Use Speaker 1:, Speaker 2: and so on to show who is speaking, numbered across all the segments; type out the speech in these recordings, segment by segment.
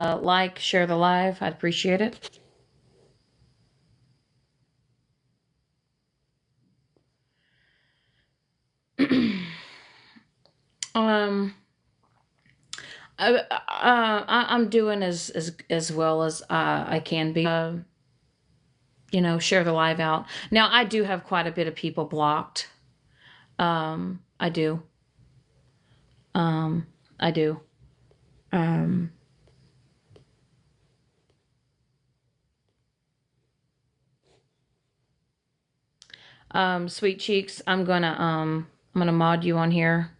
Speaker 1: like, share the live. I'd appreciate it. um, I'm doing as well as I can be. Share the live out. Now, I do have quite a bit of people blocked. I do. I do. Um, Sweet Cheeks, I'm gonna mod you on here.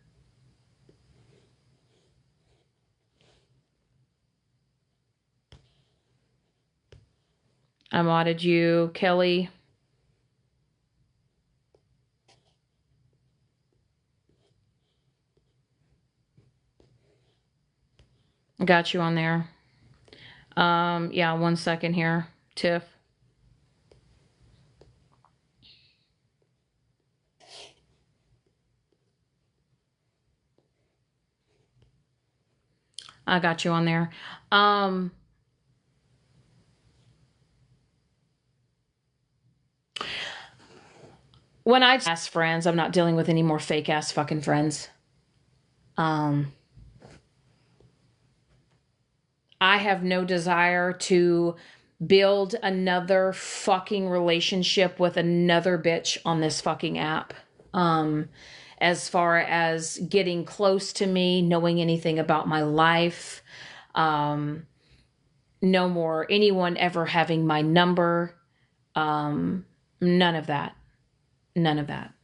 Speaker 1: I modded you, Kelly. Got you on there. Yeah, 1 second here, Tiff. I got you on there. When I ask friends, I'm not dealing with any more fake ass fucking friends. I have no desire to build another fucking relationship with another bitch on this fucking app. As far as getting close to me, knowing anything about my life, no more anyone ever having my number. None of that. None of that.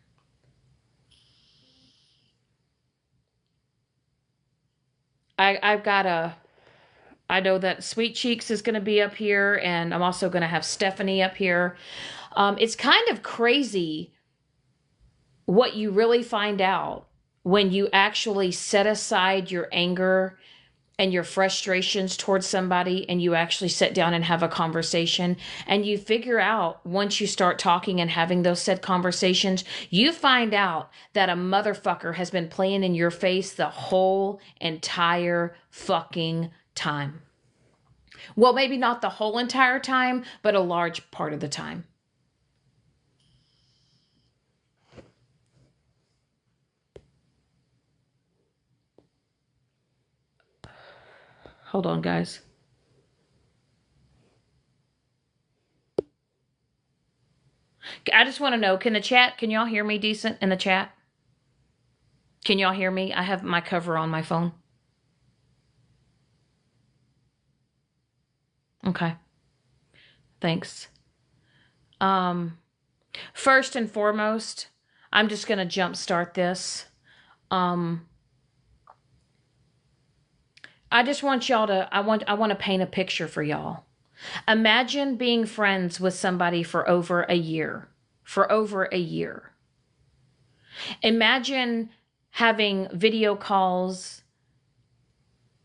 Speaker 1: I've got I know that Sweet Cheeks is going to be up here, and I'm also going to have Stephanie up here. It's kind of crazy what you really find out when you actually set aside your anger and your frustrations towards somebody and you actually sit down and have a conversation, and you figure out, once you start talking and having those said conversations, you find out that a motherfucker has been playing in your face the whole entire fucking time. Well, maybe not the whole entire time, but a large part of the time. Hold on, guys. I just want to know, can y'all hear me decent in the chat? Can y'all hear me? I have my cover on my phone. Okay. Thanks. First and foremost, I'm just going to jumpstart this. I just want y'all to, I want to paint a picture for y'all. Imagine being friends with somebody for over a year. For over a year. Imagine having video calls.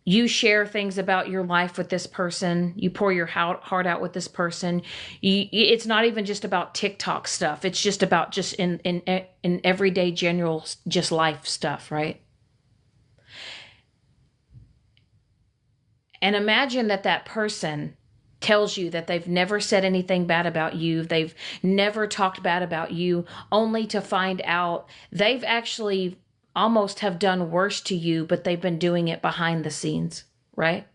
Speaker 1: You share things about your life with this person. You pour your heart out with this person. It's not even just about TikTok stuff. It's just about just in everyday general just life stuff, right? And imagine that person tells you that they've never said anything bad about you. They've never talked bad about you, only to find out they've actually almost have done worse to you, but they've been doing it behind the scenes, right?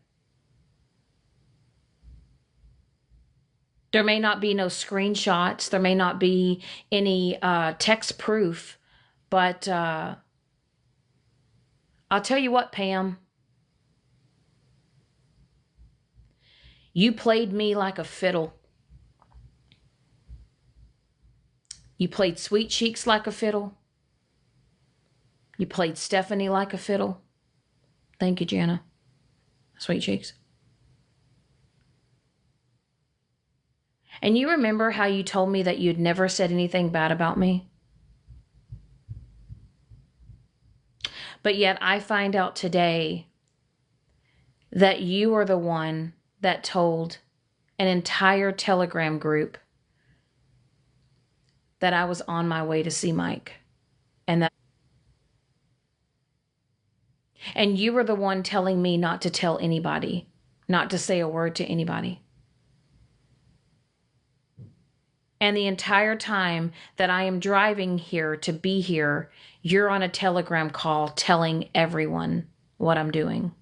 Speaker 1: There may not be no screenshots. There may not be any text proof, but I'll tell you what, Pam, you played me like a fiddle. You played Sweet Cheeks like a fiddle. You played Stephanie like a fiddle. Thank you, Jana. Sweet Cheeks. And you remember how you told me that you'd never said anything bad about me? But yet I find out today that you are the one that told an entire Telegram group that I was on my way to see Mike. And you were the one telling me not to tell anybody. not to say a word to anybody. And the entire time that I am driving here to be here, you're on a Telegram call telling everyone what I'm doing.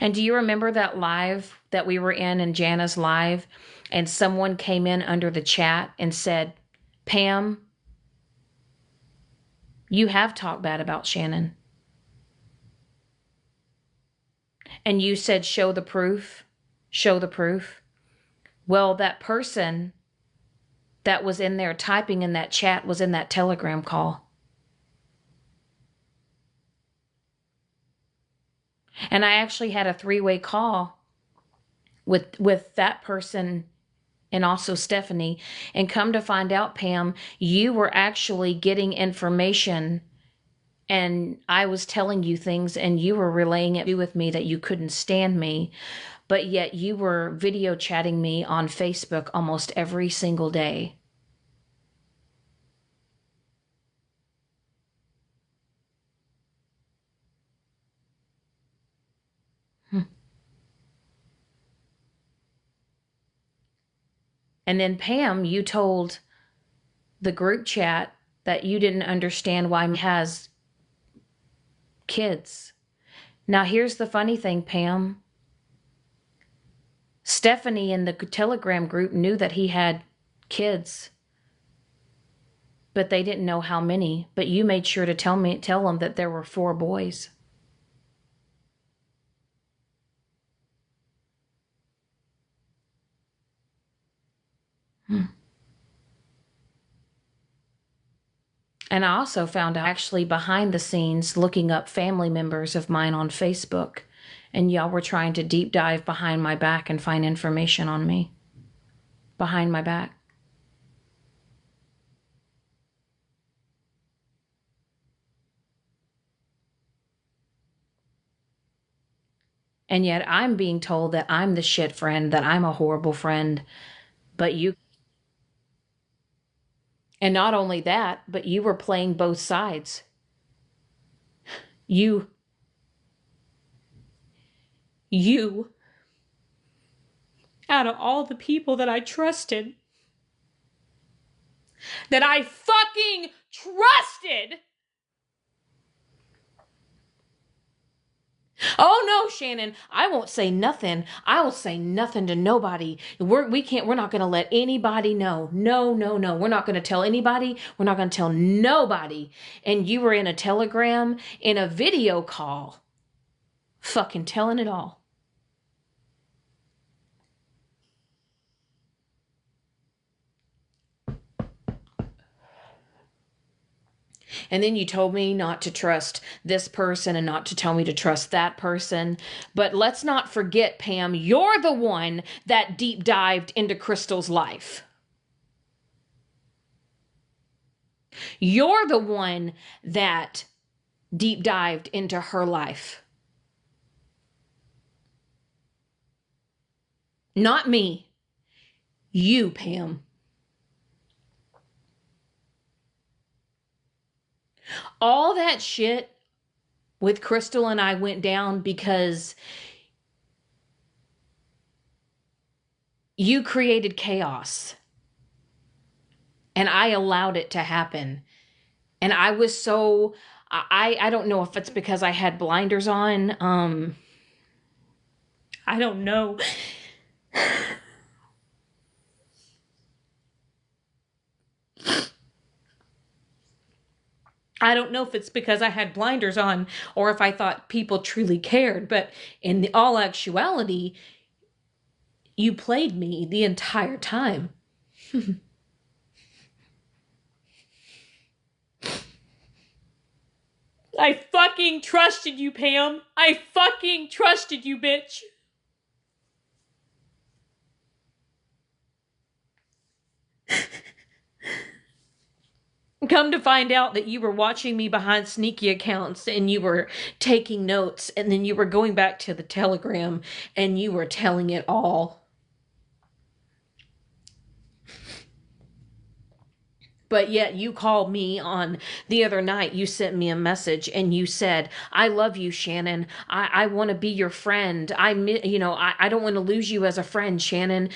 Speaker 1: And do you remember that live that we were in Jana's live, and someone came in under the chat and said, Pam, you have talked bad about Shannon. And you said, show the proof, show the proof. Well, that person that was in there typing in that chat was in that Telegram call. And I actually had a 3-way call with that person and also Stephanie. And come to find out, Pam, you were actually getting information, and I was telling you things and you were relaying it with me that you couldn't stand me, but yet you were video chatting me on Facebook almost every single day. And then Pam, you told the group chat that you didn't understand why he has kids. Now here's the funny thing, Pam. Stephanie in the Telegram group knew that he had kids, but they didn't know how many. But you made sure to tell them that there were 4 boys. And I also found out actually behind the scenes looking up family members of mine on Facebook, and y'all were trying to deep dive behind my back and find information on me behind my back. And yet I'm being told that I'm the shit friend, that I'm a horrible friend, but you, and not only that, but you were playing both sides. You, out of all the people that I trusted, that I fucking trusted. Oh no, Shannon, I won't say nothing. I will say nothing to nobody. We're not going to let anybody know. No, no, no. We're not going to tell anybody. We're not going to tell nobody. And you were in a Telegram, in a video call, fucking telling it all. And then you told me not to trust this person and not to tell me to trust that person. But let's not forget, Pam, you're the one that deep dived into Crystal's life. You're the one that deep dived into her life. Not me. You, Pam. All that shit with Crystal and I went down because you created chaos. And I allowed it to happen. And I was so, I don't know if it's because I had blinders on. I don't know. I don't know if it's because I had blinders on or if I thought people truly cared, but in all actuality, you played me the entire time. I fucking trusted you, Pam. I fucking trusted you, bitch. Come to find out that you were watching me behind sneaky accounts and you were taking notes, and then you were going back to the Telegram and you were telling it all. But yet you called me on the other night. You sent me a message and you said, I love you, Shannon. I want to be your friend. I don't want to lose you as a friend, Shannon.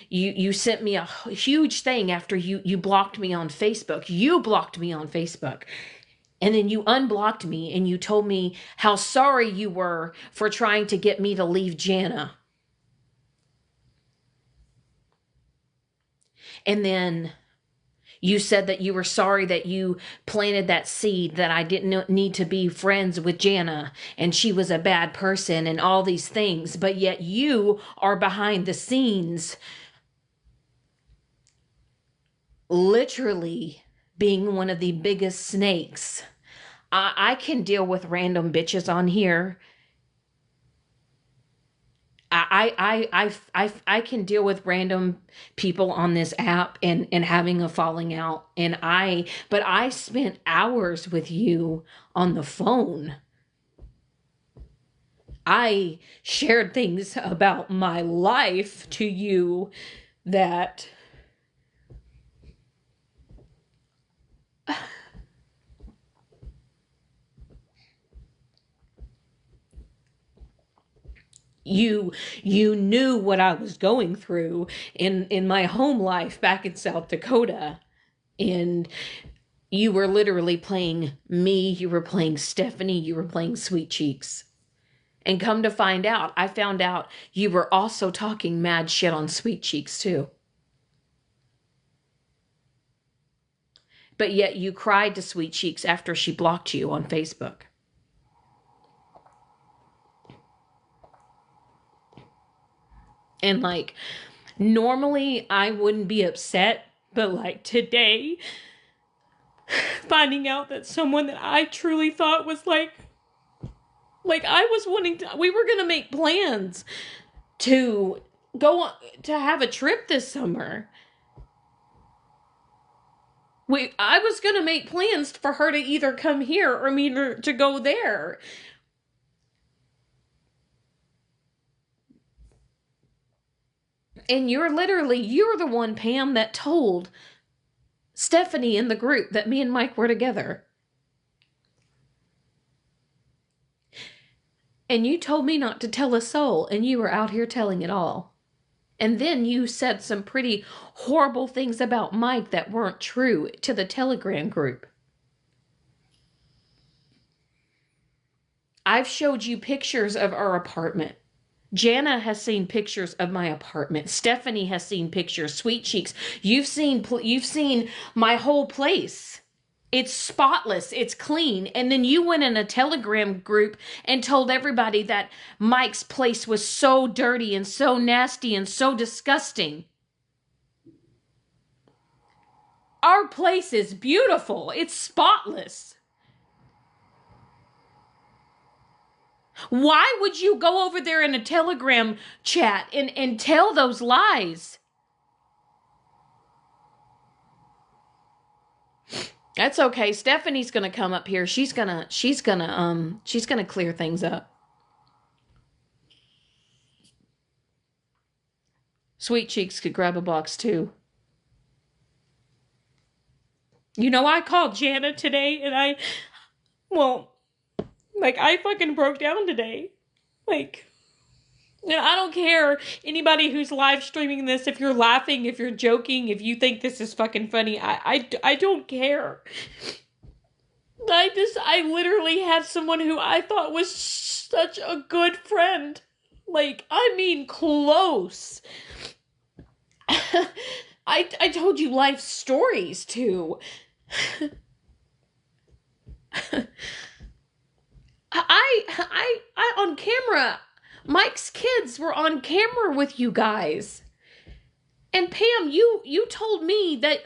Speaker 1: You sent me a huge thing after you blocked me on Facebook. You blocked me on Facebook. And then you unblocked me and you told me how sorry you were for trying to get me to leave Jana. And then you said that you were sorry that you planted that seed that I didn't need to be friends with Jana and she was a bad person and all these things. But yet you are behind the scenes, literally being one of the biggest snakes. I can deal with random bitches on here. I can deal with random people on this app and having a falling out. But I spent hours with you on the phone. I shared things about my life to you that you knew what I was going through in my home life back in South Dakota. And you were literally playing me, you were playing Stephanie, you were playing Sweet Cheeks. And come to find out, I found out you were also talking mad shit on Sweet Cheeks too. But yet you cried to Sweet Cheeks after she blocked you on Facebook. And like, normally I wouldn't be upset, but like today, finding out that someone that I truly thought was like I was wanting to, we were going to make plans to go on, to have a trip this summer. I was going to make plans for her to either come here or me to go there. And you're the one, Pam, that told Stephanie in the group that me and Mike were together. And you told me not to tell a soul, and you were out here telling it all. And then you said some pretty horrible things about Mike that weren't true to the Telegram group. I've showed you pictures of our apartment. Jana has seen pictures of my apartment. Stephanie has seen pictures. Sweet Cheeks, you've seen my whole place. It's spotless. It's clean. And then you went in a Telegram group and told everybody that Mike's place was so dirty and so nasty and so disgusting. Our place is beautiful. It's spotless. Why would you go over there in a Telegram chat and tell those lies? That's okay. Stephanie's gonna come up here. She's gonna clear things up. Sweet Cheeks could grab a box too. You know, I called Jana today and I fucking broke down today. Like, and I don't care anybody who's live streaming this, if you're laughing, if you're joking, if you think this is fucking funny, I don't care. I literally had someone who I thought was such a good friend. Like, I mean, close. I told you life stories too. I on camera, Mike's kids were on camera with you guys. And Pam, you told me that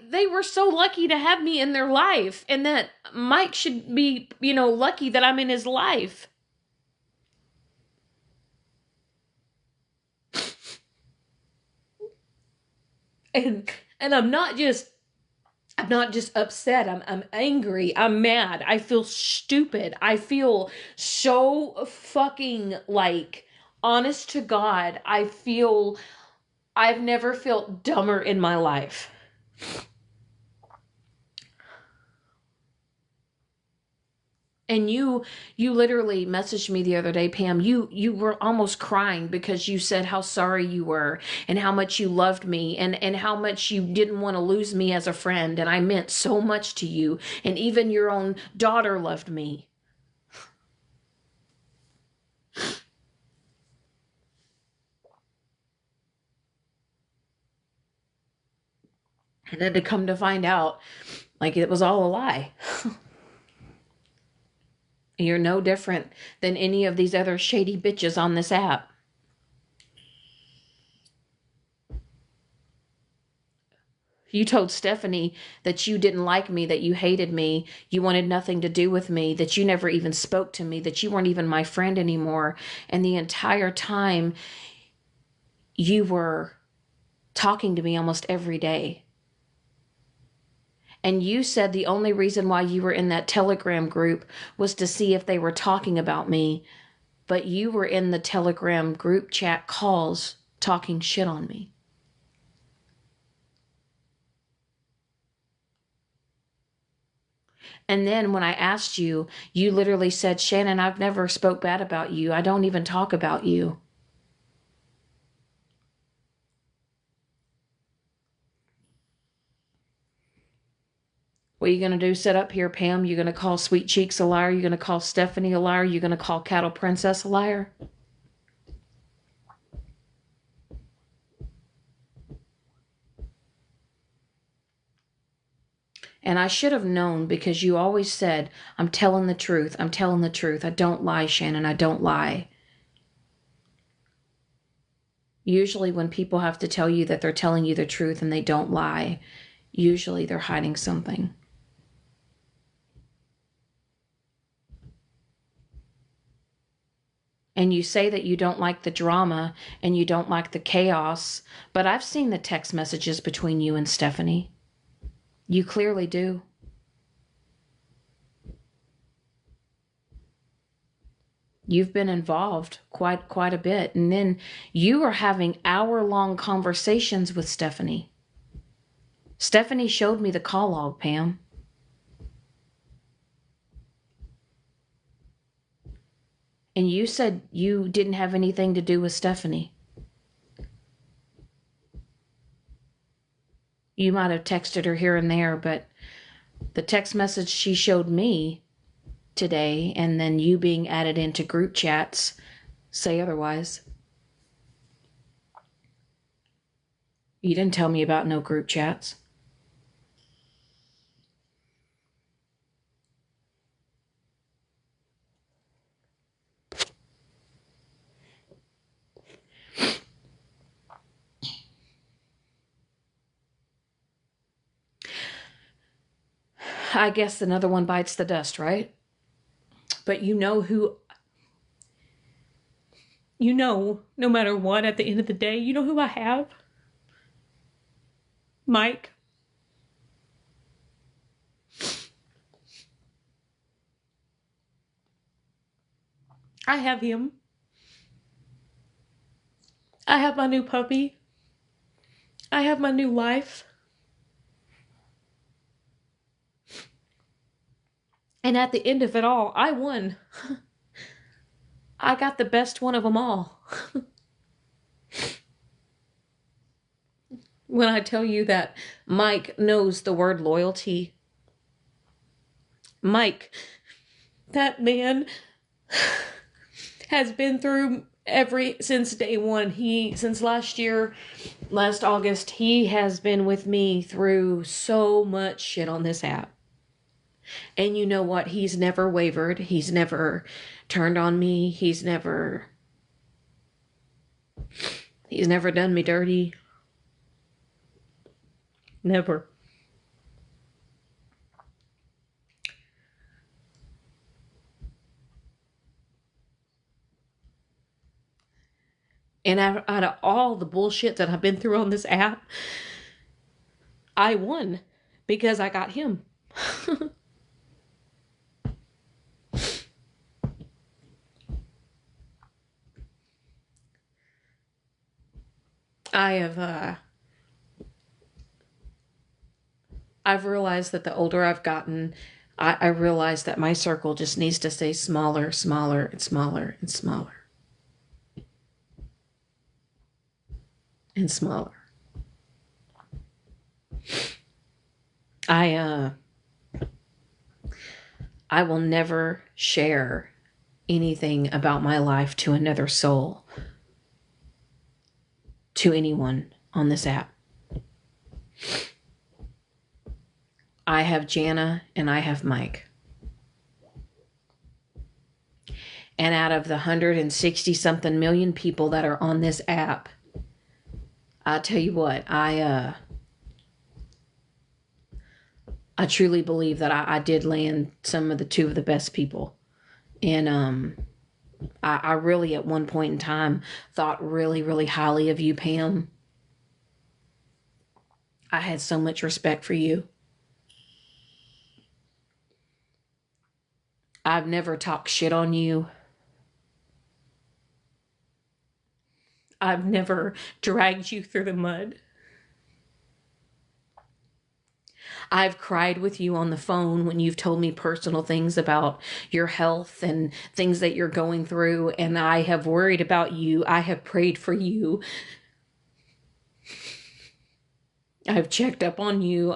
Speaker 1: they were so lucky to have me in their life and that Mike should be, lucky that I'm in his life. And I'm not just upset. I'm angry. I'm mad. I feel stupid. I feel so fucking like, honest to God, I've never felt dumber in my life. And you literally messaged me the other day, Pam. You were almost crying because you said how sorry you were and how much you loved me and how much you didn't want to lose me as a friend, and I meant so much to you, and even your own daughter loved me. And then to come to find out like it was all a lie. You're no different than any of these other shady bitches on this app. You told Stephanie that you didn't like me, that you hated me, you wanted nothing to do with me, that you never even spoke to me, that you weren't even my friend anymore. And the entire time you were talking to me almost every day. And you said the only reason why you were in that Telegram group was to see if they were talking about me, but you were in the Telegram group chat calls talking shit on me. And then when I asked you, you literally said, Shannon, I've never spoke bad about you. I don't even talk about you. What are you going to do? Sit up here, Pam? You're going to call Sweet Cheeks a liar? You're going to call Stephanie a liar? You're going to call Cattle Princess a liar? And I should have known because you always said, I'm telling the truth. I'm telling the truth. I don't lie, Shannon. I don't lie. Usually when people have to tell you that they're telling you the truth and they don't lie, usually they're hiding something. And you say that you don't like the drama and you don't like the chaos, but I've seen the text messages between you and Stephanie. You clearly do. You've been involved quite a bit. And then you are having hour-long conversations with Stephanie. Stephanie showed me the call log, Pam. And you said you didn't have anything to do with Stephanie. You might have texted her here and there, but the text message she showed me today, and then you being added into group chats, say otherwise. You didn't tell me about no group chats. I guess another one bites the dust, right? But no matter what, at the end of the day, you know who I have? Mike. I have him. I have my new puppy. I have my new life. And at the end of it all, I won. I got the best one of them all. When I tell you that Mike knows the word loyalty, Mike, that man has been through since day one. Since last year, last August, he has been with me through so much shit on this app. And you know what? He's never wavered. He's never turned on me. He's never done me dirty. Never. And out of all the bullshit that I've been through on this app, I won because I got him. I have I've realized that the older I've gotten, I realize that my circle just needs to stay smaller, smaller, and smaller, and smaller, and smaller. I I will never share anything about my life to another soul, to anyone on this app. I have Jana and I have Mike. And out of the 160 something million people that are on this app, I tell you what, I truly believe that I did land some of the two of the best people. And I really at one point in time thought really, really highly of you, Pam. I had so much respect for you. I've never talked shit on you. I've never dragged you through the mud. I've cried with you on the phone when you've told me personal things about your health and things that you're going through, and I have worried about you. I have prayed for you. I've checked up on you.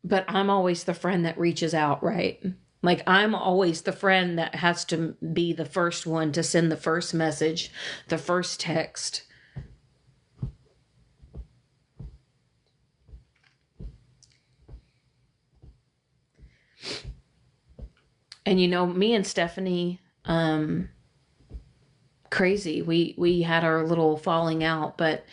Speaker 1: But I'm always the friend that reaches out, right? Like, I'm always the friend that has to be the first one to send the first message, the first text. And you know, me and Stephanie, crazy. We had our little falling out, but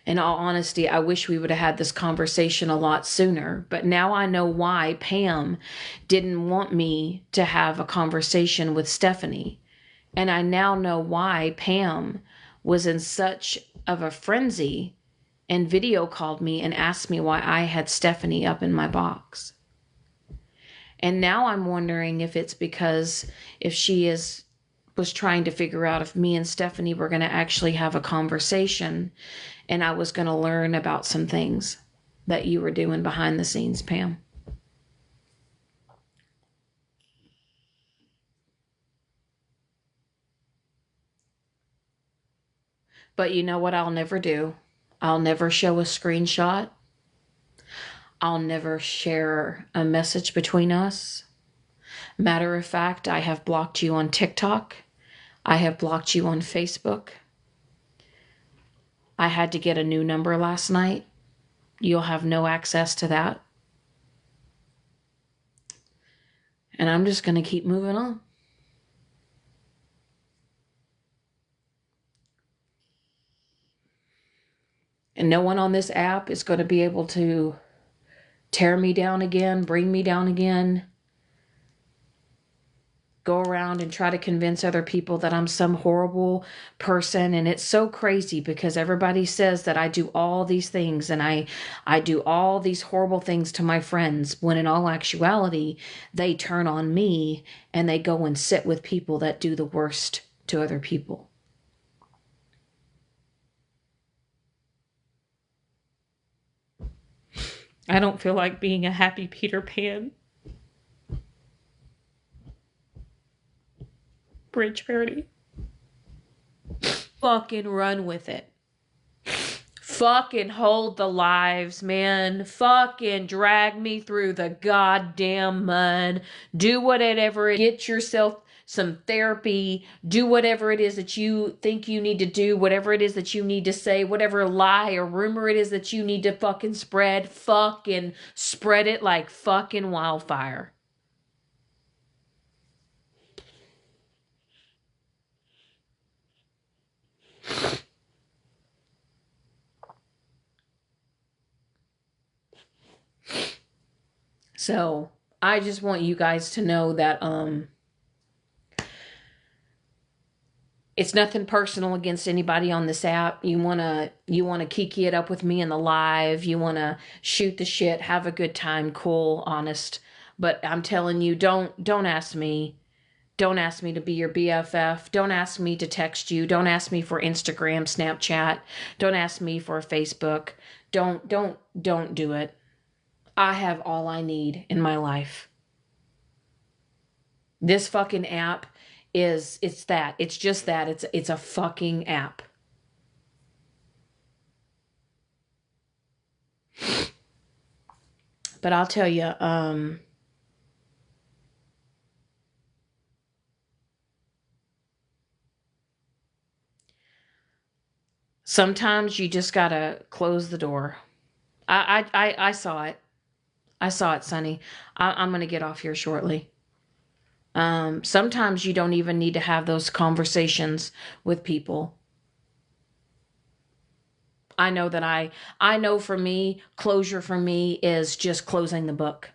Speaker 1: in all honesty, I wish we would have had this conversation a lot sooner. But now I know why Pam didn't want me to have a conversation with Stephanie. And I now know why Pam was in such of a frenzy and video called me and asked me why I had Stephanie up in my box. And now I'm wondering if it's because if she was trying to figure out if me and Stephanie were going to actually have a conversation and I was going to learn about some things that you were doing behind the scenes, Pam. But you know what I'll never do? I'll never show a screenshot. I'll never share a message between us. Matter of fact, I have blocked you on TikTok. I have blocked you on Facebook. I had to get a new number last night. You'll have no access to that. And I'm just going to keep moving on. And no one on this app is going to be able to tear me down again, bring me down again, go around and try to convince other people that I'm some horrible person. And it's so crazy because everybody says that I do all these things and I do all these horrible things to my friends, when in all actuality, they turn on me and they go and sit with people that do the worst to other people. I don't feel like being a happy Peter Pan. Bridge parody. Fucking run with it. Fucking hold the lives, man. Fucking drag me through the goddamn mud. Do whatever. Get yourself some therapy. Do whatever it is that you think you need to do. Whatever it is that you need to say. Whatever lie or rumor it is that you need to fucking spread. Fucking spread it like fucking wildfire. So I just want you guys to know that it's nothing personal against anybody on this app. You wanna kiki it up with me in the live. You wanna shoot the shit, have a good time, cool, honest. But I'm telling you, don't ask me Don't ask me to be your BFF. Don't ask me to text you. Don't ask me for Instagram, Snapchat. Don't ask me for Facebook. Don't do it. I have all I need in my life. This fucking app it's that. It's just that. It's a fucking app. But I'll tell you, sometimes you just gotta close the door. I saw it. I saw it, Sonny. I'm gonna get off here shortly. Sometimes you don't even need to have those conversations with people. I know that I know for me, closure for me is just closing the book.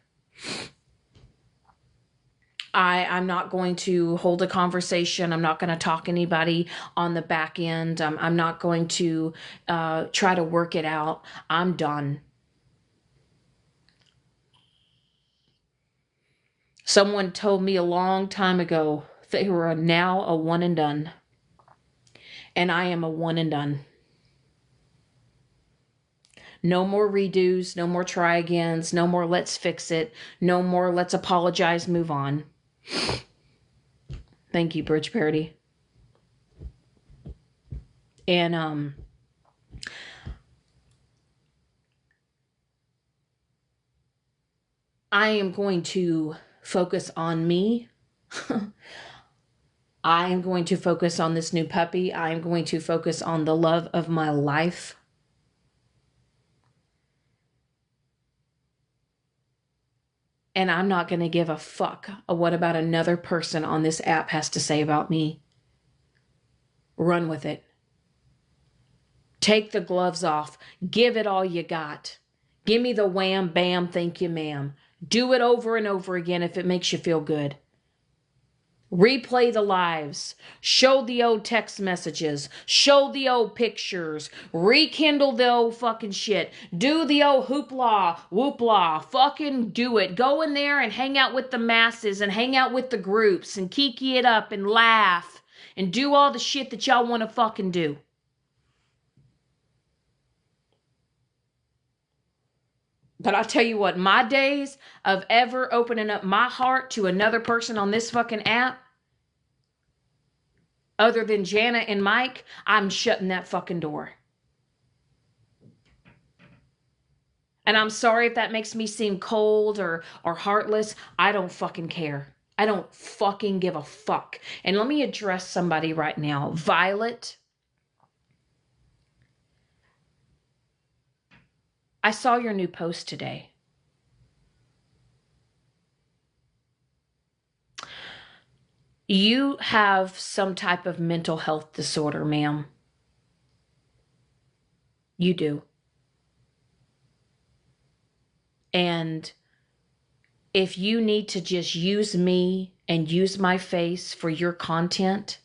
Speaker 1: I'm not going to hold a conversation. I'm not going to talk anybody on the back end. I'm not going to try to work it out. I'm done. Someone told me a long time ago they were now a one and done. And I am a one and done. No more redos, no more try agains, no more let's fix it, no more let's apologize, move on. Thank you, Bridge Parody. And I am going to focus on me. I am going to focus on this new puppy. I am going to focus on the love of my life. And I'm not going to give a fuck of what about another person on this app has to say about me. Run with it. Take the gloves off. Give it all you got. Give me the wham, bam, thank you, ma'am. Do it over and over again if it makes you feel good. Replay the lives. Show the old text messages. Show the old pictures. Rekindle the old fucking shit. Do the old hoopla, whoopla. Fucking do it. Go in there and hang out with the masses and hang out with the groups and kiki it up and laugh and do all the shit that y'all want to fucking do. But I'll tell you what, my days of ever opening up my heart to another person on this fucking app, other than Jana and Mike, I'm shutting that fucking door. And I'm sorry if that makes me seem cold or heartless. I don't fucking care. I don't fucking give a fuck. And let me address somebody right now. Violet, I saw your new post today. You have some type of mental health disorder, ma'am. You do. And if you need to just use me and use my face for your content,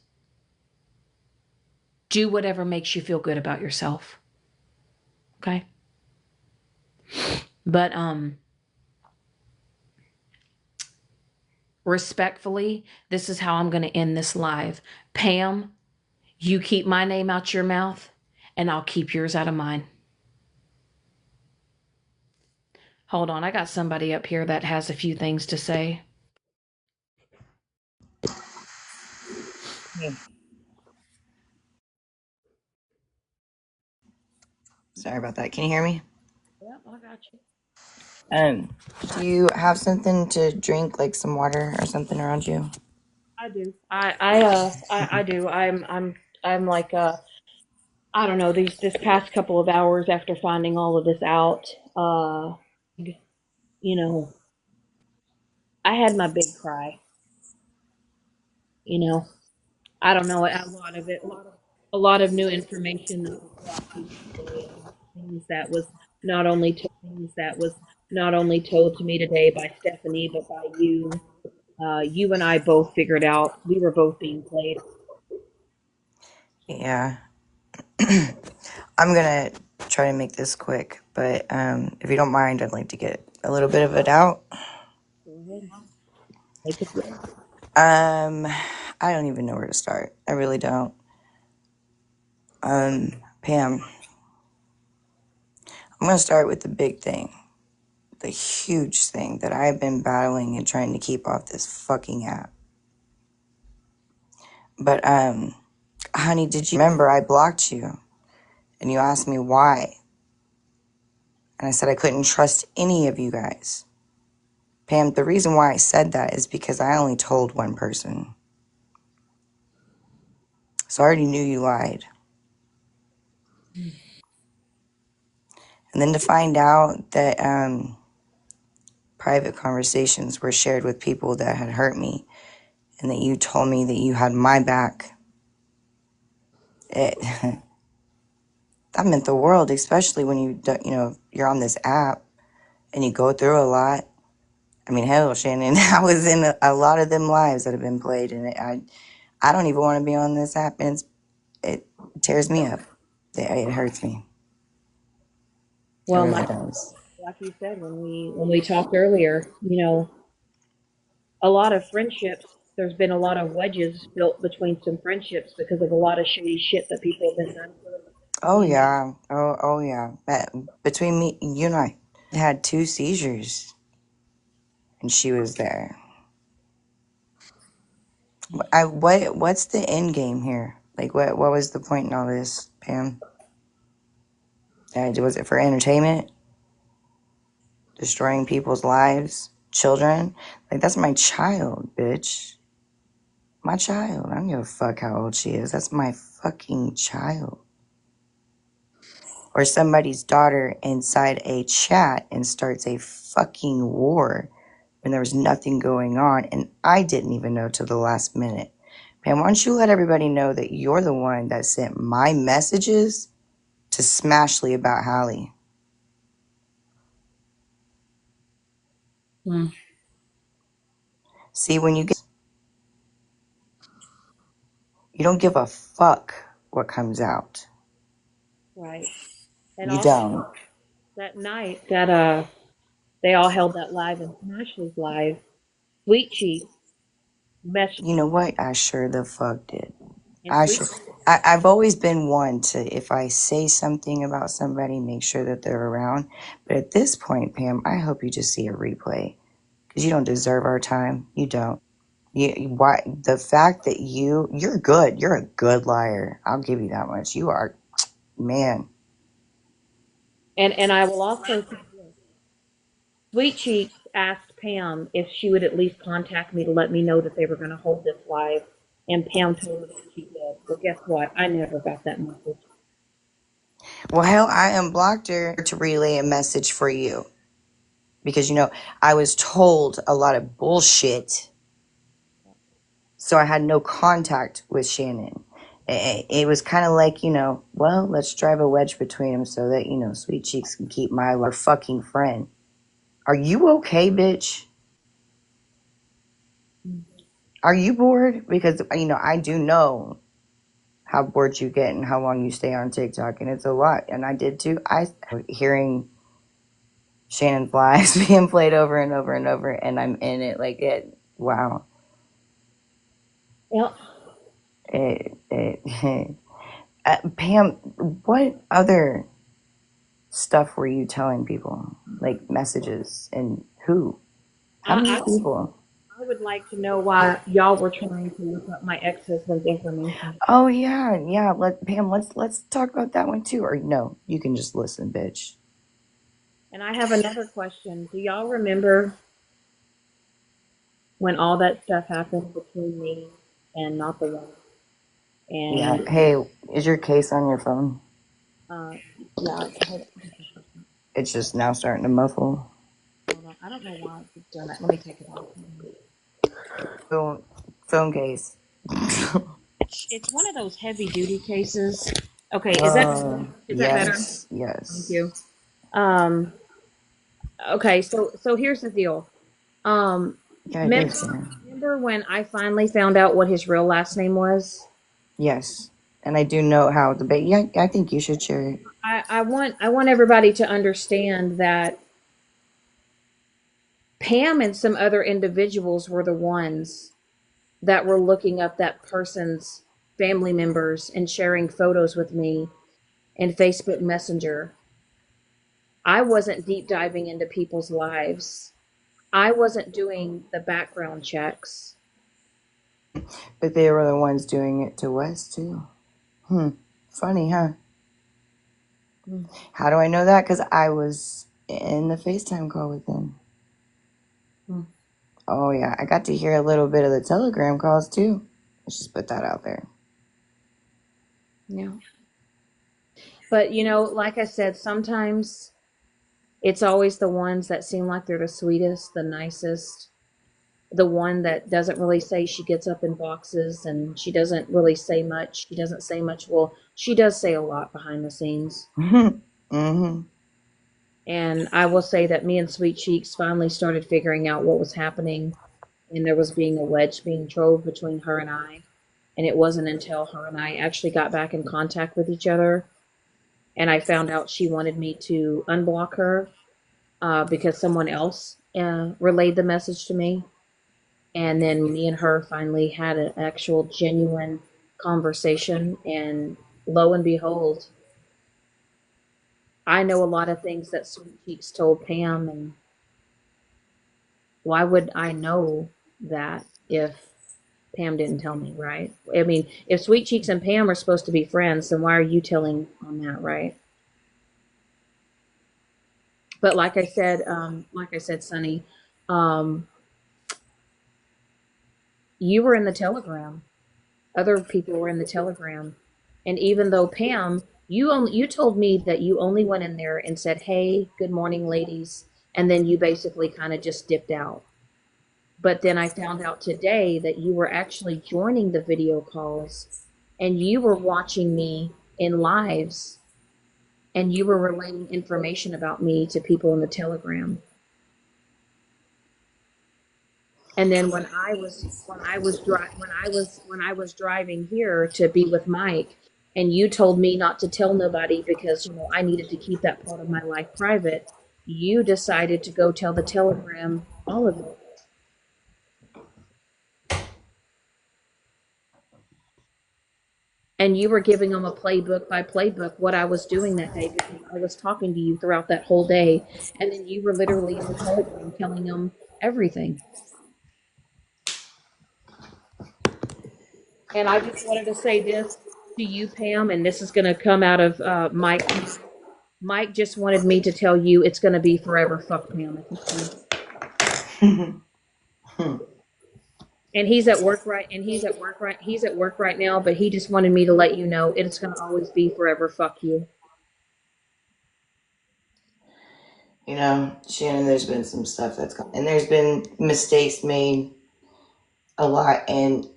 Speaker 1: do whatever makes you feel good about yourself. Okay? But respectfully, this is how I'm going to end this live. Pam, you keep my name out your mouth and I'll keep yours out of mine. Hold on, I got somebody up here that has a few things to say.
Speaker 2: Hey. Sorry about that. Can you hear me?
Speaker 1: Yep, I got you.
Speaker 2: Do you have something to drink, like some water or something around you?
Speaker 1: I do. I do. I'm like I don't know, this past couple of hours after finding all of this out, you know, I had my big cry, you know. I don't know, a lot of it, a lot of new information that was brought to me today, things that was not only told to me today by Stephanie, but by you. You and I both figured out we were both being played.
Speaker 2: Yeah. I'm gonna try to make this quick, but if you don't mind, I'd like to get a little bit of it out.
Speaker 1: Go ahead, take it away.
Speaker 2: Um, I don't even know where to start. I really don't. Pam, I'm gonna start with the big thing, the huge thing that I've been battling and trying to keep off this fucking app. But honey, did you remember I blocked you and you asked me why? And I said I couldn't trust any of you guys. Pam, the reason why I said that is because I only told one person. So I already knew you lied. And then to find out that private conversations were shared with people that had hurt me and that you told me that you had my back, it, that meant the world, especially when you're on this app and you go through a lot. I mean, hell, Shannon, I was in a lot of them lives that have been played, and I don't even want to be on this app, and it tears me up. It hurts me. It
Speaker 1: Well,
Speaker 2: really does.
Speaker 1: like you said when we talked earlier, a lot of friendships. There's been a lot of wedges built between some friendships because of a lot of shady shit that people have been done to them. I
Speaker 2: Oh
Speaker 1: mean,
Speaker 2: yeah. Oh yeah. Between me, you and I had 2 seizures, and she was there. What's the end game here? Like what was the point in all this, Pam? Was it for entertainment? Destroying people's lives, children? Like that's my child, bitch. My child. I don't give a fuck how old she is. That's my fucking child. Or somebody's daughter inside a chat and starts a fucking war when there was nothing going on, and I didn't even know till the last minute. Pam, why don't you let everybody know that you're the one that sent my messages to Smashly about Hallie?
Speaker 1: hmm,
Speaker 2: See, when you get, you don't give a fuck what comes out.
Speaker 1: right. And
Speaker 2: You
Speaker 1: also
Speaker 2: don't.
Speaker 1: that night that they all held that live in Ashley's live, Sweet Cheeks messaged
Speaker 2: You know what? I sure the fuck did.
Speaker 1: and
Speaker 2: I
Speaker 1: Sweet
Speaker 2: sure. I've always been one to, if I say something about somebody, make sure that they're around. But at this point, Pam, I hope you just see a replay because you don't deserve our time. You don't. Why the fact that you're good. You're a good liar. I'll give you that much. You are, man.
Speaker 1: and I will also say this. Sweet Cheeks asked Pam if she would at least contact me to let me know that they were going to hold this live, and Pam told her that she did. Well, guess what? I never got that message.
Speaker 2: Well, hell, I unblocked her to relay a message for you because I was told a lot of bullshit, so I had no contact with Shannon. It was kind of like, well, let's drive a wedge between them so that, Sweet Cheeks can keep my fucking friend. Are you okay, bitch? Are you bored? Because, I do know how bored you get and how long you stay on TikTok, and it's a lot. And I did too. Hearing Shannon's lies being played over and over and over, and I'm in it like it. Wow.
Speaker 1: Well,
Speaker 2: It Pam, what other stuff were you telling people? Like messages and who? How
Speaker 1: I,
Speaker 2: many
Speaker 1: I
Speaker 2: people?
Speaker 1: I would like to know why y'all were trying to look up my ex-husband's information.
Speaker 2: Oh yeah, yeah. Pam, let's talk about that one too. Or no, you can just listen, bitch.
Speaker 1: And I have another question. Do y'all remember when all that stuff happened between me and not the one?
Speaker 2: Yeah.
Speaker 1: And
Speaker 2: Hey, is your case on your phone?
Speaker 1: uh, yeah,
Speaker 2: It's just now starting to muffle.
Speaker 1: hold on. I don't know why it keeps doing that. Let me take it off.
Speaker 2: Phone, phone case.
Speaker 1: It's one of those heavy duty cases. Okay, is that better?
Speaker 2: Yes,
Speaker 1: Thank
Speaker 2: yes.
Speaker 1: you. Um, okay, so here's the deal. Um,
Speaker 2: Yeah, it
Speaker 1: remember,
Speaker 2: is. Yeah.
Speaker 1: remember when I finally found out what his real last name was?
Speaker 2: Yes, and I do know how the baby. Yeah, I think you should share it.
Speaker 1: I want everybody to understand that Pam and some other individuals were the ones that were looking up that person's family members and sharing photos with me in Facebook Messenger. I wasn't deep diving into people's lives. I wasn't doing the background checks.
Speaker 2: But they were the ones doing it to Wes too. Hmm. Funny, huh?
Speaker 1: Mm.
Speaker 2: How do I know that? Because I was in the FaceTime call with them.
Speaker 1: Mm.
Speaker 2: Oh yeah, I got to hear a little bit of the Telegram calls too. Let's just put that out there.
Speaker 1: Yeah. But, like I said, sometimes it's always the ones that seem like they're the sweetest, the nicest, the one that doesn't really say she gets up in boxes and she doesn't really say much. She doesn't say much. Well, she does say a lot behind the scenes.
Speaker 2: Mm-hmm.
Speaker 1: And I will say that me and Sweet Cheeks finally started figuring out what was happening, and there was being a wedge being drove between her and I. And it wasn't until her and I actually got back in contact with each other and I found out she wanted me to unblock her because someone else relayed the message to me. And then me and her finally had an actual genuine conversation. And lo and behold, I know a lot of things that Sweet Cheeks told Pam. And why would I know that if Pam didn't tell me, right? I mean, if Sweet Cheeks and Pam are supposed to be friends, then why are you telling on that, right? But like I said, Sonny, um, you were in the telegram. Other people were in the telegram. And even though Pam, you told me that you only went in there and said, "Hey, good morning, ladies," and then you basically kind of just dipped out. But then I found out today that you were actually joining the video calls and you were watching me in lives and you were relaying information about me to people in the telegram. And then when I was driving here to be with Mike, and you told me not to tell nobody because I needed to keep that part of my life private, you decided to go tell the Telegram all of it, and you were giving them a playbook by playbook what I was doing that day because I was talking to you throughout that whole day, and then you were literally in the Telegram telling them everything. And I just wanted to say this to you, Pam, and this is going to come out of Mike's mouth. Mike just wanted me to tell you it's going to be forever. Fuck Pam at this point. And he's at work right. And he's at work right. He's at work right now. But he just wanted me to let you know it's going to always be forever. Fuck you.
Speaker 2: You know, Shannon, there's been some stuff that's gone, and there's been mistakes made a lot. And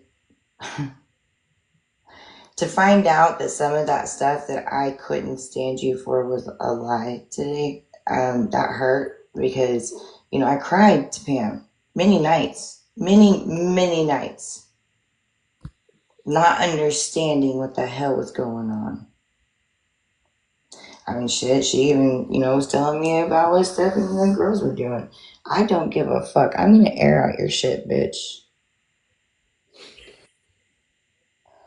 Speaker 2: to find out that some of that stuff that I couldn't stand you for was a lie today, that hurt because, I cried to Pam many nights, many nights, not understanding what the hell was going on. I mean, shit, she even, was telling me about what Stephanie and the girls were doing. I don't give a fuck. I'm gonna air out your shit, bitch.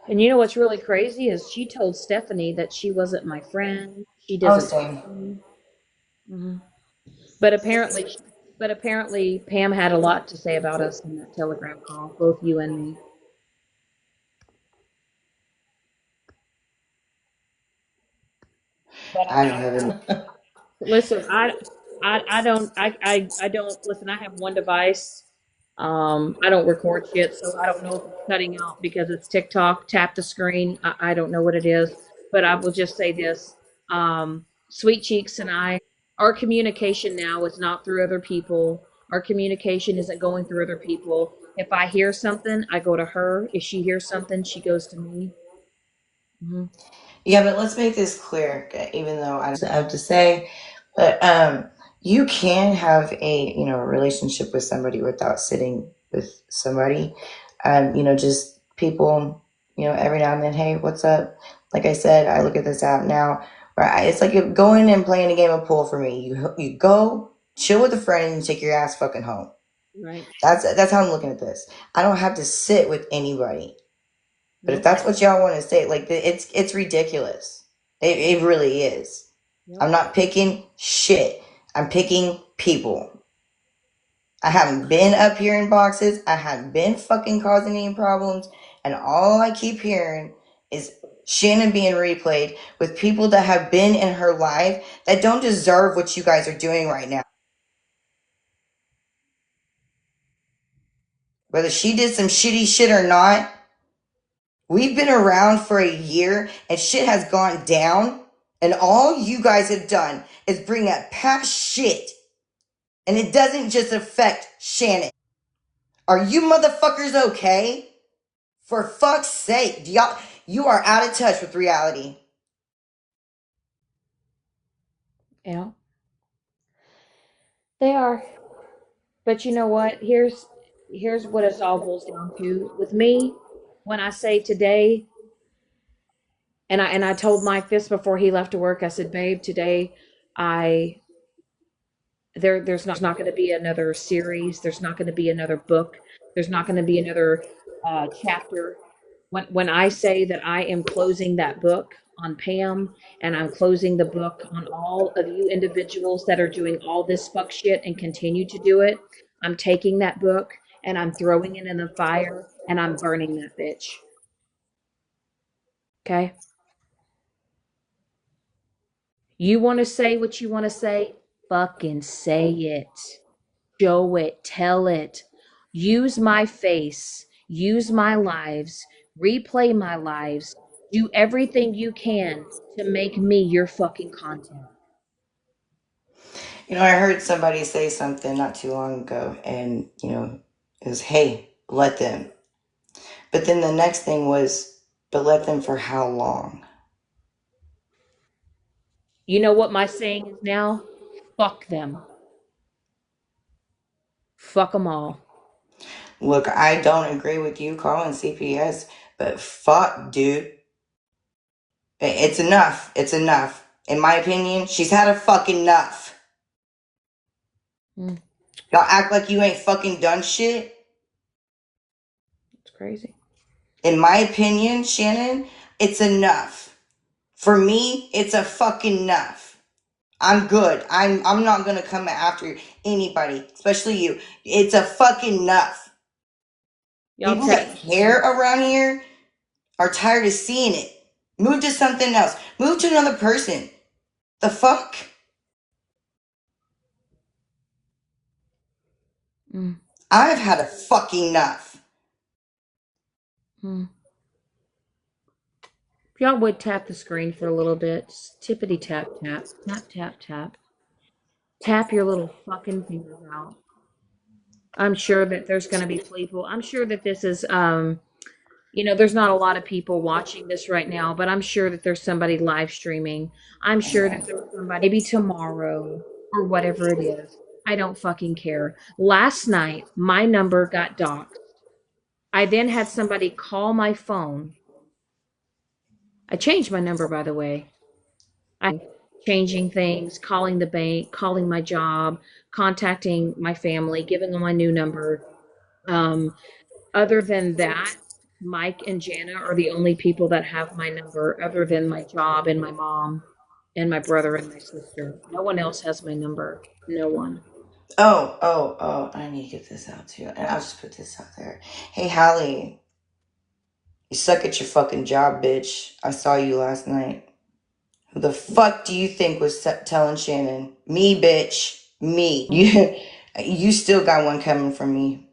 Speaker 1: And you know what's really crazy is she told Stephanie that she wasn't my friend. She
Speaker 2: Oh,
Speaker 1: doesn't
Speaker 2: same.
Speaker 1: talk to me. Hmm. But apparently, Pam had a lot to say about us in that Telegram call, both you and me. But
Speaker 2: I don't have any.
Speaker 1: listen, I don't listen. I have one device. I don't record shit, so I don't know if it's cutting out because it's TikTok. Tap the screen. I don't know what it is, but I will just say this: Sweet Cheeks and I, our communication now is not through other people. Our communication isn't going through other people. If I hear something, I go to her. If she hears something, she goes to me. Hmm.
Speaker 2: Yeah, but let's make this clear, even though I don't have to say, but you can have a relationship with somebody without sitting with somebody. Just people, every now and then, hey, what's up? Like I said, I look at this app now, where it's like going and playing a game of pool for me. You go chill with a friend and take your ass fucking home.
Speaker 1: Right.
Speaker 2: That's how I'm looking at this. I don't have to sit with anybody. But if
Speaker 1: Nope.
Speaker 2: that's what y'all want to say, like it's ridiculous. It really is.
Speaker 1: Yep.
Speaker 2: I'm not picking shit. I'm picking people. I haven't been up here in boxes. I haven't been fucking causing any problems. And all I keep hearing is Shannon being replayed with people that have been in her life that don't deserve what you guys are doing right now. Whether she did some shitty shit or not, we've been around for a year and shit has gone down. And all you guys have done is bring up past shit. And it doesn't just affect Shannon. Are you motherfuckers okay? For fuck's sake, y'all, you are out of touch with reality.
Speaker 1: Yeah. They are. But you know what? Here's what it all boils down to. With me, when I say today, and I told Mike this before he left to work. I said, "Babe, today I there's not going to be another series. There's not going to be another book. There's not going to be another chapter. When I say that I am closing that book on Pam and I'm closing the book on all of you individuals that are doing all this fuck shit and continue to do it, I'm taking that book and I'm throwing it in the fire and I'm burning that bitch. Okay? You want to say what you want to say? Fucking say it. Show it, tell it. Use my face, use my lives, replay my lives. Do everything you can to make me your fucking content.
Speaker 2: You know, I heard somebody say something not too long ago, and, it was, hey, let them. But then the next thing was, but let them for how long?
Speaker 1: You know what my saying is now? Fuck them. Fuck them all.
Speaker 2: Look, I don't agree with you calling CPS, but fuck, dude. It's enough. It's enough. In my opinion, she's had a fucking enough.
Speaker 1: Mm,
Speaker 2: Y'all act like you ain't fucking done shit.
Speaker 1: it's crazy.
Speaker 2: In my opinion, Shannon, it's enough. For me, it's a fucking enough. I'm good. I'm not gonna come after anybody, especially you. It's a fucking enough.
Speaker 1: Y'all
Speaker 2: People
Speaker 1: tap
Speaker 2: that
Speaker 1: the
Speaker 2: care
Speaker 1: screen.
Speaker 2: around here are tired of seeing it. Move to something else. Move to another person. The fuck?
Speaker 1: Mm,
Speaker 2: I've had a fucking enough.
Speaker 1: mm. If y'all would tap the screen for a little bit, just tippity tap tap, tap tap tap. Tap your little fucking fingers out. I'm sure that there's going to be people. I'm sure that this is, there's not a lot of people watching this right now, but I'm sure that there's somebody live streaming. I'm sure that there's somebody maybe tomorrow or whatever it is. I don't fucking care. Last night, my number got doxxed. I then had somebody call my phone. I changed my number, by the way. Changing things, calling the bank, calling my job, contacting my family, giving them my new number. Um, Other than that, Mike and Jana are the only people that have my number, other than my job and my mom and my brother and my sister. No one else has my number. No one.
Speaker 2: Oh, I need to get this out too. And I'll just put this out there. Hey, Hallie, you suck at your fucking job, bitch. I saw you last night. Who the fuck do you think was telling Shannon? Me, bitch. Me. You still got one coming from me.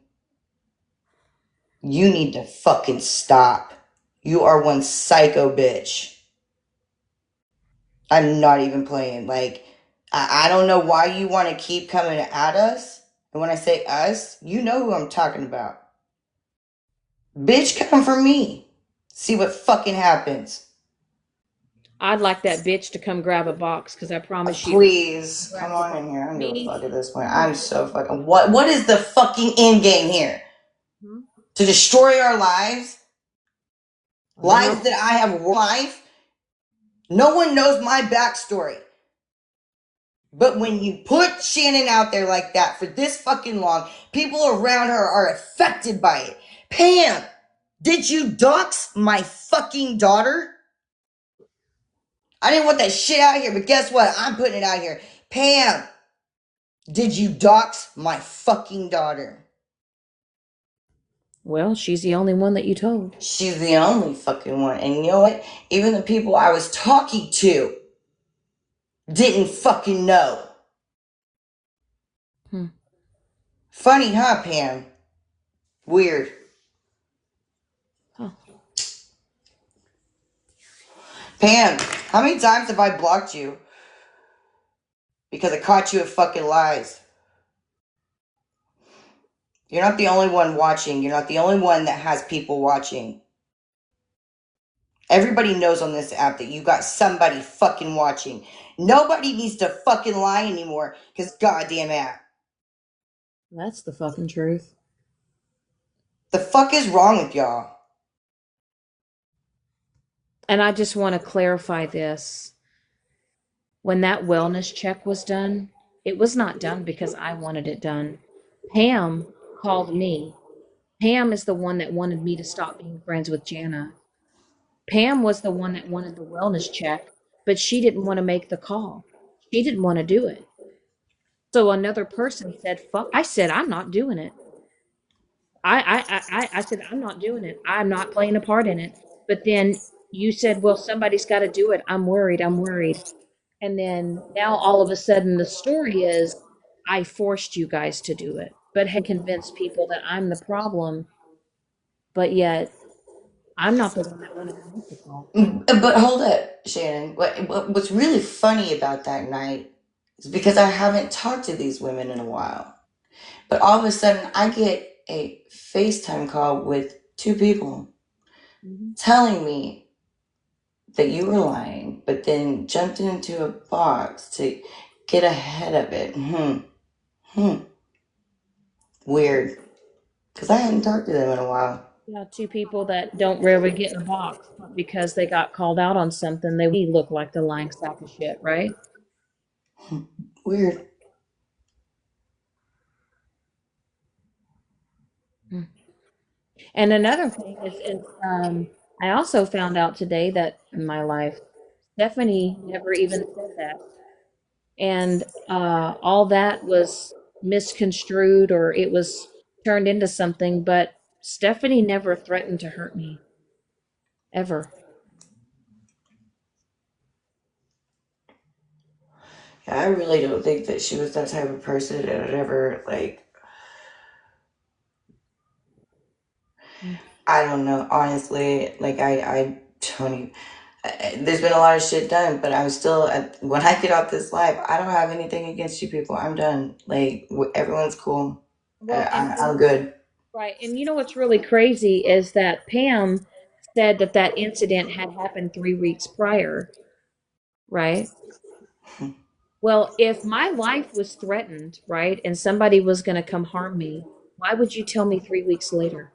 Speaker 2: You need to fucking stop. You are one psycho bitch. I'm not even playing. Like, I don't know why you want to keep coming at us. And when I say us, you know who I'm talking about. Bitch, come for me. See what fucking happens.
Speaker 1: I'd like that bitch to come grab a box because I promise you,
Speaker 2: Please, come
Speaker 1: grab the
Speaker 2: on
Speaker 1: box.
Speaker 2: in here. I don't give a
Speaker 1: Me,
Speaker 2: fuck at this point.
Speaker 1: me.
Speaker 2: I'm so fucking. What is the fucking end game here?
Speaker 1: Hmm?
Speaker 2: To destroy our lives?
Speaker 1: I don't
Speaker 2: Lives
Speaker 1: know.
Speaker 2: that I have life? No one knows my backstory. But when you put Shannon out there like that for this fucking long, people around her are affected by it. Pam, did you dox my fucking daughter? I didn't want that shit out here, but guess what? I'm putting it out here. Pam, did you dox my fucking daughter?
Speaker 1: Well, she's the only one that you told.
Speaker 2: She's the only fucking one. And you know what? Even the people I was talking to didn't fucking know.
Speaker 1: Hmm.
Speaker 2: Funny, huh, Pam? Weird.
Speaker 1: Oh.
Speaker 2: Pam, how many times have I blocked you? Because I caught you at fucking lies. You're not the only one watching. You're not the only one that has people watching. Everybody knows on this app that you got somebody fucking watching. Nobody needs to fucking lie anymore because goddamn app.
Speaker 1: That's the fucking truth.
Speaker 2: The fuck is wrong with y'all?
Speaker 1: And I just want to clarify this. When that wellness check was done, it was not done because I wanted it done. Pam called me. Pam is the one that wanted me to stop being friends with Jana. Pam was the one that wanted the wellness check, but she didn't want to make the call. She didn't want to do it. So another person said, fuck. I said, I'm not doing it. I said, I'm not doing it. I'm not playing a part in it. But then you said, well, somebody's got to do it. I'm worried. I'm worried. And then now all of a sudden the story is I forced you guys to do it, but had convinced people that I'm the problem, but yet I'm not the one that wanted to make the call.
Speaker 2: But hold up, Shannon. What's really funny about that night is because I haven't talked to these women in a while. But all of a sudden, I get a FaceTime call with two people
Speaker 1: Mm-hmm.
Speaker 2: telling me that you were lying, but then jumped into a box to get ahead of it. Hmm. Weird. Because I hadn't talked to them in a while.
Speaker 1: Yeah, two people that don't rarely get in a box because they got called out on something. They look like the lying sack of shit, right?
Speaker 2: Weird.
Speaker 1: Mm. And another thing is I also found out today that in my life, Stephanie never even said that. And all that was misconstrued or it was turned into something, but Stephanie never threatened to hurt me, ever.
Speaker 2: Yeah, I really don't think that she was that type of person that would ever, like,
Speaker 1: Mm.
Speaker 2: I don't know. Honestly, like, I don't even. There's been a lot of shit done, but I'm still, when I get off this live, I don't have anything against you people. I'm done. Like, everyone's cool.
Speaker 1: Well,
Speaker 2: I'm good.
Speaker 1: right. And you know what's really crazy is that Pam said that that incident had happened 3 weeks prior, right? Well, if my life was threatened, right, and somebody was going to come harm me, why would you tell me 3 weeks later?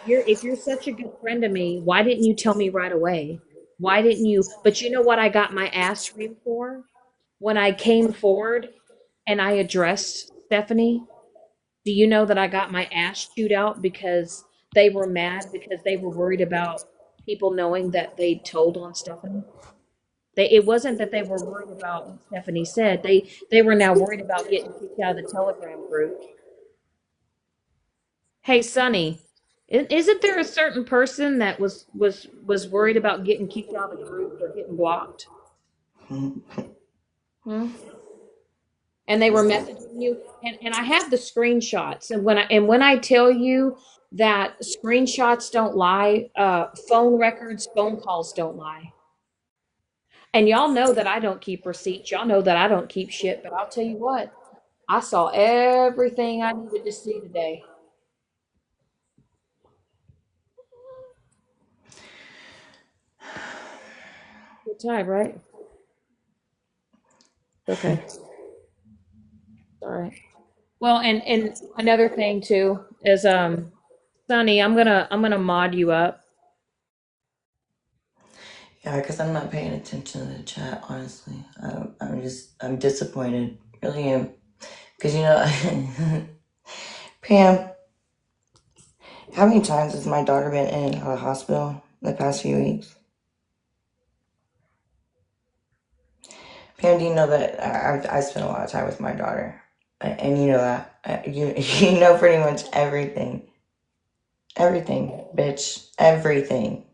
Speaker 1: If you're such a good friend to me, why didn't you tell me right away? Why didn't you? But you know what I got my ass reamed for? When I came forward and I addressed Stephanie, do you know that I got my ass chewed out because they were mad because they were worried about people knowing that they told on Stephanie? It wasn't that they were worried about what Stephanie said. They were now worried about getting kicked out of the Telegram group. Hey, Sonny, isn't there a certain person that was worried about getting kicked out of the group or getting blocked? Hmm? And they were messaging you, and I have the screenshots. And when I tell you that screenshots don't lie, phone records, phone calls don't lie. And y'all know that I don't keep receipts. Y'all know that I don't keep shit. But I'll tell you what, I saw everything I needed to see today. Good time, right? Okay. All right. Well, and another thing too is Sonny, I'm gonna mod you up.
Speaker 2: Yeah, because I'm not paying attention to the chat, honestly. I'm disappointed. Really am. Because, Pam, how many times has my daughter been in and out of the hospital the past few weeks? Pam, do you know that I spend a lot of time with my daughter? And you know that. You know pretty much everything. Everything, bitch. Everything.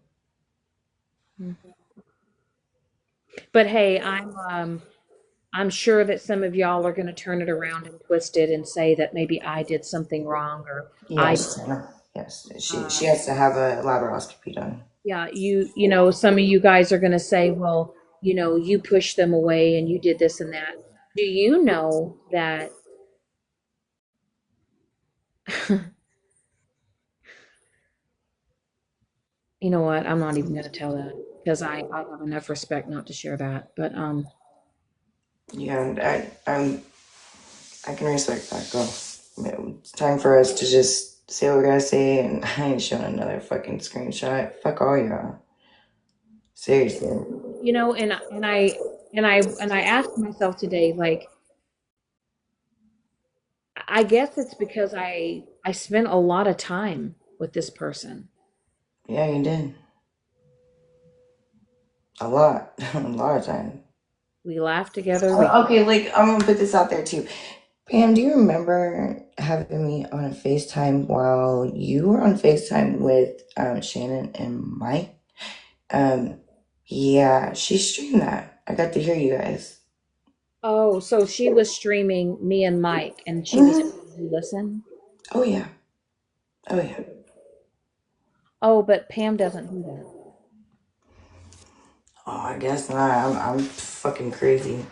Speaker 1: But hey, I'm sure that some of y'all are going to turn it around and twist it and say that maybe I did something wrong or I
Speaker 2: Yes, Anna. Yes. She
Speaker 1: um
Speaker 2: has to have a laparoscopy done.
Speaker 1: yeah, you know, some of you guys are going to say, well, you pushed them away and you did this and that. Do you know that you know what? I'm not even going to tell that because I have enough respect not to share that. But
Speaker 2: Yeah, I can respect that, girl. It's time for us to just say what we gotta say, and I ain't showing another fucking screenshot. Fuck all y'all. Seriously.
Speaker 1: and I asked myself today, like, I guess it's because I spent a lot of time with this person.
Speaker 2: Yeah, you did. A lot. A lot of time.
Speaker 1: We laughed together. We
Speaker 2: Okay, like, I'm gonna put this out there too. Pam, do you remember having me on a FaceTime while you were on FaceTime with Shannon and Mike? Um, yeah, she streamed that. I got to hear you guys.
Speaker 1: Oh, so she was streaming me and Mike, and she was
Speaker 2: Hmm.
Speaker 1: letting you listen.
Speaker 2: Oh, yeah. Oh, yeah.
Speaker 1: Oh, but Pam doesn't do that.
Speaker 2: Oh, I guess not. I'm fucking crazy.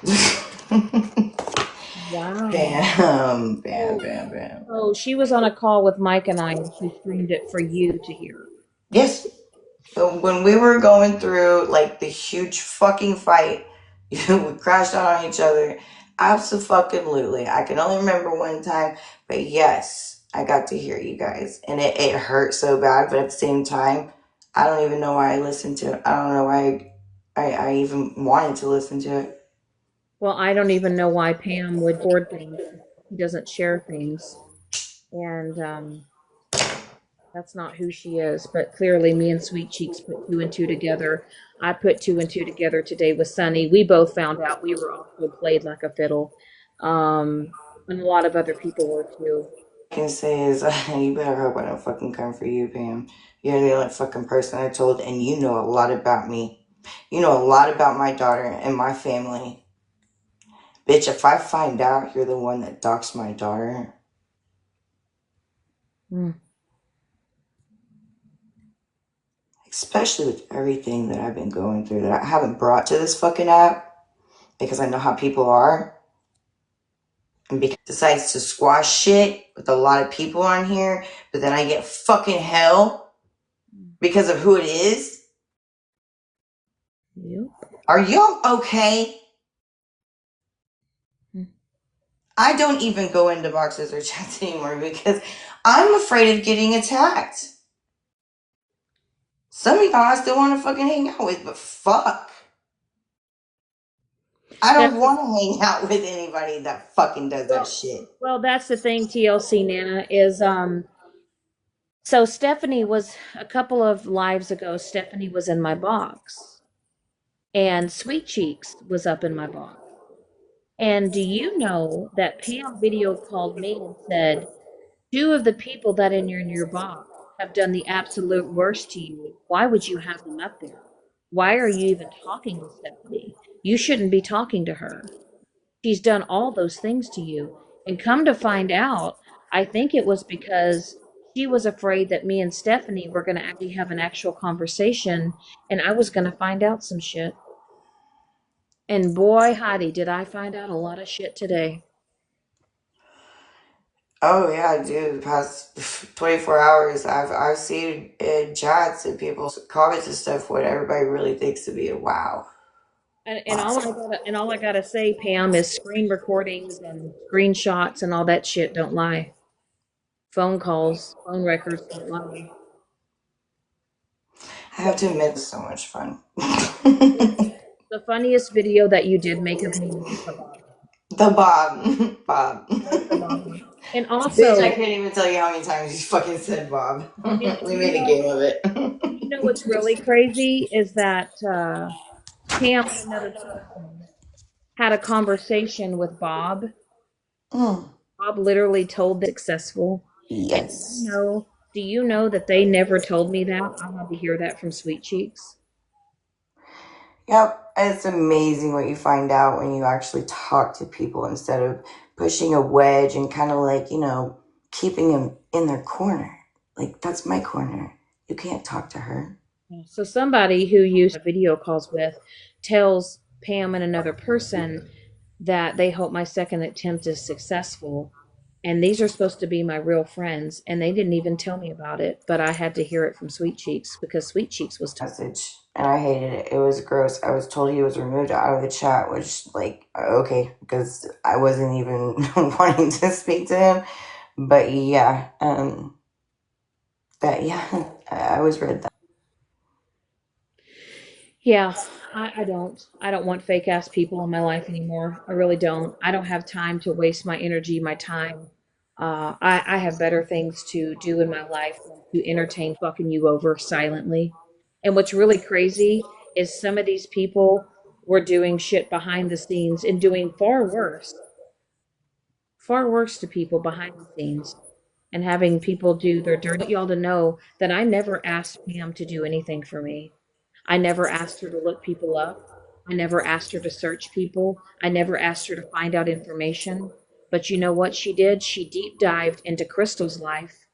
Speaker 1: Wow.
Speaker 2: Bam, bam,
Speaker 1: Oh,
Speaker 2: bam, bam.
Speaker 1: oh, she was on a call with Mike and I, and she streamed it for you to hear.
Speaker 2: Yes. So when we were going through like the huge fucking fight, we crashed out on each other. Absolutely. I can only remember one time, but yes, I got to hear you guys. And it hurt so bad, but at the same time, I don't even know why I listened to it. I don't know why I even wanted to listen to it.
Speaker 1: Well, I don't even know why Pam would record things. She doesn't share things, and that's not who she is. But clearly, me and Sweet Cheeks put two and two together. I put two and two together today with Sunny. We both found out we were also played like a fiddle, and a lot of other people were too.
Speaker 2: I can say is, you better hope I don't fucking come for you, Pam. You're the only fucking person I told, and you know a lot about me. You know a lot about my daughter and my family. Bitch, if I find out you're the one that doxed my daughter,
Speaker 1: Mm.
Speaker 2: especially with everything that I've been going through that I haven't brought to this fucking app because I know how people are, and because decides to squash shit with a lot of people on here, but then I get fucking hell because of who it is.
Speaker 1: Yep.
Speaker 2: Are y'all okay?
Speaker 1: Mm.
Speaker 2: I don't even go into boxes or chats anymore because I'm afraid of getting attacked. Some of y'all I still want to fucking hang out with, but fuck. I don't
Speaker 1: That's
Speaker 2: want to hang out with anybody that fucking does that
Speaker 1: well,
Speaker 2: shit.
Speaker 1: well, that's the thing, TLC Nana, is so Stephanie was a couple of lives ago, Stephanie was in my box and Sweet Cheeks was up in my box. And do you know that Pam video called me and said, two of the people that in your box have done the absolute worst to you. Why would you have them up there? Why are you even talking to Stephanie? You shouldn't be talking to her. She's done all those things to you. And come to find out, I think it was because she was afraid that me and Stephanie were going to actually have an actual conversation and I was going to find out some shit. And boy, Heidi, did I find out a lot of shit today.
Speaker 2: Oh yeah, dude. The past 24 hours, I've seen in chats and people's comments and stuff what everybody really thinks to be a wow.
Speaker 1: And all I gotta say, Pam, is screen recordings and screenshots and all that shit don't lie. Phone calls, phone records don't lie.
Speaker 2: I have to admit, this is so much fun.
Speaker 1: The funniest video that you did make of me was the Bob.
Speaker 2: The Bob. Bob.
Speaker 1: That was the Bob one. And
Speaker 2: Bitch, I
Speaker 1: also,
Speaker 2: can't even tell you how many times you fucking said Bob.
Speaker 1: and
Speaker 2: We made a game of it.
Speaker 1: you know what's really crazy is that Pam and another person had a conversation with Bob.
Speaker 2: Mm,
Speaker 1: Bob literally told them successful. And
Speaker 2: yes.
Speaker 1: do you know that they never told me that? I had to hear that from Sweet Cheeks.
Speaker 2: Yep. It's amazing what you find out when you actually talk to people instead of pushing a wedge and kind of like, keeping them in their corner. Like, that's my corner. You can't talk to her.
Speaker 1: So somebody who used video calls with tells Pam and another person that they hope my second attempt is successful. And these are supposed to be my real friends, and they didn't even tell me about it, but I had to hear it from Sweet Cheeks because Sweet Cheeks was
Speaker 2: Message. And I hated it. It was gross. I was told he was removed out of the chat, which, like, okay, because I wasn't even wanting to speak to him. But yeah, yeah, I was read that.
Speaker 1: Yeah, I don't. I don't want fake ass people in my life anymore. I really don't. I don't have time to waste my energy, my time. I have better things to do in my life than to entertain fucking you over silently. And what's really crazy is some of these people were doing shit behind the scenes and doing far worse to people behind the scenes and having people do their dirty. I want y'all to know that I never asked Pam to do anything for me. I never asked her to look people up. I never asked her to search people. I never asked her to find out information. But you know what she did? She deep dived into Crystal's life.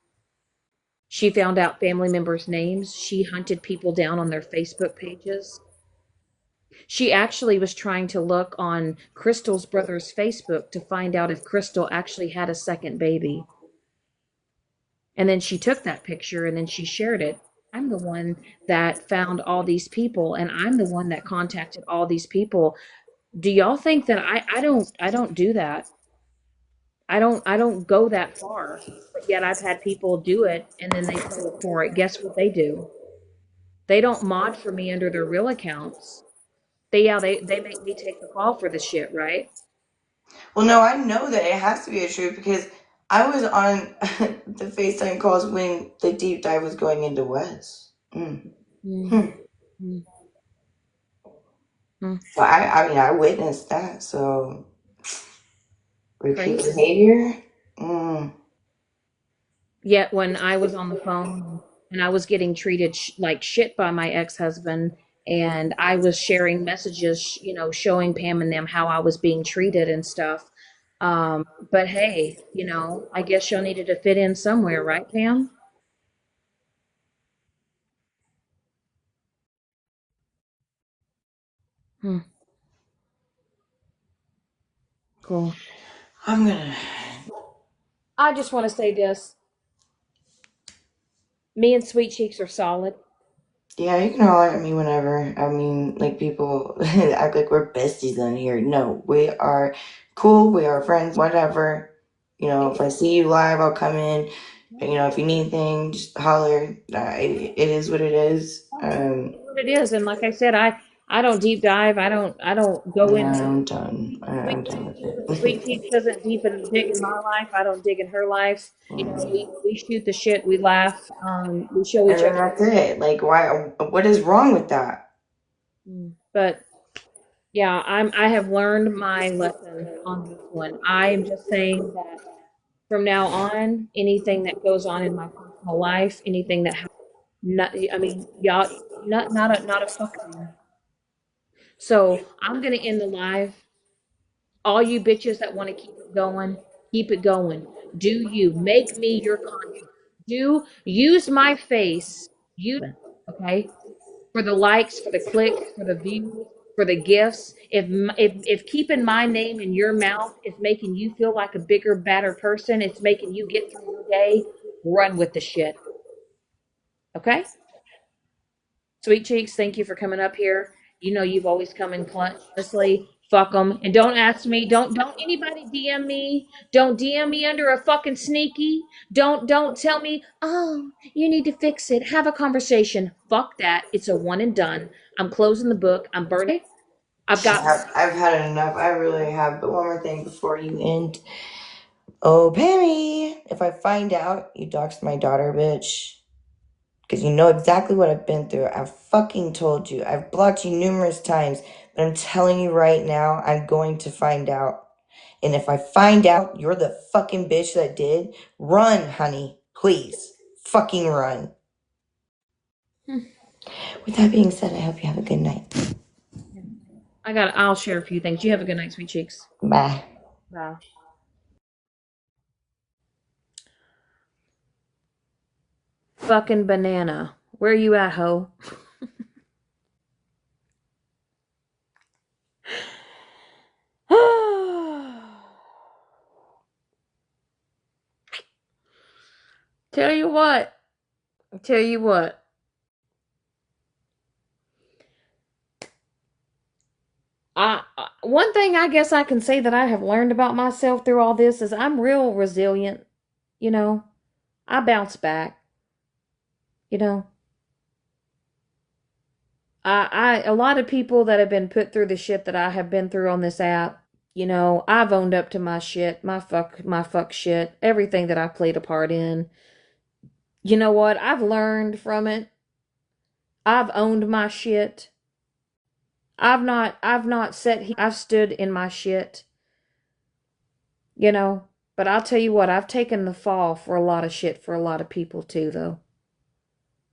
Speaker 1: She found out family members' names. She hunted people down on their Facebook pages. She actually was trying to look on Crystal's brother's Facebook to find out if Crystal actually had a second baby. And then she took that picture and then she shared it. I'm the one that found all these people and I'm the one that contacted all these people. Do y'all think that I don't do that? I don't go that far. But yet I've had people do it and then they pay for it. Guess what they do? They don't mod for me under their real accounts. They make me take the fall for the shit, right?
Speaker 2: Well, no, I know that it has to be a truth because I was on the FaceTime calls when the deep dive was going into Wes. Mm.
Speaker 1: Mm,
Speaker 2: Hmm.
Speaker 1: mm, mm.
Speaker 2: So I mean, I witnessed that. So repeat
Speaker 1: Crazy.
Speaker 2: behavior. Mm.
Speaker 1: Yet when I was on the phone and I was getting treated like shit by my ex-husband and I was sharing messages, showing Pam and them how I was being treated and stuff. But hey, I guess y'all needed to fit in somewhere, right, Pam? Hmm, cool.
Speaker 2: I'm gonna.
Speaker 1: I just want to say this. Me and Sweet Cheeks are solid.
Speaker 2: Yeah, you can holler at me whenever. I mean, like people act like we're besties on here. No, we are cool. We are friends. Whatever. If I see you live, I'll come in. If you need anything, just holler. It is what it is.
Speaker 1: What it is, and like I said, I don't deep dive. I don't go
Speaker 2: Yeah,
Speaker 1: into
Speaker 2: I'm done.
Speaker 1: Sweet
Speaker 2: I'm done
Speaker 1: Cheeks
Speaker 2: with
Speaker 1: doesn't
Speaker 2: it.
Speaker 1: Sweet Cheeks doesn't dig in my life. I don't dig in her life. We shoot the shit, we laugh, we show
Speaker 2: And
Speaker 1: each
Speaker 2: then
Speaker 1: other.
Speaker 2: that's it. Like, why? What is wrong with that?
Speaker 1: But yeah, I have learned my lesson on this one. I am just saying that from now on, anything that goes on in my personal life, anything that not, I mean, y'all, not a fuck thing. So I'm gonna end the live. All you bitches that want to keep it going, keep it going. Do you make me your content? Do use my face, okay? For the likes, for the clicks, for the views, for the gifts. If keeping my name in your mouth is making you feel like a bigger, better person, it's making you get through your day, run with the shit. Okay? Sweet Cheeks, thank you for coming up here. You know you've always come in clutch. Honestly, Fuck them. And don't ask me. Don't anybody DM me. Don't DM me under a fucking sneaky. Don't tell me, oh, you need to fix it. Have a conversation. Fuck that. It's a one and done. I'm closing the book. I'm burning. I've got
Speaker 2: I've had enough. I really have. But one more thing before you end. Oh, Pammy, if I find out you doxed my daughter, bitch, because you know exactly what I've been through. I've fucking told you. I've blocked you numerous times, but I'm telling you right now, I'm going to find out. And if I find out you're the fucking bitch that did, run, honey. Please. Fucking run. With that being said, I hope you have a good night.
Speaker 1: I'll share a few things. You have a good night, sweet cheeks.
Speaker 2: Bye.
Speaker 1: Bye. Fucking banana. Where you at, ho? Tell you what. Tell you what. One thing I guess I can say that I have learned about myself through all this is I'm real resilient. You know, I bounce back. You know, a lot of people that have been put through the shit that I have been through on this app. I've owned up to my shit, my fuck shit, everything that I played a part in. You know what? I've learned from it. I've owned my shit. I've not sat here. I've stood in my shit. You know, but I'll tell you what, I've taken the fall for a lot of shit for a lot of people too, though.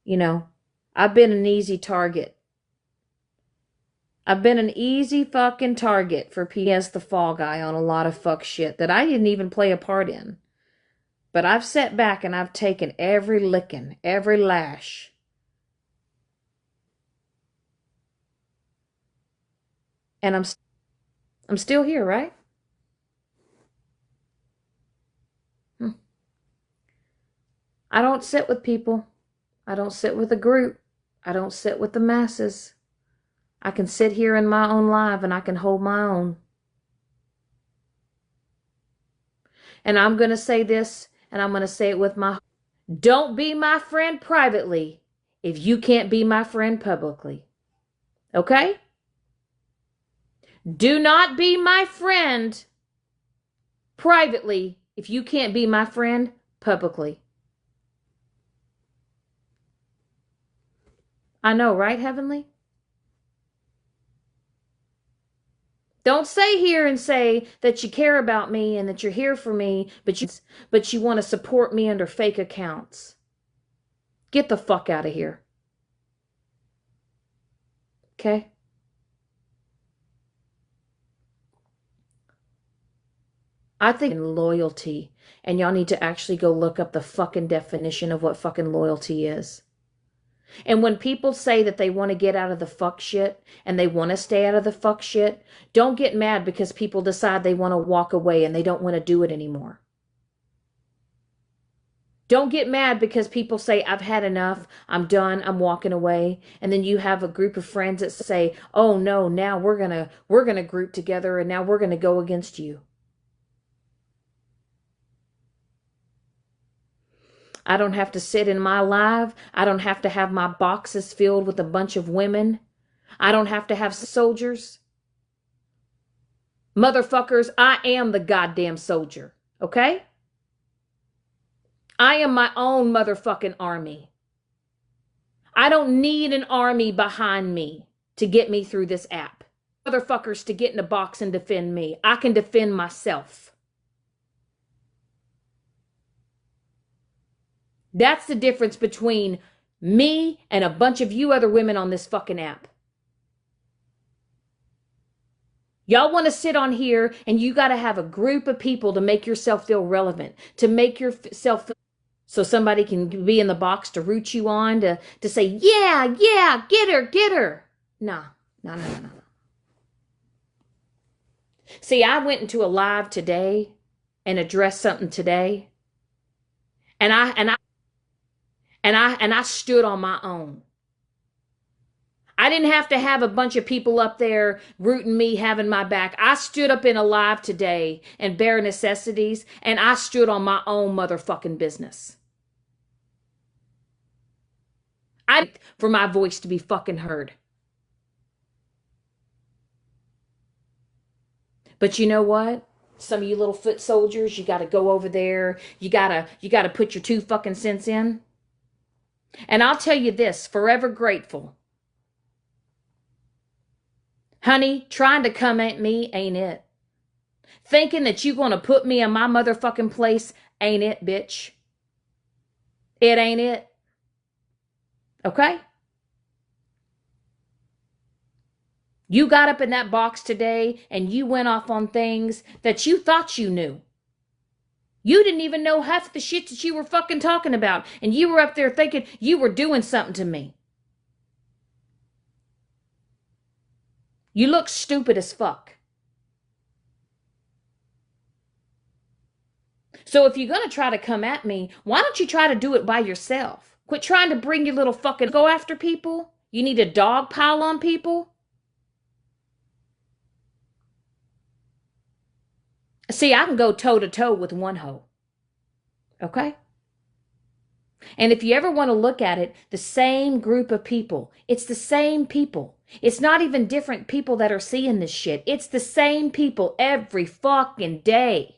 Speaker 1: You know, I've been an easy target. I've been an easy fucking target for people as the fall guy on a lot of fuck shit that I didn't even play a part in. But I've sat back and I've taken every licking, every lash. And I'm still here, right? Hmm. I don't sit with people. I don't sit with a group. I don't sit with the masses. I can sit here in my own life and I can hold my own. And I'm going to say this and I'm going to say it with my heart. Don't be my friend privately if you can't be my friend publicly. Okay? Do not be my friend privately if you can't be my friend publicly. I know, right, Heavenly? Don't stay here and say that you care about me and that you're here for me, but you want to support me under fake accounts. Get the fuck out of here. Okay? I think loyalty, and y'all need to actually go look up the fucking definition of what fucking loyalty is. And when people say that they want to get out of the fuck shit and they want to stay out of the fuck shit, don't get mad because people decide they want to walk away and they don't want to do it anymore. Don't get mad because people say, I've had enough, I'm done, I'm walking away. And then you have a group of friends that say, oh no, now we're gonna group together and now we're gonna go against you. I don't have to sit in my live. I don't have to have my boxes filled with a bunch of women. I don't have to have soldiers. Motherfuckers, I am the goddamn soldier. Okay? I am my own motherfucking army. I don't need an army behind me to get me through this app. Motherfuckers to get in a box and defend me. I can defend myself. That's the difference between me and a bunch of you other women on this fucking app. Y'all want to sit on here and you got to have a group of people to make yourself feel relevant, to make yourself feel so somebody can be in the box to root you on, to say, yeah, yeah, get her, get her. No, no, no, no, no. See, I went into a live today and addressed something today, and I stood on my own. I didn't have to have a bunch of people up there rooting me, having my back. I stood up in Alive today and Bare Necessities, and I stood on my own motherfucking business. I for my voice to be fucking heard. But you know what? Some of you little foot soldiers, you got to go over there. You got to put your 2 fucking cents in. And I'll tell you this, forever grateful. Honey, trying to come at me ain't it. Thinking that you gonna put me in my motherfucking place ain't it, bitch. It ain't it. Okay? You got up in that box today and you went off on things that you thought you knew. You didn't even know half the shit that you were fucking talking about. And you were up there thinking you were doing something to me. You look stupid as fuck. So if you're gonna try to come at me, why don't you try to do it by yourself? Quit trying to bring your little fucking go after people. You need a dog pile on people. See, I can go toe to toe with one hoe. Okay? And if you ever want to look at it, the same group of people, it's the same people. It's not even different people that are seeing this shit. It's the same people every fucking day.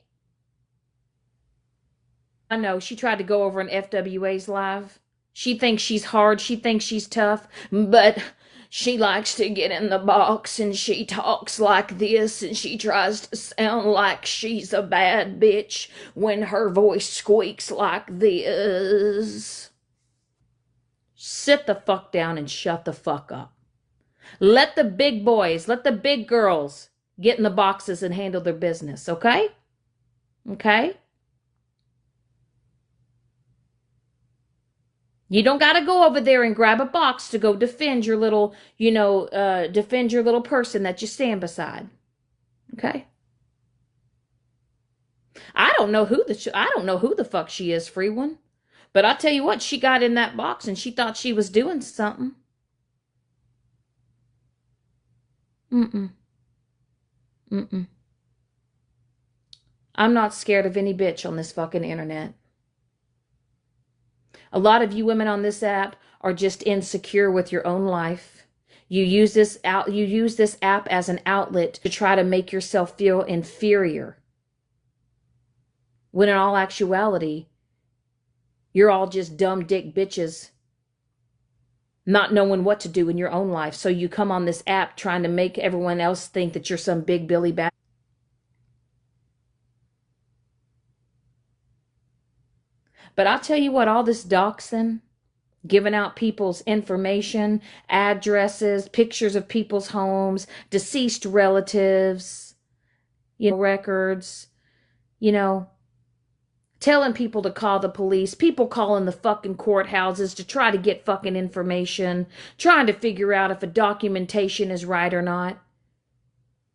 Speaker 1: I know she tried to go over on FWA's live. She thinks she's hard. She thinks she's tough, but she likes to get in the box and she talks like this and she tries to sound like she's a bad bitch when her voice squeaks like this. Sit the fuck down and shut the fuck up. Let the big boys, let the big girls get in the boxes and handle their business, okay? Okay? You don't got to go over there and grab a box to go defend your little, defend your little person that you stand beside. Okay? I don't know who the fuck she is, free one. But I tell you what, she got in that box and she thought she was doing something. Mm-mm. Mm-mm. I'm not scared of any bitch on this fucking internet. A lot of you women on this app are just insecure with your own life. You use this app as an outlet to try to make yourself feel inferior. When in all actuality, you're all just dumb dick bitches not knowing what to do in your own life. So you come on this app trying to make everyone else think that you're some big Billy bad. But I'll tell you what, all this doxing, giving out people's information, addresses, pictures of people's homes, deceased relatives, records, you know, telling people to call the police, people calling the fucking courthouses to try to get fucking information, trying to figure out if a documentation is right or not.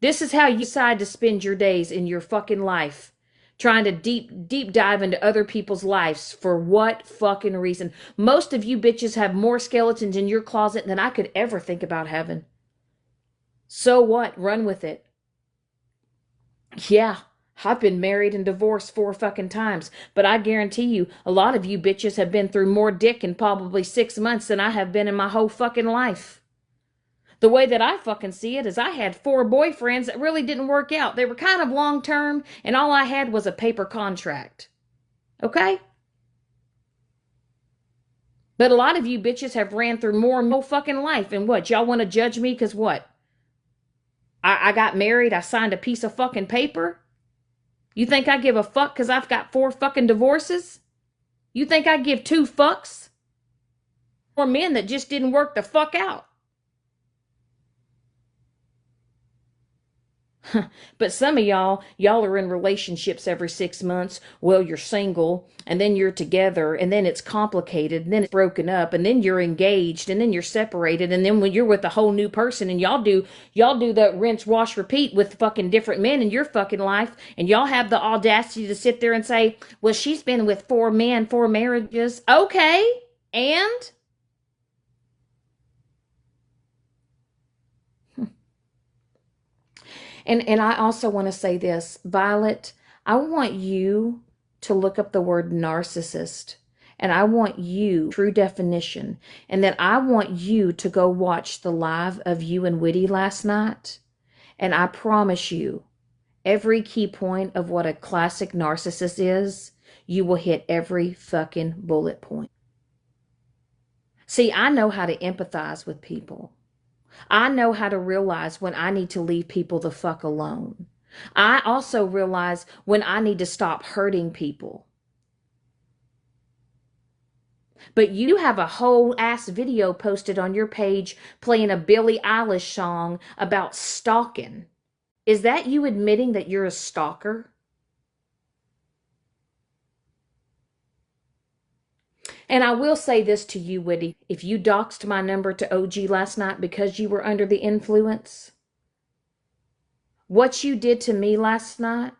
Speaker 1: This is how you decide to spend your days in your fucking life. Trying to deep dive into other people's lives. For what fucking reason? Most of you bitches have more skeletons in your closet than I could ever think about having. So what? Run with it. Yeah, I've been married and divorced 4 fucking times, but I guarantee you, a lot of you bitches have been through more dick in probably 6 months than I have been in my whole fucking life. The way that I fucking see it is I had 4 boyfriends that really didn't work out. They were kind of long term, and all I had was a paper contract. Okay? But a lot of you bitches have ran through more fucking life. And what? Y'all want to judge me because what? I got married, I signed a piece of fucking paper? You think I give a fuck because I've got 4 fucking divorces? You think I give 2 fucks? Or men that just didn't work the fuck out? But some of y'all are in relationships every 6 months. Well, you're single, and then you're together, and then it's complicated, and then it's broken up, and then you're engaged, and then you're separated, and then when you're with a whole new person, and y'all do that rinse, wash, repeat with fucking different men in your fucking life, and y'all have the audacity to sit there and say, well, she's been with 4 men, 4 marriages. Okay, and And I also want to say this, Violet, I want you to look up the word narcissist. And I want you true definition. And then I want you to go watch the live of you and Witty last night. And I promise you, every key point of what a classic narcissist is, you will hit every fucking bullet point. See, I know how to empathize with people. I know how to realize when I need to leave people the fuck alone. I also realize when I need to stop hurting people. But you have a whole ass video posted on your page playing a Billie Eilish song about stalking. Is that you admitting that you're a stalker? And I will say this to you, Witty. If you doxed my number to OG last night because you were under the influence, what you did to me last night,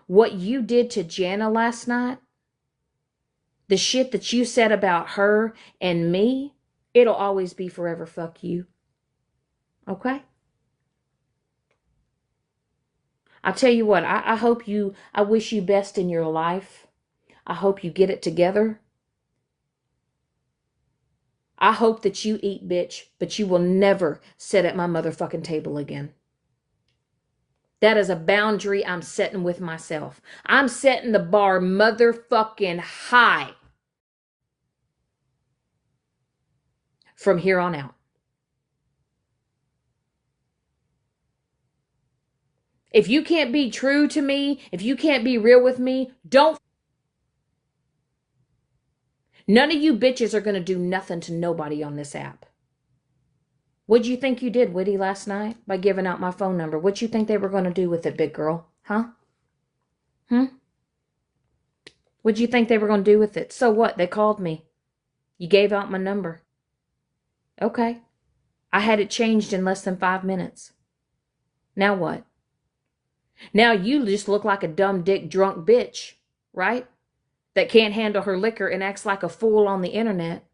Speaker 1: what you did to Jana last night, the shit that you said about her and me, it'll always be forever fuck you. Okay? I tell you what, I wish you best in your life. I hope you get it together. I hope that you eat, bitch, but you will never sit at my motherfucking table again. That is a boundary I'm setting with myself. I'm setting the bar motherfucking high from here on out. If you can't be true to me, if you can't be real with me, don't. None of you bitches are going to do nothing to nobody on this app. What'd you think you did, Witty, last night by giving out my phone number? What you think they were going to do with it, big girl? Huh? Hmm? What'd you think they were going to do with it? So what? They called me. You gave out my number. Okay. I had it changed in less than 5 minutes. Now what? Now you just look like a dumb dick drunk bitch, right? That can't handle her liquor and acts like a fool on the internet.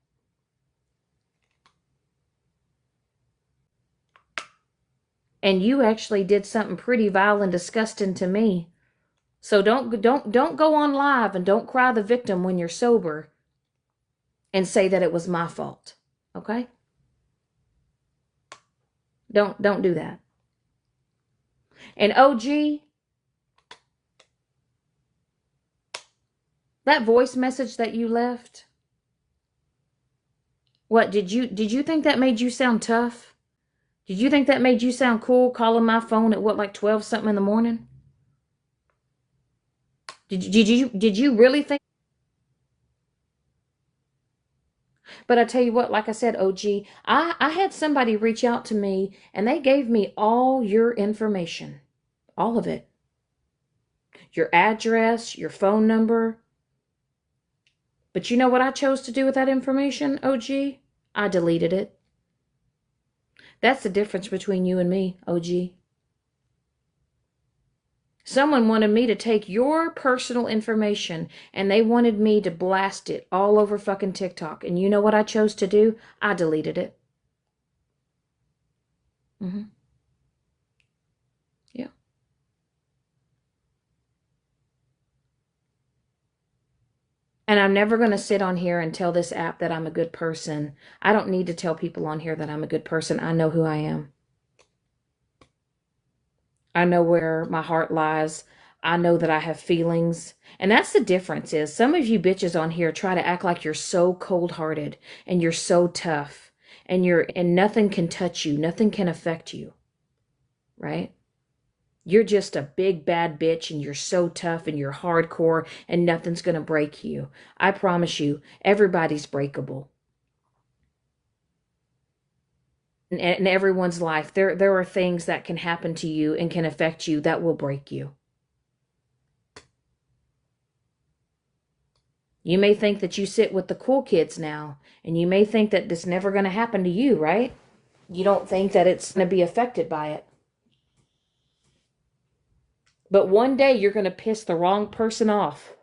Speaker 1: And you actually did something pretty vile and disgusting to me. So don't go on live and don't cry the victim when you're sober and say that it was my fault. Okay? Don't do that. And OG, that voice message that you left, what did you think that made you sound tough? Did you think that made you sound cool calling my phone at what, like 12 something in the morning? Did you really think? But I tell you what, like I said, OG, I had somebody reach out to me and they gave me all your information. All of it. Your address, your phone number. But you know what I chose to do with that information, OG? I deleted it. That's the difference between you and me, OG. Someone wanted me to take your personal information and they wanted me to blast it all over fucking TikTok. And you know what I chose to do? I deleted it. Mm-hmm. Yeah. And I'm never going to sit on here and tell this app that I'm a good person. I don't need to tell people on here that I'm a good person. I know who I am. I know where my heart lies. I know that I have feelings. And that's the difference is some of you bitches on here try to act like you're so cold-hearted and you're so tough and nothing can touch you. Nothing can affect you. Right? You're just a big bad bitch and you're so tough and you're hardcore and nothing's going to break you. I promise you, everybody's breakable. In everyone's life, there are things that can happen to you and can affect you that will break you. You may think that you sit with the cool kids now, and you may think that this never going to happen to you, right? You don't think that it's going to be affected by it. But one day you're going to piss the wrong person off.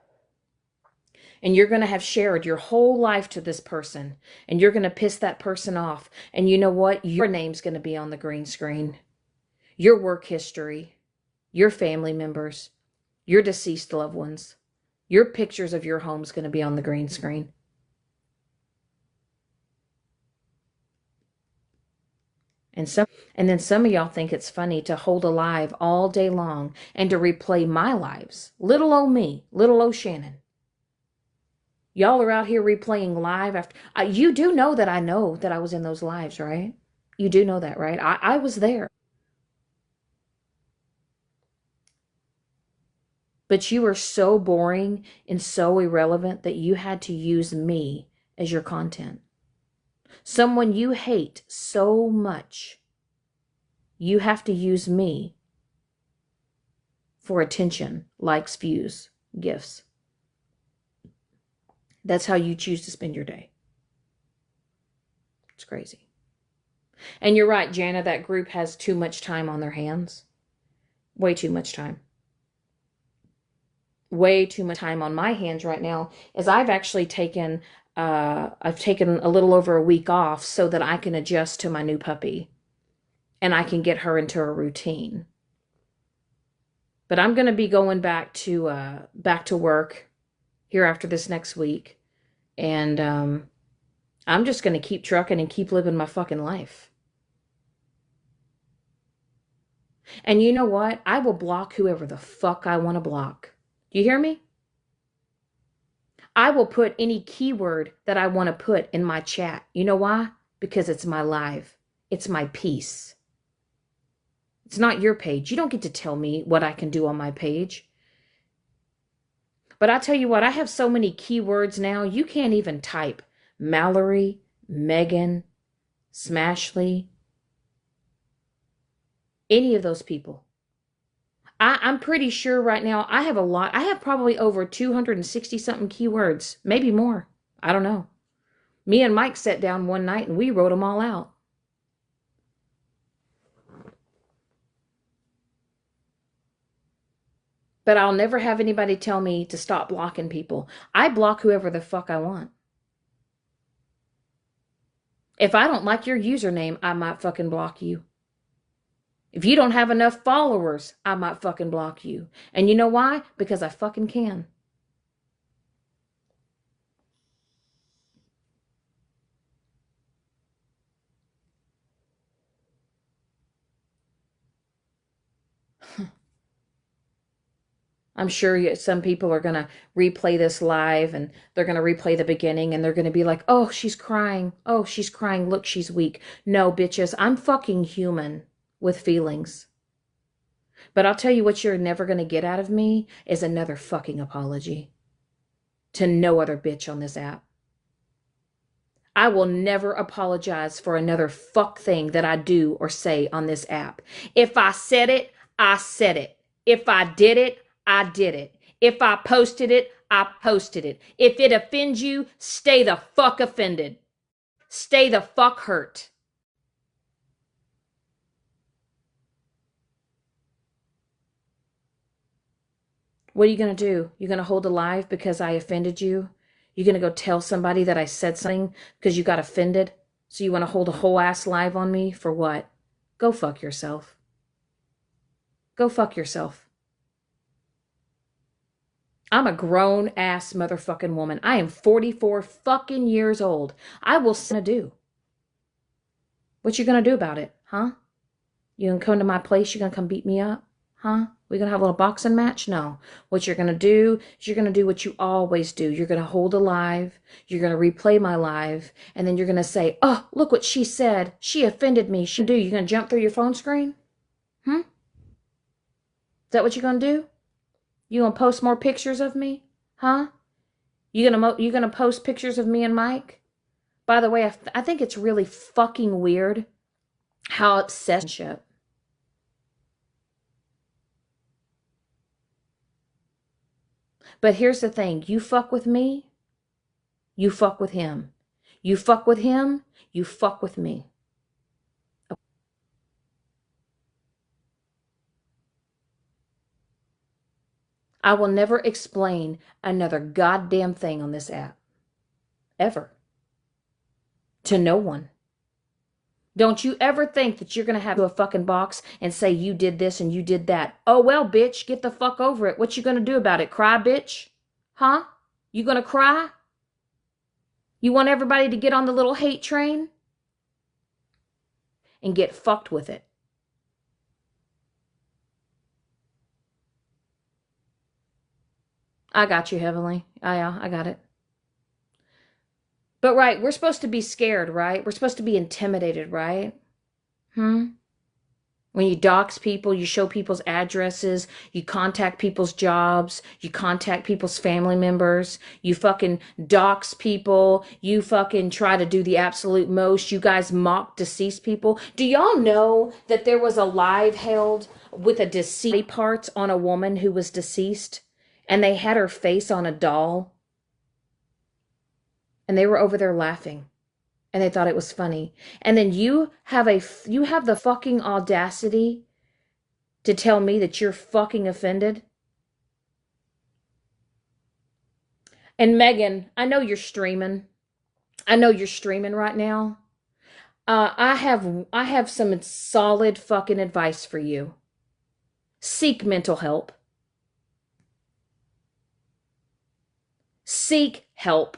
Speaker 1: And you're going to have shared your whole life to this person. And you're going to piss that person off. And you know what? Your name's going to be on the green screen. your work history, your family members, your deceased loved ones. Your pictures of your home's going to be on the green screen. And then some of y'all think it's funny to hold a live all day long and to replay my lives. Little old me, little old Shannon. Y'all are out here replaying live after. You do know that I know that I was in those lives, right? You do know that, right? I was there. But you were so boring and so irrelevant that you had to use me as your content. Someone you hate so much, you have to use me for attention, likes, views, gifts. That's how you choose to spend your day. It's crazy. And you're right, Jana, that group has too much time on their hands. Way too much time. Way too much time on my hands right now, as I've actually taken a little over a week off so that I can adjust to my new puppy and I can get her into a routine. But I'm going to be going back to work here after this next week, and I'm just going to keep trucking and keep living my fucking life. And you know what? I will block whoever the fuck I want to block. Do you hear me? I will put any keyword that I want to put in my chat. You know why? Because it's my live. It's my piece. It's not your page. You don't get to tell me what I can do on my page. But I tell you what, I have so many keywords now, you can't even type Mallory, Megan, Smashley, any of those people. I'm pretty sure right now I have a lot. I have probably over 260 something keywords, maybe more. I don't know. Me and Mike sat down one night and we wrote them all out. But I'll never have anybody tell me to stop blocking people. I block whoever the fuck I want. If I don't like your username, I might fucking block you. If you don't have enough followers, I might fucking block you. And you know why? Because I fucking can. I'm sure some people are going to replay this live and they're going to replay the beginning and they're going to be like, oh, she's crying. Oh, she's crying. Look, she's weak. No, bitches, I'm fucking human with feelings. But I'll tell you what you're never going to get out of me is another fucking apology to no other bitch on this app. I will never apologize for another fuck thing that I do or say on this app. If I said it, I said it. If I did it, I did it. If I posted it, I posted it. If it offends you, stay the fuck offended. Stay the fuck hurt. What are you going to do? You're going to hold a live because I offended you? You're going to go tell somebody that I said something because you got offended? So you want to hold a whole ass live on me for what? Go fuck yourself. Go fuck yourself. I'm a grown ass motherfucking woman. I am 44 fucking years old. I will do. What you gonna do about it, huh? You gonna come to my place? You gonna come beat me up, huh? We gonna have a little boxing match? No. What you're gonna do is you're gonna do what you always do. You're gonna hold a live. You're gonna replay my live, and then you're gonna say, "Oh, look what she said. She offended me." You're gonna jump through your phone screen? Hmm? Is that what you're gonna do? You gonna post more pictures of me, huh? You gonna post pictures of me and Mike? By the way, I think it's really fucking weird how obsessed. But here's the thing: you fuck with me, you fuck with him. You fuck with him, you fuck with me. I will never explain another goddamn thing on this app, ever, to no one. Don't you ever think that you're going to have a fucking box and say you did this and you did that. Oh, well, bitch, get the fuck over it. What you going to do about it? Cry, bitch? Huh? You going to cry? You want everybody to get on the little hate train and get fucked with it. I got you, Heavenly. Yeah, I got it. But right, we're supposed to be scared, right? We're supposed to be intimidated, right? Hmm? When you dox people, you show people's addresses, you contact people's jobs, you contact people's family members, you fucking dox people, you fucking try to do the absolute most, you guys mock deceased people. Do y'all know that there was a live held with a deceased parts on a woman who was deceased, and they had her face on a doll, and they were over there laughing? And they thought it was funny. And then you have the fucking audacity to tell me that you're fucking offended? And Megan, I know you're streaming. I know you're streaming right now. I have some solid fucking advice for you. Seek mental help. Seek help.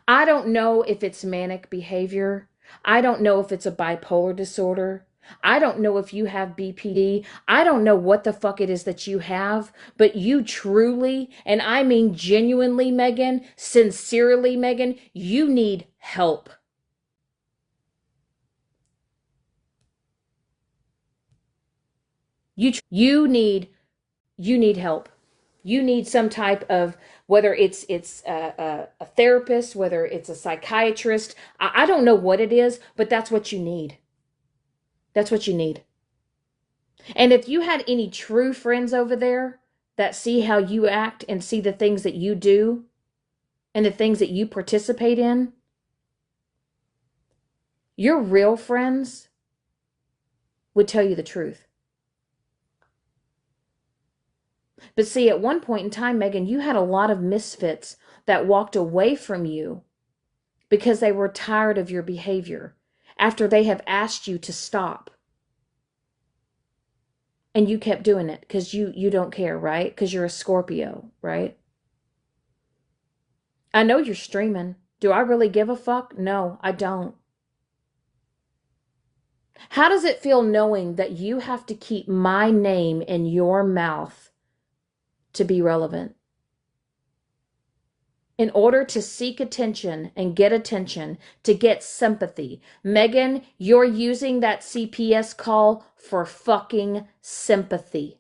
Speaker 1: I don't know if it's manic behavior. I don't know if it's a bipolar disorder. I don't know if you have BPD. I don't know what the fuck it is that you have, but you truly, and I mean genuinely, Megan, sincerely, Megan, you need help. You need help. You need some type of, whether it's a therapist, whether it's a psychiatrist. I don't know what it is, but that's what you need. That's what you need. And if you had any true friends over there that see how you act and see the things that you do and the things that you participate in, your real friends would tell you the truth. But see, at one point in time, Megan, you had a lot of misfits that walked away from you because they were tired of your behavior after they have asked you to stop. And you kept doing it because you don't care, right? Because you're a Scorpio, right? I know you're streaming. Do I really give a fuck? No, I don't. How does it feel knowing that you have to keep my name in your mouth to be relevant? In order to seek attention and get attention, to get sympathy. Megan, you're using that CPS call for fucking sympathy.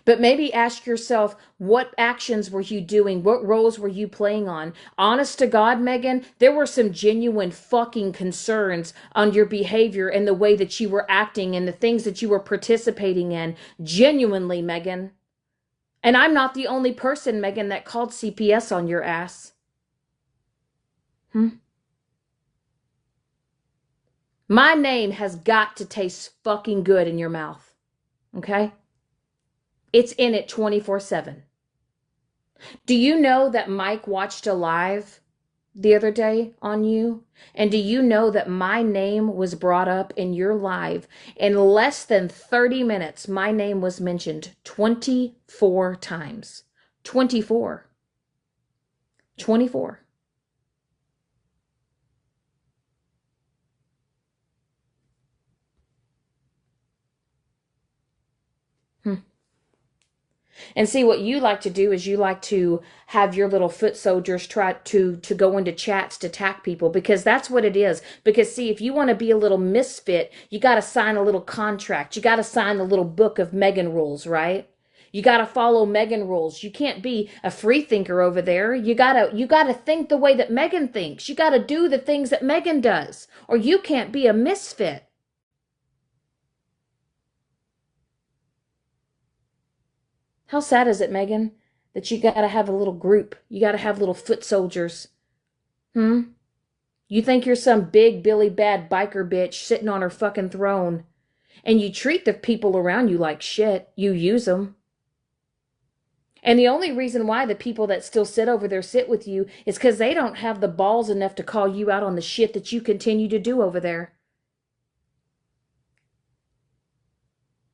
Speaker 1: But maybe ask yourself, what actions were you doing? What roles were you playing on? Honest to God, Megan, there were some genuine fucking concerns on your behavior and the way that you were acting and the things that you were participating in. Genuinely, Megan. And I'm not the only person, Megan, that called CPS on your ass. Hmm? My name has got to taste fucking good in your mouth. Okay? It's in it 24/7. Do you know that Mike watched a live the other day on you? And do you know that my name was brought up in your live? In less than 30 minutes, my name was mentioned 24 times. 24. 24. Hmm. And see, what you like to do is you like to have your little foot soldiers try to go into chats to attack people, because that's what it is. Because see, if you want to be a little misfit, you got to sign a little contract. You got to sign the little book of Megan rules, right? You got to follow Megan rules. You can't be a free thinker over there. You got to think the way that Megan thinks. You got to do the things that Megan does, or you can't be a misfit. How sad is it, Megan, that you got to have a little group? You got to have little foot soldiers. Hmm? You think you're some big Billy Bad biker bitch sitting on her fucking throne, and you treat the people around you like shit. You use them. And the only reason why the people that still sit over there sit with you is because they don't have the balls enough to call you out on the shit that you continue to do over there.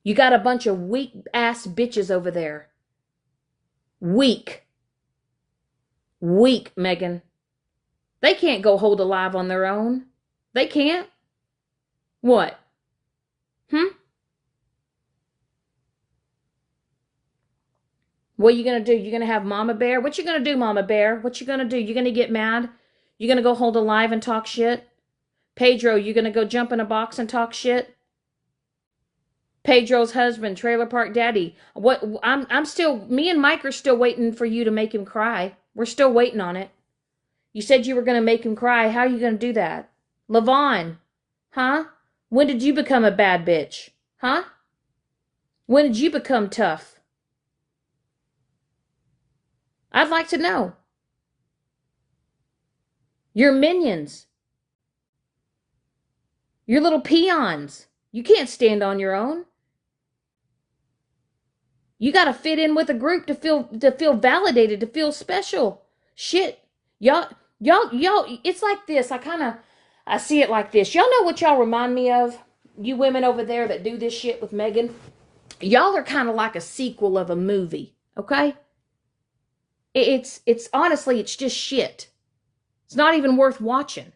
Speaker 1: You got a bunch of weak ass bitches over there. Weak. Weak, Megan. They can't go hold a live on their own. They can't. What? Hmm? What are you gonna do? You gonna have Mama Bear? What you gonna do, Mama Bear? What you gonna do? You gonna get mad? You gonna go hold a live and talk shit? Pedro, you gonna go jump in a box and talk shit? Pedro's husband, Trailer Park Daddy. What I'm still me and Mike are still waiting for you to make him cry. We're still waiting on it. You said you were gonna make him cry. How are you gonna do that? Levon, huh? When did you become a bad bitch? Huh? When did you become tough? I'd like to know. Your minions, your little peons. You can't stand on your own. You got to fit in with a group to feel validated, to feel special. Shit. Y'all y'all it's like this. I see it like this. Y'all know what y'all remind me of? You women over there that do this shit with Megan. Y'all are kind of like a sequel of a movie, okay? It's honestly it's just shit. It's not even worth watching.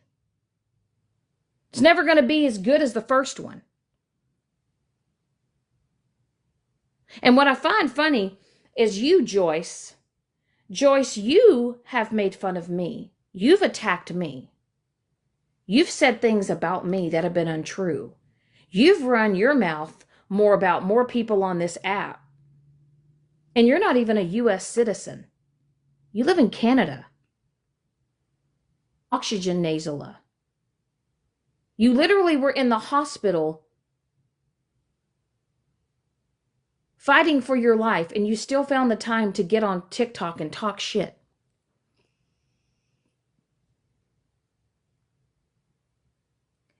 Speaker 1: It's never going to be as good as the first one. And what I find funny is you, Joyce. Joyce, you have made fun of me. You've attacked me. You've said things about me that have been untrue. You've run your mouth more about more people on this app. And you're not even a U.S. citizen. You live in Canada. Oxygen nasala. You literally were in the hospital fighting for your life, and you still found the time to get on TikTok and talk shit.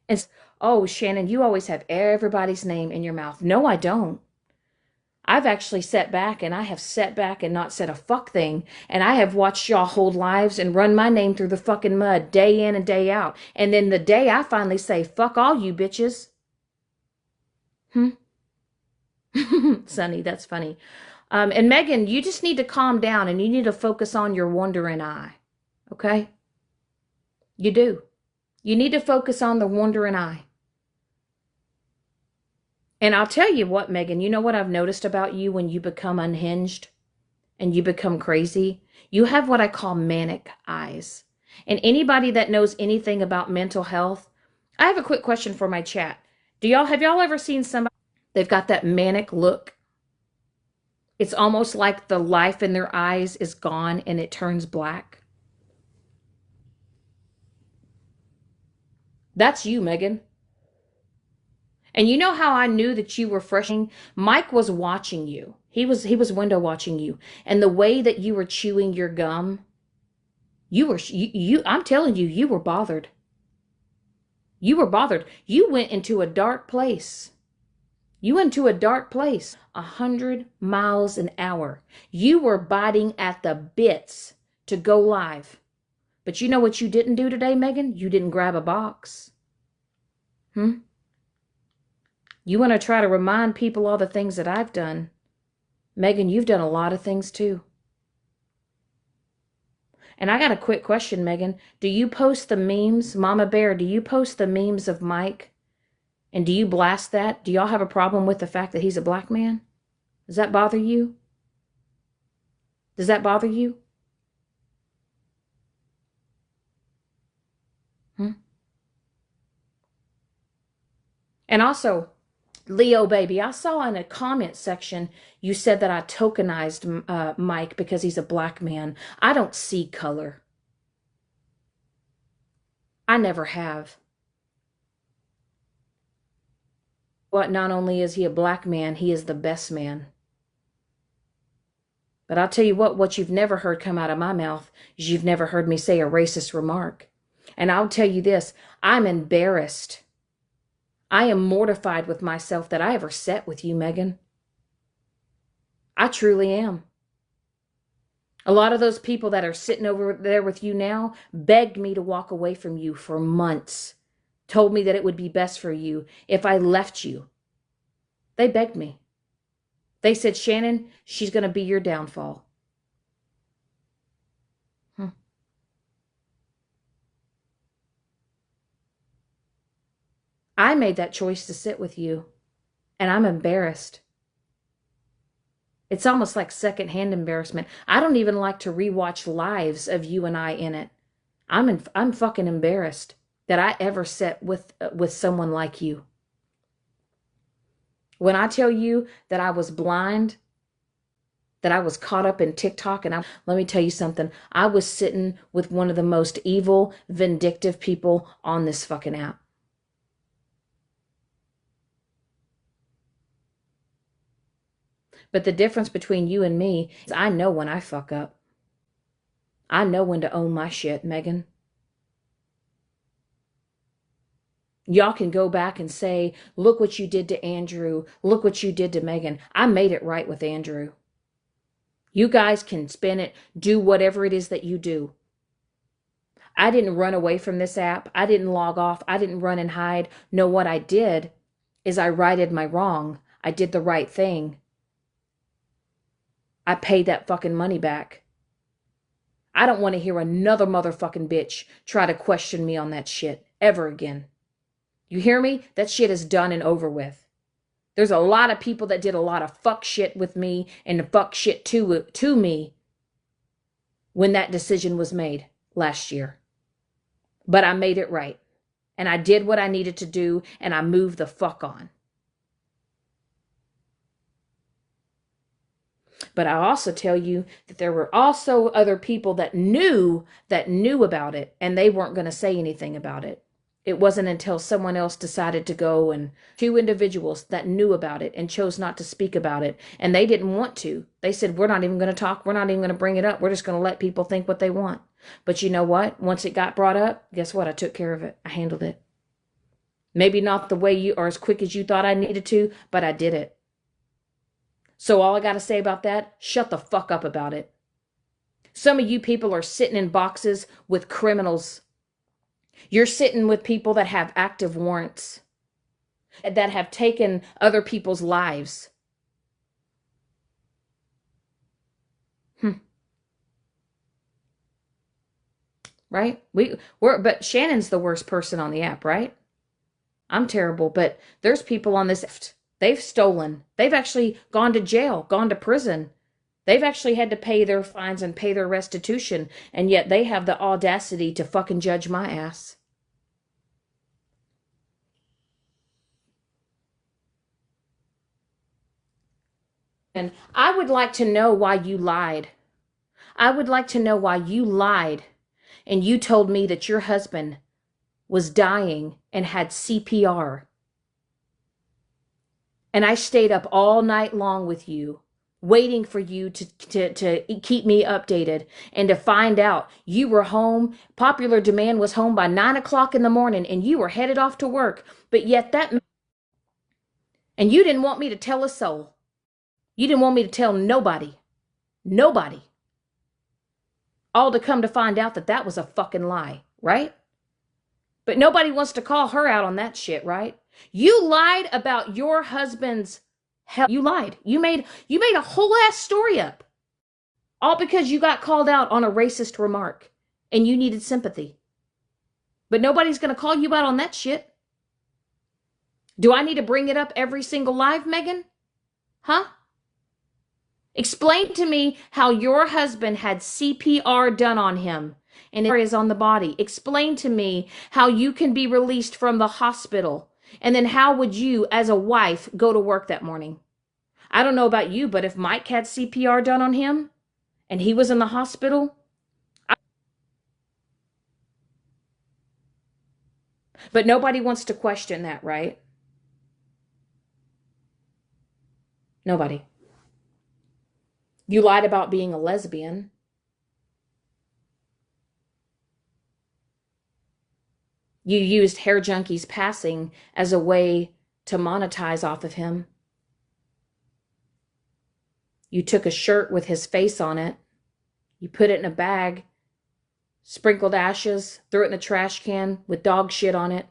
Speaker 1: And oh, Shannon, you always have everybody's name in your mouth. No, I don't. I've actually sat back and I have sat back and not said a fuck thing. And I have watched y'all hold lives and run my name through the fucking mud day in and day out. And then the day I finally say, fuck all you bitches. Hmm? Sonny, that's funny. And Megan, you just need to calm down and you need to focus on your wandering eye. Okay? You do. You need to focus on the wandering eye. And I'll tell you what, Megan, you know what I've noticed about you when you become unhinged and you become crazy? You have what I call manic eyes. And anybody that knows anything about mental health, I have a quick question for my chat. Have y'all ever seen somebody, they've got that manic look? It's almost like the life in their eyes is gone and it turns black. That's you, Megan. And you know how I knew that you were fresh? Mike was watching you. He was window watching you. And the way that you were chewing your gum, I'm telling you, you were bothered. You were bothered. You went into a dark place. You went to a dark place, 100 miles an hour. You were biting at the bits to go live. But you know what you didn't do today, Megan? You didn't grab a box. Hmm? You want to try to remind people all the things that I've done. Megan, you've done a lot of things too. And I got a quick question, Megan. Do you post the memes, Mama Bear? Do you post the memes of Mike? And do you blast that? Do y'all have a problem with the fact that he's a black man? Does that bother you? Does that bother you? Hmm? And also, Leo baby, I saw in a comment section you said that I tokenized Mike because he's a black man. I don't see color. I never have. But not only is he a black man, he is the best man. But I'll tell you what you've never heard come out of my mouth is you've never heard me say a racist remark. And I'll tell you this, I'm embarrassed. I am mortified with myself that I ever sat with you, Megan. I truly am. A lot of those people that are sitting over there with you now begged me to walk away from you for months, told me that it would be best for you if I left you. They begged me. They said, Shannon, she's going to be your downfall. Hmm. I made that choice to sit with you, and I'm embarrassed. It's almost like secondhand embarrassment. I don't even like to rewatch lives of you and I in it. I'm fucking embarrassed that I ever sat with someone like you. When I tell you that I was blind, that I was caught up in TikTok, and let me tell you something. I was sitting with one of the most evil, vindictive people on this fucking app. But the difference between you and me is I know when I fuck up. I know when to own my shit, Megan. Y'all can go back and say, look what you did to Andrew. Look what you did to Megan. I made it right with Andrew. You guys can spin it, do whatever it is that you do. I didn't run away from this app. I didn't log off. I didn't run and hide. No, what I did is I righted my wrong. I did the right thing. I paid that fucking money back. I don't want to hear another motherfucking bitch try to question me on that shit ever again. You hear me? That shit is done and over with. There's a lot of people that did a lot of fuck shit with me and fuck shit to me when that decision was made last year. But I made it right. And I did what I needed to do, and I moved the fuck on. But I also tell you that there were also other people that knew about it, and they weren't going to say anything about it. It wasn't until someone else decided to go, and two individuals that knew about it and chose not to speak about it, and they didn't want to. They said, we're not even going to talk. We're not even going to bring it up. We're just going to let people think what they want. But you know what? Once it got brought up, guess what? I took care of it. I handled it. Maybe not the way you or as quick as you thought I needed to, but I did it. So all I got to say about that, shut the fuck up about it. Some of you people are sitting in boxes with criminals. You're sitting with people that have active warrants, that have taken other people's lives. Right? But Shannon's the worst person on the app, right? I'm terrible, but there's people on this. They've stolen. They've actually gone to jail, gone to prison. They've actually had to pay their fines and pay their restitution, and yet they have the audacity to fucking judge my ass. And I would like to know why you lied. I would like to know why you lied and you told me that your husband was dying and had CPR. And I stayed up all night long with you, waiting for you to keep me updated and to find out you were home. Popular Demand was home by 9 o'clock in the morning and you were headed off to work. But yet and you didn't want me to tell a soul. You didn't want me to tell nobody. Nobody. All to come to find out that that was a fucking lie, right? But nobody wants to call her out on that shit, right? You lied about your husband's health. You lied. You made a whole ass story up. All because you got called out on a racist remark and you needed sympathy. But nobody's going to call you out on that shit. Do I need to bring it up every single live, Megan? Huh? Explain to me how your husband had CPR done on him and it is on the body. Explain to me how you can be released from the hospital. And then how would you, as a wife, go to work that morning? I don't know about you, but if Mike had CPR done on him and he was in the hospital, but nobody wants to question that, right? Nobody. You lied about being a lesbian. You used Hair Junkie's passing as a way to monetize off of him. You took a shirt with his face on it You put it in a bag, sprinkled ashes, threw it in the trash can with dog shit on it.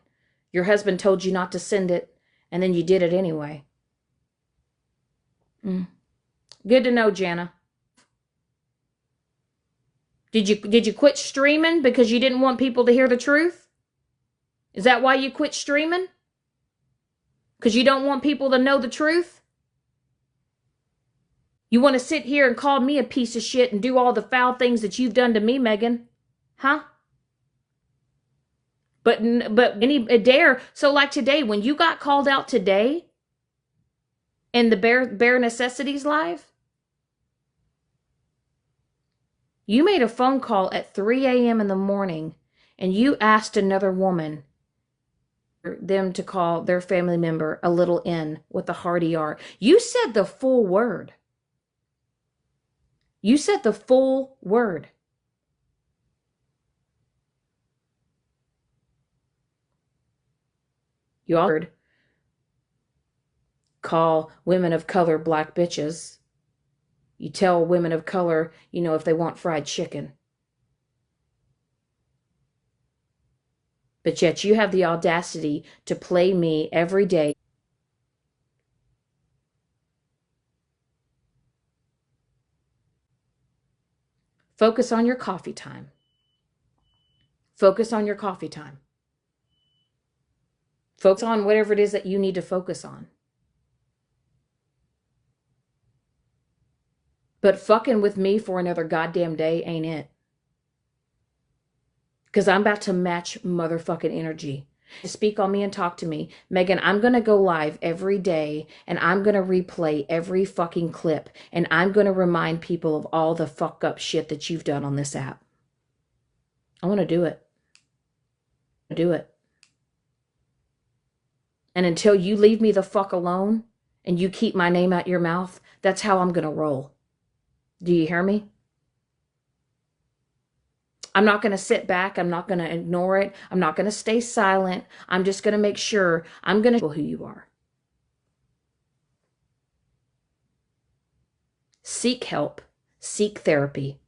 Speaker 1: Your husband told you not to send it, and then you did it anyway. Mm. Good to know, Jana. Did you quit streaming because you didn't want people to hear the truth? Is that why you quit streaming? Because you don't want people to know the truth? You want to sit here and call me a piece of shit and do all the foul things that you've done to me, Megan? Huh? But any dare, so like today, when you got called out today in the bare necessities live, you made a phone call at 3 a.m. in the morning and you asked another woman them to call their family member a little N with a hard ER. You said the full word. You said the full word. You all heard call women of color black bitches. You tell women of color, if they want fried chicken. But yet you have the audacity to play me every day. Focus on your coffee time. Focus on your coffee time. Focus on whatever it is that you need to focus on. But fucking with me for another goddamn day ain't it. Because I'm about to match motherfucking energy. Speak on me and talk to me. Megan, I'm going to go live every day and I'm going to replay every fucking clip and I'm going to remind people of all the fuck up shit that you've done on this app. I want to do it. Do it. And until you leave me the fuck alone and you keep my name out your mouth, that's how I'm going to roll. Do you hear me? I'm not going to sit back. I'm not going to ignore it. I'm not going to stay silent. I'm just going to make sure I'm going to show who you are. Seek help. Seek therapy.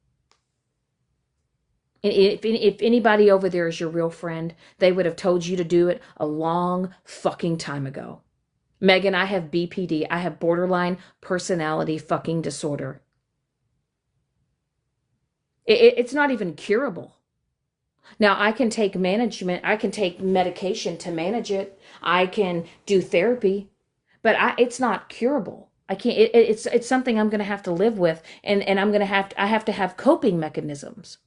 Speaker 1: If anybody over there is your real friend, they would have told you to do it a long fucking time ago. Megan, I have BPD. I have borderline personality fucking disorder. It's not even curable. Now, I can take medication to manage it. I can do therapy, but it's not curable. I can't, it's something I'm going to have to live with and I have to have coping mechanisms.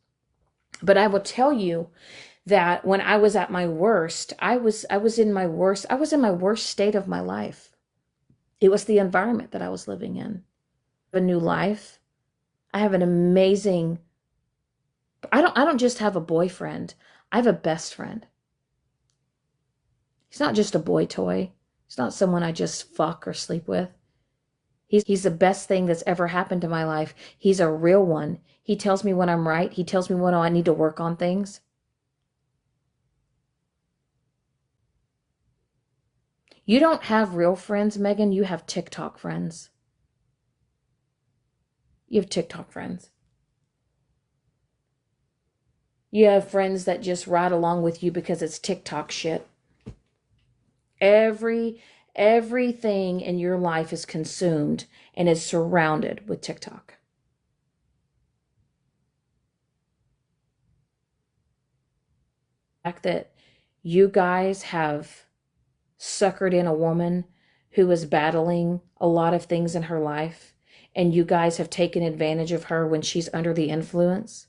Speaker 1: But I will tell you that when I was at my worst, I was in my worst state of my life. It was the environment that I was living in. A new life. I have an amazing I don't just have a boyfriend. I have a best friend. He's not just a boy toy. He's not someone I just fuck or sleep with. He's the best thing that's ever happened to my life. He's a real one. He tells me when I'm right. He tells me when I need to work on things. You don't have real friends, Megan. You have TikTok friends. You have TikTok friends. You have friends that just ride along with you because it's TikTok shit. Everything in your life is consumed and is surrounded with TikTok. The fact that you guys have suckered in a woman who is battling a lot of things in her life, and you guys have taken advantage of her when she's under the influence.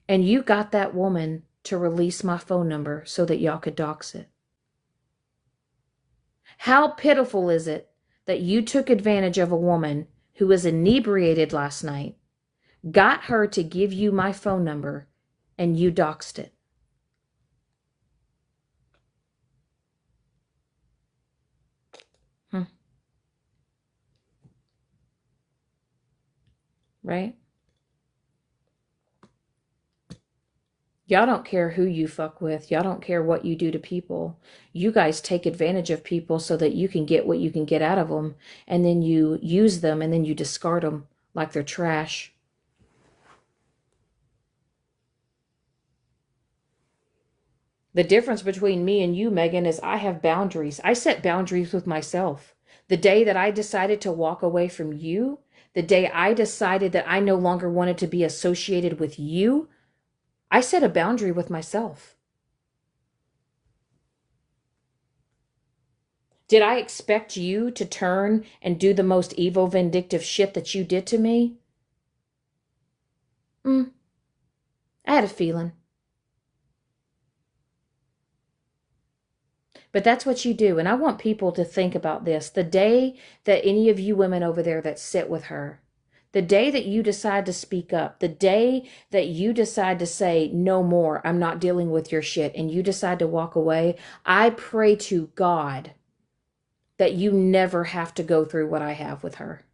Speaker 1: And you got that woman to release my phone number so that y'all could dox it. How pitiful is it that you took advantage of a woman who was inebriated last night, got her to give you my phone number, and you doxed it? Hmm. Right? Y'all don't care who you fuck with. Y'all don't care what you do to people. You guys take advantage of people so that you can get what you can get out of them. And then you use them and then you discard them like they're trash. The difference between me and you, Megan, is I have boundaries. I set boundaries with myself. The day that I decided to walk away from you, the day I decided that I no longer wanted to be associated with you, I set a boundary with myself. Did I expect you to turn and do the most evil, vindictive shit that you did to me? Mm, I had a feeling. But that's what you do. And I want people to think about this. The day that any of you women over there that sit with her, the day that you decide to speak up, the day that you decide to say, no more, I'm not dealing with your shit, and you decide to walk away, I pray to God that you never have to go through what I have with her.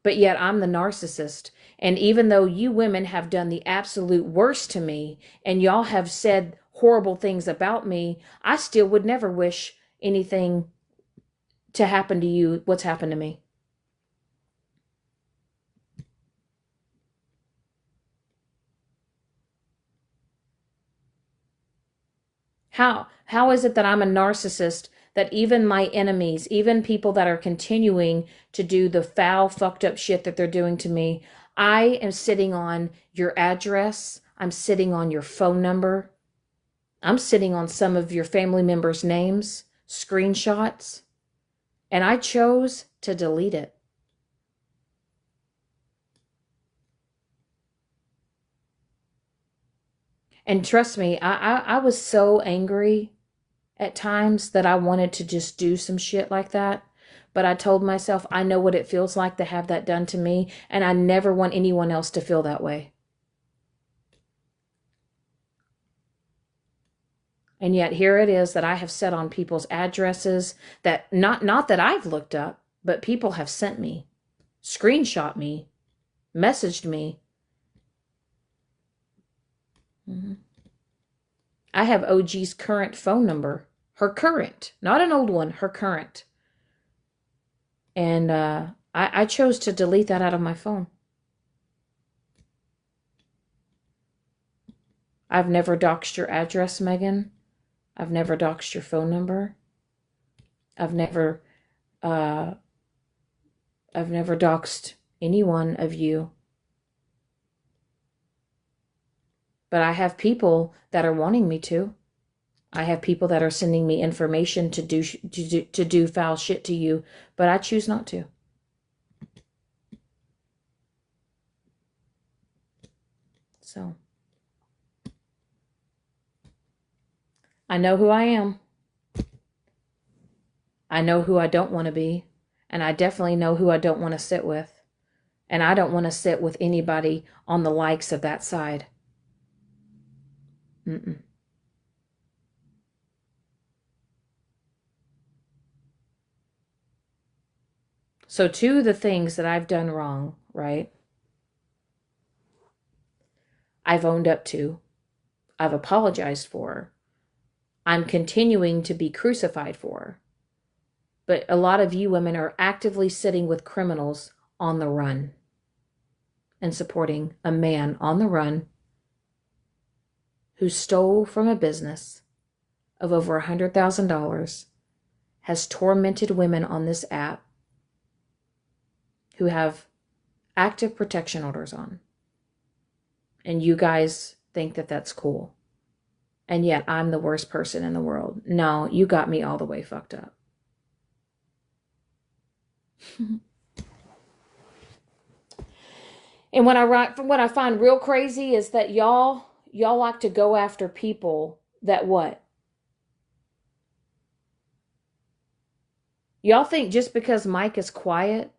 Speaker 1: But yet I'm the narcissist. And even though you women have done the absolute worst to me and y'all have said horrible things about me, I still would never wish anything to happen to you what's happened to me. How is it that I'm a narcissist that even my enemies, even people that are continuing to do the foul, fucked up shit that they're doing to me, I am sitting on your address, I'm sitting on your phone number, I'm sitting on some of your family members' names, screenshots, and I chose to delete it. And trust me, I was so angry at times that I wanted to just do some shit like that. But I told myself, I know what it feels like to have that done to me, and I never want anyone else to feel that way. And yet here it is that I have set on people's addresses that not that I've looked up, but people have sent me, screenshot me, messaged me. Mhm. I have OG's current phone number, her current, not an old one, her current. And I chose to delete that out of my phone. I've never doxed your address, Megan. I've never doxed your phone number. I've never, uh, I've never doxed any one of you. But I have people that are wanting me to. I have people that are sending me information to do foul shit to you, but I choose not to. So I know who I am. I know who I don't want to be, and I definitely know who I don't want to sit with. And I don't want to sit with anybody on the likes of that side. Mm-mm. So, two of the things that I've done wrong, right? I've owned up to, I've apologized for, I'm continuing to be crucified for. But a lot of you women are actively sitting with criminals on the run and supporting a man on the run who stole from a business of over $100,000, has tormented women on this app who have active protection orders on. And you guys think that that's cool. And yet I'm the worst person in the world. No, you got me all the way fucked up. And what I find real crazy is that y'all like to go after people that what? Y'all think just because Mike is quiet,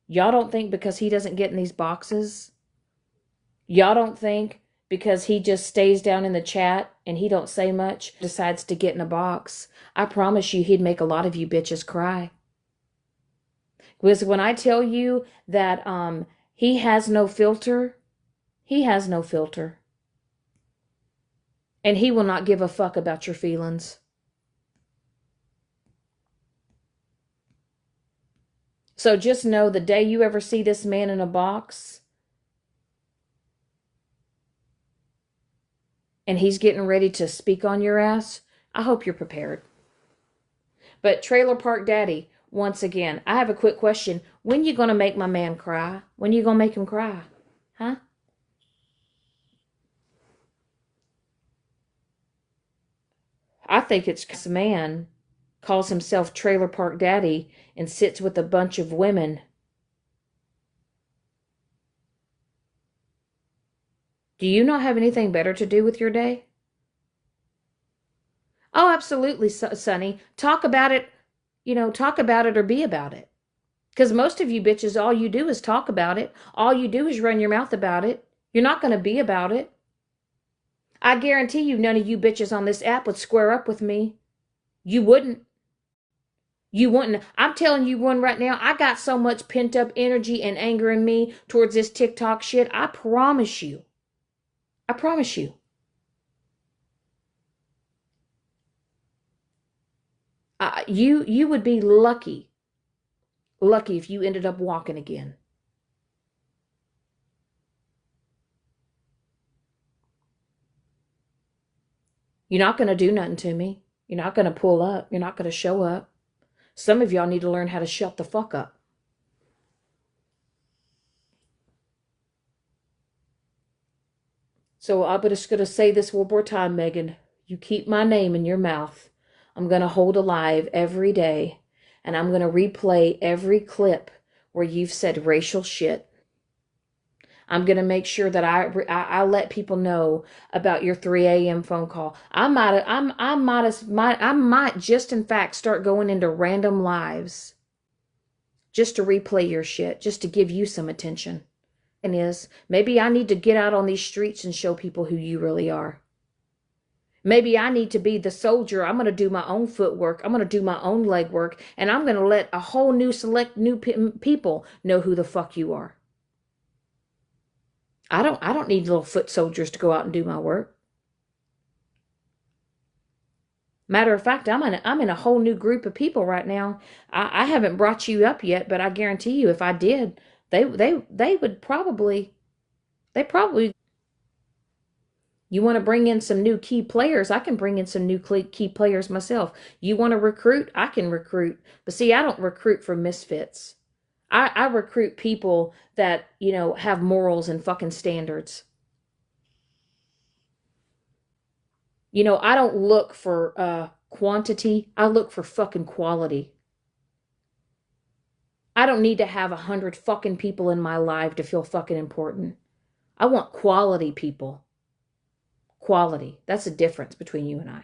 Speaker 1: y'all don't think because he doesn't get in these boxes, y'all don't think because he just stays down in the chat and he don't say much, decides to get in a box. I promise you he'd make a lot of you bitches cry. Because when I tell you that he has no filter, He has no filter. And he will not give a fuck about your feelings. So just know the day you ever see this man in a box and he's getting ready to speak on your ass, I hope you're prepared. But Trailer Park Daddy, once again, I have a quick question. When you gonna make my man cry? When you gonna make him cry? Huh? I think it's this man calls himself Trailer Park Daddy and sits with a bunch of women. Do you not have anything better to do with your day? Oh, absolutely, Sonny. Talk about it, talk about it or be about it. Because most of you bitches, all you do is talk about it. All you do is run your mouth about it. You're not going to be about it. I guarantee you none of you bitches on this app would square up with me. You wouldn't. You wouldn't. I'm telling you one right now, I got so much pent up energy and anger in me towards this TikTok shit. I promise you. I promise you. You would be lucky if you ended up walking again. You're not going to do nothing to me. You're not going to pull up. You're not going to show up. Some of y'all need to learn how to shut the fuck up. So I'm just going to say this one more time, Megan. You keep my name in your mouth. I'm going to hold alive every day. And I'm going to replay every clip where you've said racial shit. I'm going to make sure that I let people know about your 3 a.m. phone call. I might just in fact start going into random lives just to replay your shit, just to give you some attention. And is maybe I need to get out on these streets and show people who you really are. Maybe I need to be the soldier. I'm going to do my own footwork. I'm going to do my own leg work. And I'm going to let a whole new select new people know who the fuck you are. I don't need little foot soldiers to go out and do my work. Matter of fact, I'm in a whole new group of people right now. I haven't brought you up yet, but I guarantee you if I did, they would probably you want to bring in some new key players, I can bring in some new key players myself. You want to recruit, I can recruit. But see, I don't recruit for misfits. I recruit people that, have morals and fucking standards. I don't look for quantity. I look for fucking quality. I don't need to have 100 fucking people in my life to feel fucking important. I want quality people. Quality. That's the difference between you and I.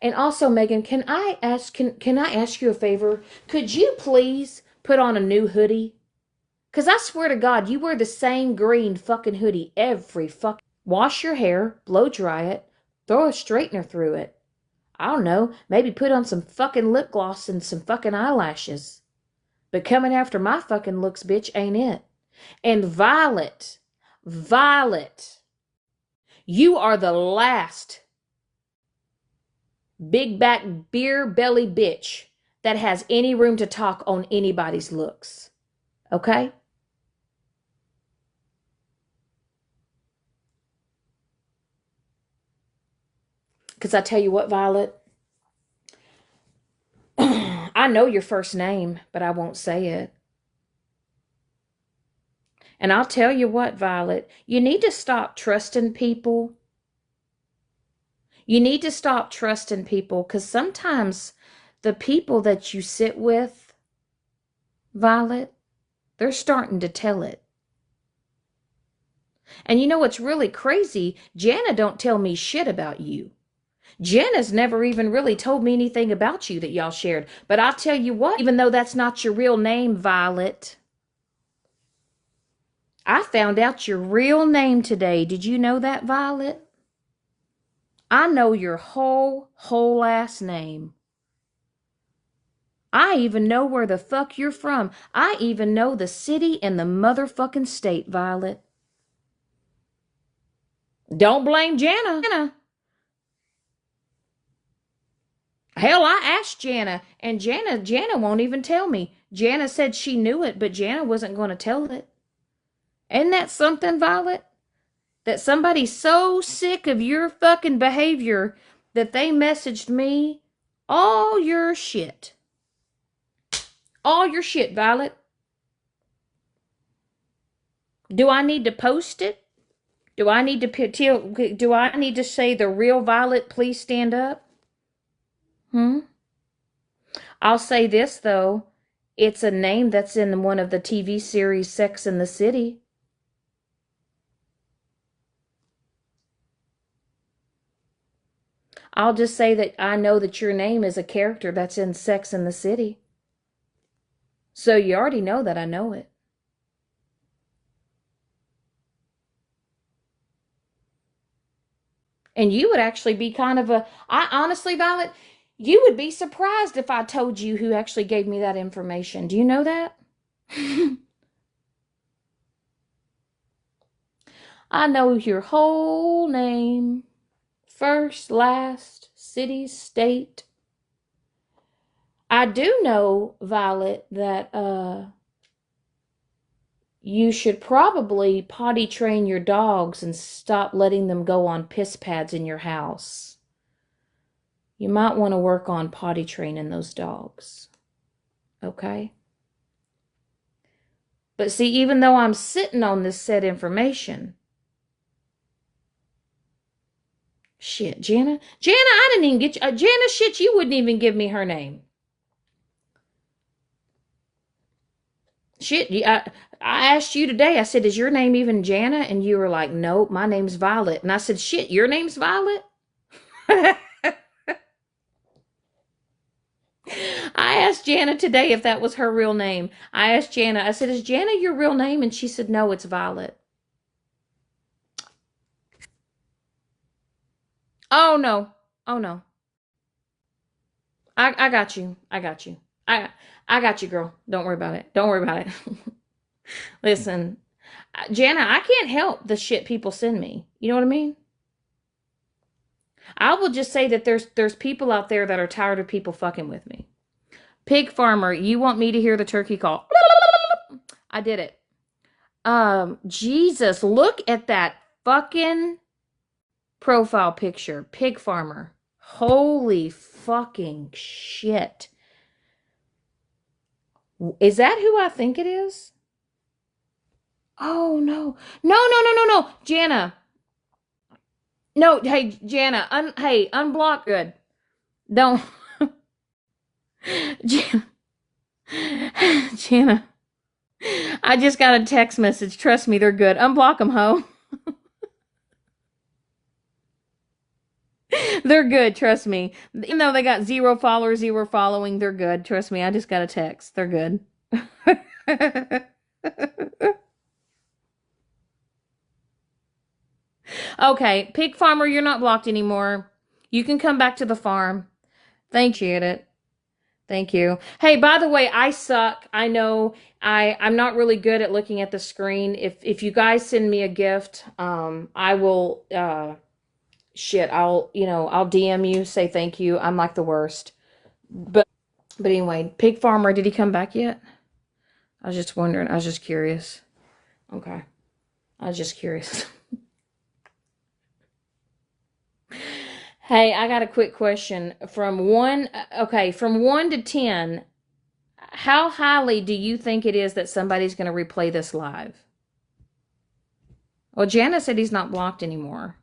Speaker 1: And also, Megan, can I ask you a favor? Could you please put on a new hoodie? Because I swear to God, you wear the same green fucking hoodie every fucking. Wash your hair, blow dry it, throw a straightener through it. I don't know, maybe put on some fucking lip gloss and some fucking eyelashes. But coming after my fucking looks, bitch, ain't it? And Violet, you are the last big back beer belly bitch that has any room to talk on anybody's looks. Okay? Because I tell you what, Violet, I know your first name, but I won't say it. And I'll tell you what, Violet, you need to stop trusting people. You need to stop trusting people because sometimes the people that you sit with, Violet, they're starting to tell it. And you know what's really crazy? Jana don't tell me shit about you. Jana's never even really told me anything about you that y'all shared. But I'll tell you what, even though that's not your real name, Violet, I found out your real name today. Did you know that, Violet? I know your whole ass name. I even know where the fuck you're from. I even know the city and the motherfucking state, Violet. Don't blame Jana. Hell, I asked Jana, and Jana won't even tell me. Jana said she knew it, but Jana wasn't going to tell it. Isn't that something, Violet? That somebody's so sick of your fucking behavior that they messaged me all your shit. All your shit, Violet. Do I need to post it? Do I need to do I need to say the real Violet, please stand up? Hmm? I'll say this though. It's a name that's in one of the TV series Sex and the City. I'll just say that I know that your name is a character that's in Sex and the City. So you already know that I know it. And you would actually be kind of I honestly, Violet, you would be surprised if I told you who actually gave me that information. Do you know that? I know your whole name, first, last, city, state. I do know, Violet, that you should probably potty train your dogs and stop letting them go on piss pads in your house. You might want to work on potty training those dogs. Okay? But see, even though I'm sitting on this said information, shit, Jana, I didn't even get you. Jana, shit, you wouldn't even give me her name. Shit, I asked you today, I said, is your name even Jana? And you were like, nope, my name's Violet. And I said, shit, your name's Violet? I asked Jana today if that was her real name. I asked Jana, I said, is Jana your real name? And she said, no, it's Violet. Oh, no. Oh, no. I got you. I got you. I got you, girl. Don't worry about it. Don't worry about it. Listen, Jana, I can't help the shit people send me. You know what I mean? I will just say that there's people out there that are tired of people fucking with me. Pig farmer, you want me to hear the turkey call? I did it. Jesus, look at that fucking profile picture. Pig farmer. Holy fucking shit. Is that who I think it is? Oh no. No. Jana. No, hey, Jana. Hey, unblock good. Don't. Jana. Jana. I just got a text message. Trust me, they're good. Unblock them, ho. They're good, trust me. Even though they got 0 followers, 0 following, they're good. Trust me, I just got a text. They're good. Okay, pig farmer, you're not blocked anymore. You can come back to the farm. Thank you, it. Thank you. Hey, by the way, I suck. I know I'm not really good at looking at the screen. If you guys send me a gift, I will shit, I'll DM you, say thank you. I'm like the worst. But anyway, pig farmer, did he come back yet? I was just wondering. I was just curious. Okay. I was just curious. Hey, I got a quick question. From 1 to 10, how highly do you think it is that somebody's going to replay this live? Well, Jana said he's not blocked anymore.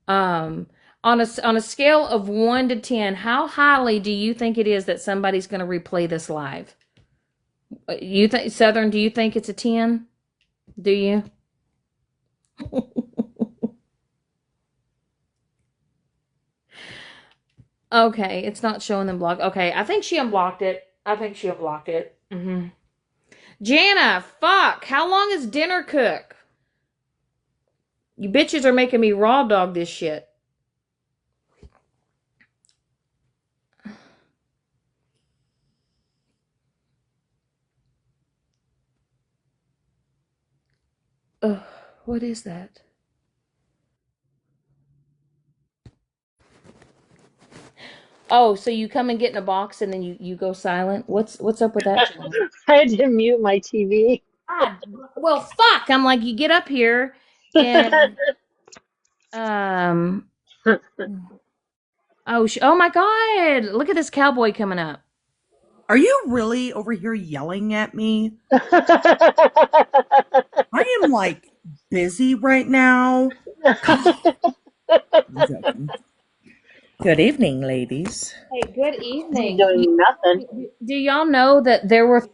Speaker 1: Um, on a scale of 1 to 10, how highly do you think it is that somebody's going to replay this live? You think Southern? Do you think it's a 10? Do you? Okay, it's not showing them blocked. Okay, I think she unblocked it. I think she unblocked it. Jana, fuck! How long is dinner cook? You bitches are making me raw dog this shit. What is that? Oh, so you come and get in a box and then you go silent? What's up with that, John?
Speaker 3: I had to mute my TV.
Speaker 1: God, well, fuck. I'm like, you get up here and um. Oh, oh my God! Look at this cowboy coming up.
Speaker 4: Are you really over here yelling at me? I am like busy right now. God, I'm joking. Good evening, ladies.
Speaker 1: Hey, good
Speaker 3: Ain't
Speaker 1: evening.
Speaker 3: doing nothing.
Speaker 1: Do y'all know that there were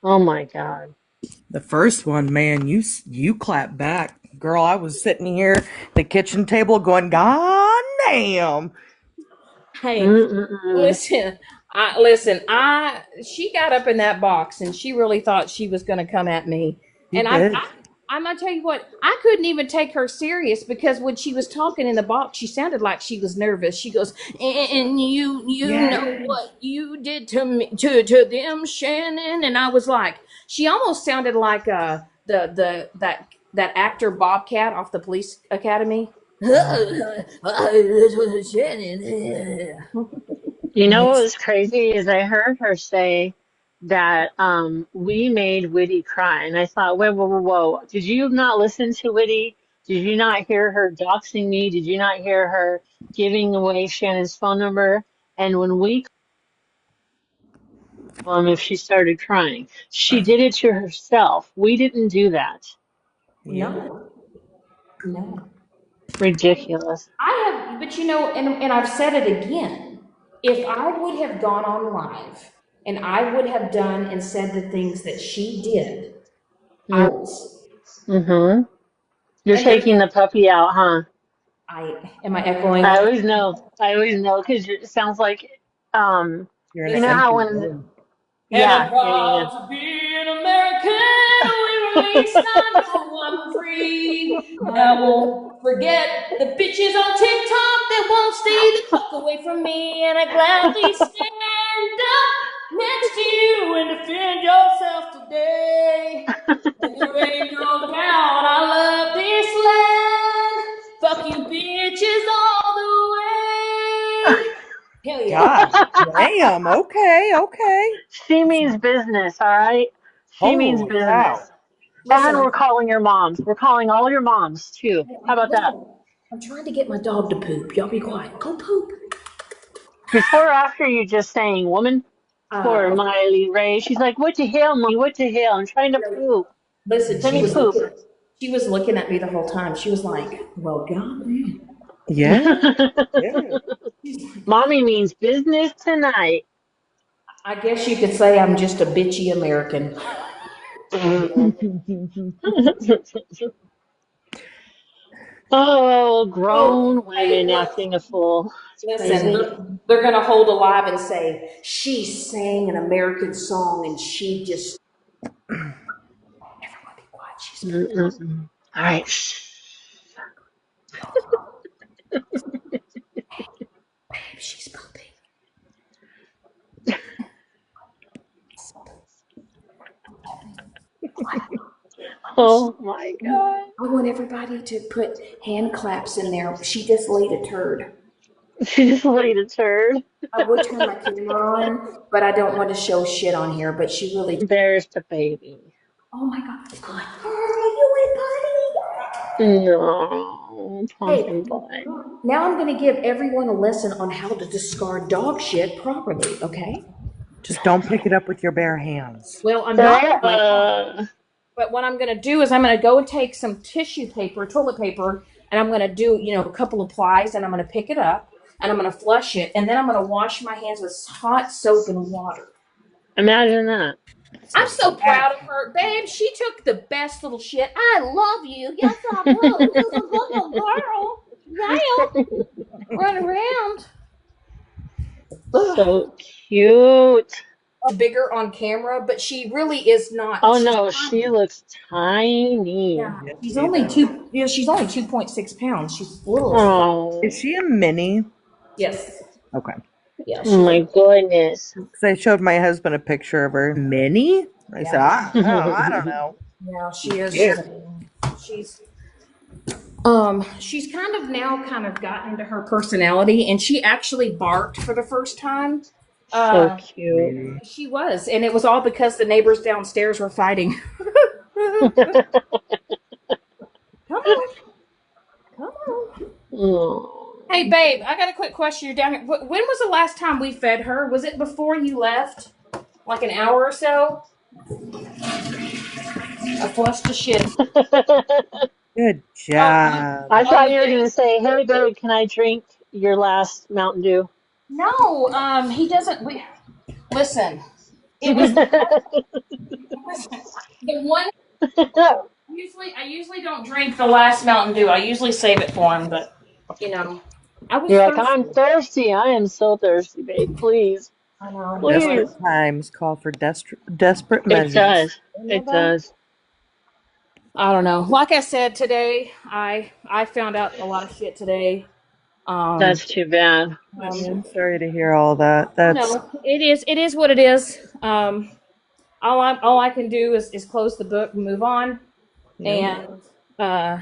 Speaker 3: Oh my God.
Speaker 4: The first one, man, you clap back, girl. I was sitting here at the kitchen table going, God damn.
Speaker 1: Hey,
Speaker 3: Mm-mm-mm.
Speaker 1: listen, I she got up in that box and she really thought she was going to come at me.
Speaker 4: He
Speaker 1: And
Speaker 4: did.
Speaker 1: I'm gonna tell you what, I couldn't even take her serious because when she was talking in the box, she sounded like she was nervous. She goes, "And you know
Speaker 4: Yes.
Speaker 1: what you did to me to them, Shannon." And I was like, she almost sounded like the that actor Bobcat off the Police Academy.
Speaker 4: Oh,
Speaker 1: Shannon.
Speaker 3: You know what
Speaker 4: yes.
Speaker 3: was crazy is I heard her say that we made Whitty cry, and I thought, whoa, whoa, whoa, whoa! Did you not listen to Whitty? Did you not hear her doxing me? Did you not hear her giving away Shannon's phone number? And when we called if she started crying, she did it to herself. We didn't do that.
Speaker 4: Yeah.
Speaker 1: No, no.
Speaker 3: Ridiculous.
Speaker 1: I have, but and I've said it again. If I would have gone on live and I would have done and said the things that she did,
Speaker 3: Mm-hmm. You're
Speaker 1: and there,
Speaker 3: taking the puppy out, huh?
Speaker 1: am I echoing?
Speaker 3: I always know. I always know because it sounds like, um,
Speaker 4: You're in
Speaker 3: you
Speaker 4: an
Speaker 3: know
Speaker 1: Listen,
Speaker 3: how
Speaker 4: empty
Speaker 3: when,
Speaker 4: room.
Speaker 1: and
Speaker 3: yeah,
Speaker 1: I'm
Speaker 3: yeah,
Speaker 1: proud to be an American. We release, I know I'm free. And I won't forget the bitches on TikTok that won't stay the fuck away from me. And I gladly stand up next to you and defend yourself today. And there ain't no doubt I love this land. Fuck you bitches all the way. Hell yeah.
Speaker 4: God
Speaker 3: yeah.
Speaker 4: damn. Okay, okay.
Speaker 3: She means business, all right? She means
Speaker 4: Holy cow.
Speaker 3: business.
Speaker 1: Listen,
Speaker 3: And we're calling your moms. We're calling all your moms too. How about that?
Speaker 1: listen, I'm trying to get my dog to poop. Y'all be quiet. Go poop.
Speaker 3: Before or after you just saying, woman? Poor
Speaker 1: Before.
Speaker 3: Miley Ray. She's like, what the hell, mommy? What the hell? I'm trying to poop.
Speaker 1: Listen,
Speaker 3: Let me poop.
Speaker 1: she was looking at me the whole time. She was like, "Well, golly."
Speaker 4: Yeah. Yeah.
Speaker 3: Mommy means business tonight.
Speaker 1: I guess you could say I'm just a bitchy American.
Speaker 3: Oh,
Speaker 1: Oh,
Speaker 3: grown
Speaker 1: hey,
Speaker 3: women
Speaker 1: look,
Speaker 3: acting a fool. It's
Speaker 1: listen.
Speaker 3: crazy.
Speaker 1: They're gonna hold alive and say she sang an American song and she just. Everyone be quiet. She's
Speaker 3: Mm-mm-mm. All right.
Speaker 1: babe. She's pooping.
Speaker 3: Oh my God.
Speaker 1: I want everybody to put hand claps in there. She just laid a turd.
Speaker 3: She just laid a turd.
Speaker 1: I would turn my camera on, but I don't want to show shit on here. But she really.
Speaker 3: There's the baby.
Speaker 1: Oh my god! Good girl, you
Speaker 3: No,
Speaker 1: and buddy.
Speaker 3: pumpkin
Speaker 1: Hey,
Speaker 3: boy.
Speaker 1: now I'm going to give everyone a lesson on how to discard dog shit properly. Okay?
Speaker 4: Just don't pick it up with your bare hands.
Speaker 1: Well, I'm not with my dog.
Speaker 3: Uh,
Speaker 1: But what I'm going to do is I'm going to go and take some tissue paper, toilet paper, and I'm going to do a couple of plies, and I'm going to pick it up, and I'm going to flush it, and then I'm going to wash my hands with hot soap and water.
Speaker 3: imagine that.
Speaker 1: I'm
Speaker 4: Some
Speaker 1: so proud of
Speaker 4: action.
Speaker 1: her, babe. She took the best little shit. I love you. Yes, I do. This is a little girl. Yeah, run around. Ugh.
Speaker 3: So cute.
Speaker 1: Bigger on camera, but she really is not.
Speaker 3: Oh
Speaker 1: She's
Speaker 3: no, she
Speaker 1: tiny.
Speaker 3: looks tiny.
Speaker 1: Yeah,
Speaker 4: Yes,
Speaker 1: she's
Speaker 4: she
Speaker 1: only
Speaker 4: does.
Speaker 1: two. She's only 2.6 pounds. She's little as fuck.
Speaker 4: Is
Speaker 3: Oh,
Speaker 4: she a mini?
Speaker 1: Yes.
Speaker 4: Okay.
Speaker 1: Yeah,
Speaker 3: oh
Speaker 1: she's
Speaker 3: my
Speaker 1: a.
Speaker 3: goodness.
Speaker 4: Because I showed my husband a picture of her. Mini? I said,
Speaker 1: Yeah.
Speaker 4: I don't know.
Speaker 1: Yeah, she is.
Speaker 4: Yeah.
Speaker 1: She's. She's kind of now kind of gotten into her personality, and she actually barked for the first time.
Speaker 3: So
Speaker 1: Uh,
Speaker 3: cute.
Speaker 1: she was, and it was all because the neighbors downstairs were fighting. Come on, come on.
Speaker 3: Oh.
Speaker 1: Hey, babe, I got a quick question. You're down here. When was the last time we fed her? Was it before you left? Like an hour or so? I flushed the shit.
Speaker 4: Good
Speaker 1: Oh,
Speaker 4: job.
Speaker 3: I
Speaker 1: oh,
Speaker 3: thought
Speaker 1: you
Speaker 3: you were
Speaker 1: did?
Speaker 3: going to say, "Hey, babe, can I drink your last Mountain Dew?"
Speaker 1: No, he doesn't. Listen, it was listen, the one. I usually don't drink the last Mountain Dew. I usually save it for him, but you know, I was
Speaker 3: You're like, "I'm
Speaker 1: thirsty.
Speaker 3: thirsty. I am so thirsty, babe. Please,
Speaker 1: I know.
Speaker 3: please."
Speaker 4: Desperate times call for desperate
Speaker 3: It
Speaker 4: measures.
Speaker 3: does. It
Speaker 1: But
Speaker 3: does.
Speaker 1: I don't know. Like I said today, I found out a lot of shit today. Um,
Speaker 3: That's too bad.
Speaker 4: Honey,
Speaker 3: That's
Speaker 4: I'm sorry to hear all that. That's
Speaker 1: no, it is what it is. All I can do is close the book and move on.
Speaker 4: yep.
Speaker 1: And uh,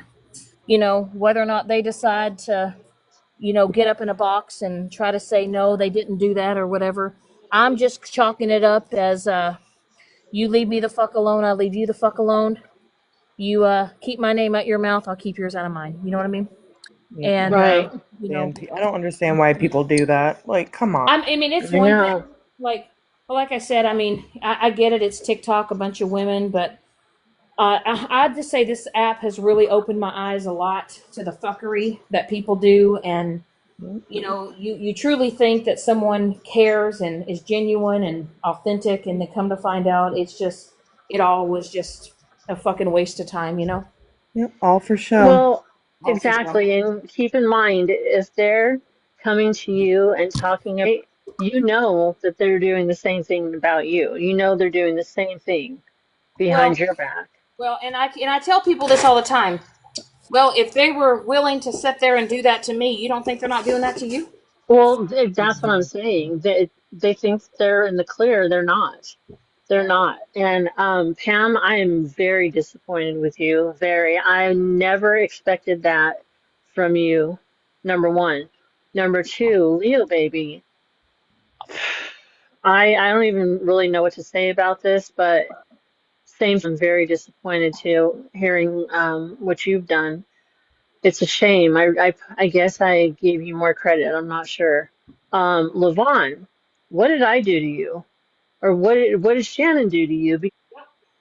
Speaker 1: whether or not they decide to, get up in a box and try to say no, they didn't do that or whatever. I'm just chalking it up as you leave me the fuck alone, I leave you the fuck alone. You keep my name out your mouth, I'll keep yours out of mine. You know what I mean?
Speaker 4: Yep.
Speaker 1: And
Speaker 3: right.
Speaker 4: I don't understand why people do that. Like, come on.
Speaker 1: I mean, it's
Speaker 3: I
Speaker 1: one thing.
Speaker 3: know.
Speaker 1: Like I said, I mean, I get it. It's TikTok, a bunch of women, but I'd just say this app has really opened my eyes a lot to the fuckery that people do, and
Speaker 4: Yep.
Speaker 1: you truly think that someone cares and is genuine and authentic, and they come to find out it all was just a fucking waste of time.
Speaker 4: Yep. All for show.
Speaker 3: Well,
Speaker 1: All for show.
Speaker 3: exactly. And keep in mind, if they're coming to you and talking, you know that they're doing the same thing about you. You know they're doing the same thing behind
Speaker 1: Well,
Speaker 3: your back.
Speaker 1: and I tell people this all the time. Well, if they were willing to sit there and do that to me, you don't think they're not doing that to you?
Speaker 3: Well, that's what I'm saying. They think they're in the clear. They're not. They're
Speaker 1: Right.
Speaker 3: not. And Pam, I am very disappointed with you. Very. I never expected that from you. Number one. Number two, Leo baby. I don't even really know what to say about this, but I'm very disappointed too, hearing what you've done. It's a shame. I guess I gave you more credit. I'm not sure. Levon, what did I do to you? Or what did Shannon do to you? Because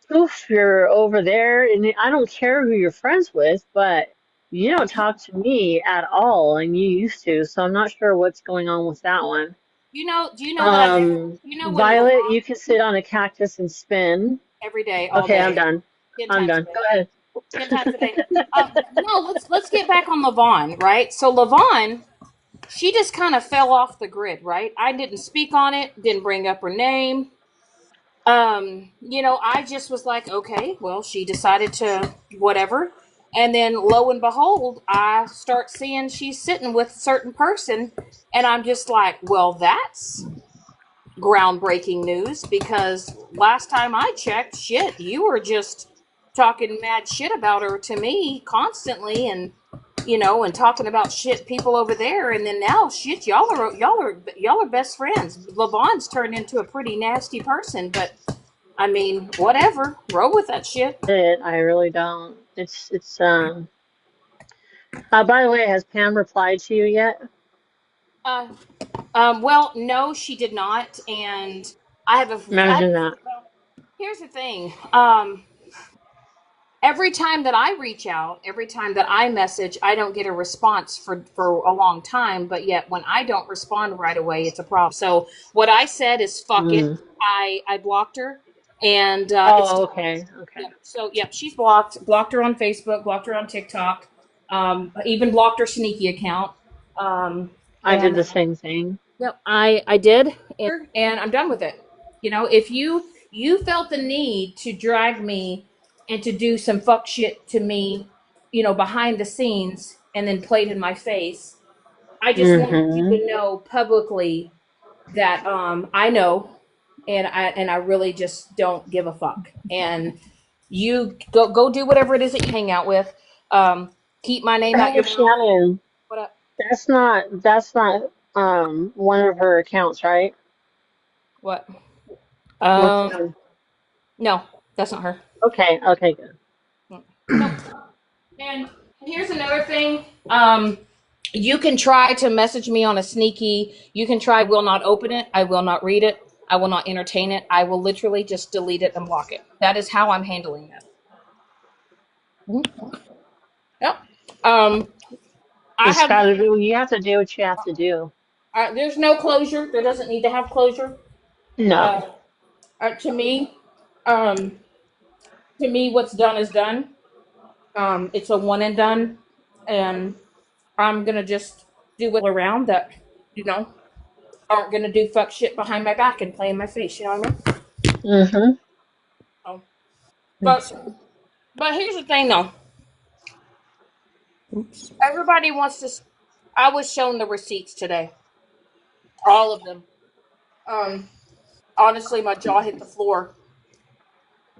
Speaker 3: poof, you're over there, and I don't care who you're friends with, but you don't talk to me at all, and you used to, so I'm not sure what's going on with that one.
Speaker 1: Do you know that I when
Speaker 3: Violet,
Speaker 1: Levon
Speaker 3: you can sit on a cactus and spin.
Speaker 1: every day, all
Speaker 3: Okay, I'm
Speaker 1: day,
Speaker 3: done.
Speaker 1: 10
Speaker 3: I'm
Speaker 1: times a
Speaker 3: done.
Speaker 1: day,
Speaker 3: Go ahead.
Speaker 1: 10 times a day. No, let's get back on Levon, right? So Levon, she just kind of fell off the grid, right? I didn't speak on it, didn't bring up her name. I just was like, okay, well, she decided to whatever. And then lo and behold, I start seeing she's sitting with a certain person, and I'm just like, well, that's groundbreaking news because last time I checked, shit, you were just talking mad shit about her to me constantly, and talking about shit people over there, and then now shit, y'all are best friends. Levon's turned into a pretty nasty person, but I mean, whatever, roll with that shit.
Speaker 3: I really don't. It's. By the way, has Pam replied to you yet?
Speaker 1: Uh, well, no, she did not, and I have a.
Speaker 3: Imagine that.
Speaker 1: Here's the thing. Every time that I reach out, every time that I message, I don't get a response for a long time. But yet, when I don't respond right away, it's a problem. So what I said is fuck it.
Speaker 3: Mm.
Speaker 1: I blocked her, and it's
Speaker 3: Oh, okay, okay.
Speaker 1: yep. So yep, she's blocked. Blocked her on Facebook. Blocked her on TikTok. Even blocked her sneaky account.
Speaker 3: I did
Speaker 1: And
Speaker 3: the same thing.
Speaker 1: yep, I did, and I'm done with it. If you felt the need to drag me and to do some fuck shit to me, behind the scenes, and then played in my face, I just wanted you
Speaker 3: Hmm.
Speaker 1: to know publicly that I know, and I really just don't give a fuck. And you go do whatever it is that you hang out with. Keep my name out
Speaker 3: Hey,
Speaker 1: your mouth.
Speaker 3: Shannon,
Speaker 1: What up?
Speaker 3: that's not one of her accounts, right?
Speaker 1: What?
Speaker 3: What's
Speaker 1: Um, no, that's not her.
Speaker 3: okay, okay, good.
Speaker 1: Nope. And here's another thing. You can try to message me on a sneaky. You can try. I will not open it. I will not read it. I will not entertain it. I will literally just delete it and block it. That is how I'm handling this. Mhm. Yep. Um, I
Speaker 3: It's
Speaker 1: have.
Speaker 3: gotta do, you have to do what you have to do.
Speaker 1: There's no closure. There doesn't need to have closure.
Speaker 3: No.
Speaker 1: Uh, to me, um, what's done is done. It's a one and done, and I'm gonna just do with around that, you know, aren't gonna do fuck shit behind my back and play in my face. You know what I mean?
Speaker 3: Mm-hmm.
Speaker 1: So, but here's the thing though.
Speaker 4: Oops.
Speaker 1: Everybody wants to. I was shown the receipts today, all of them. Um, honestly, my jaw hit the floor,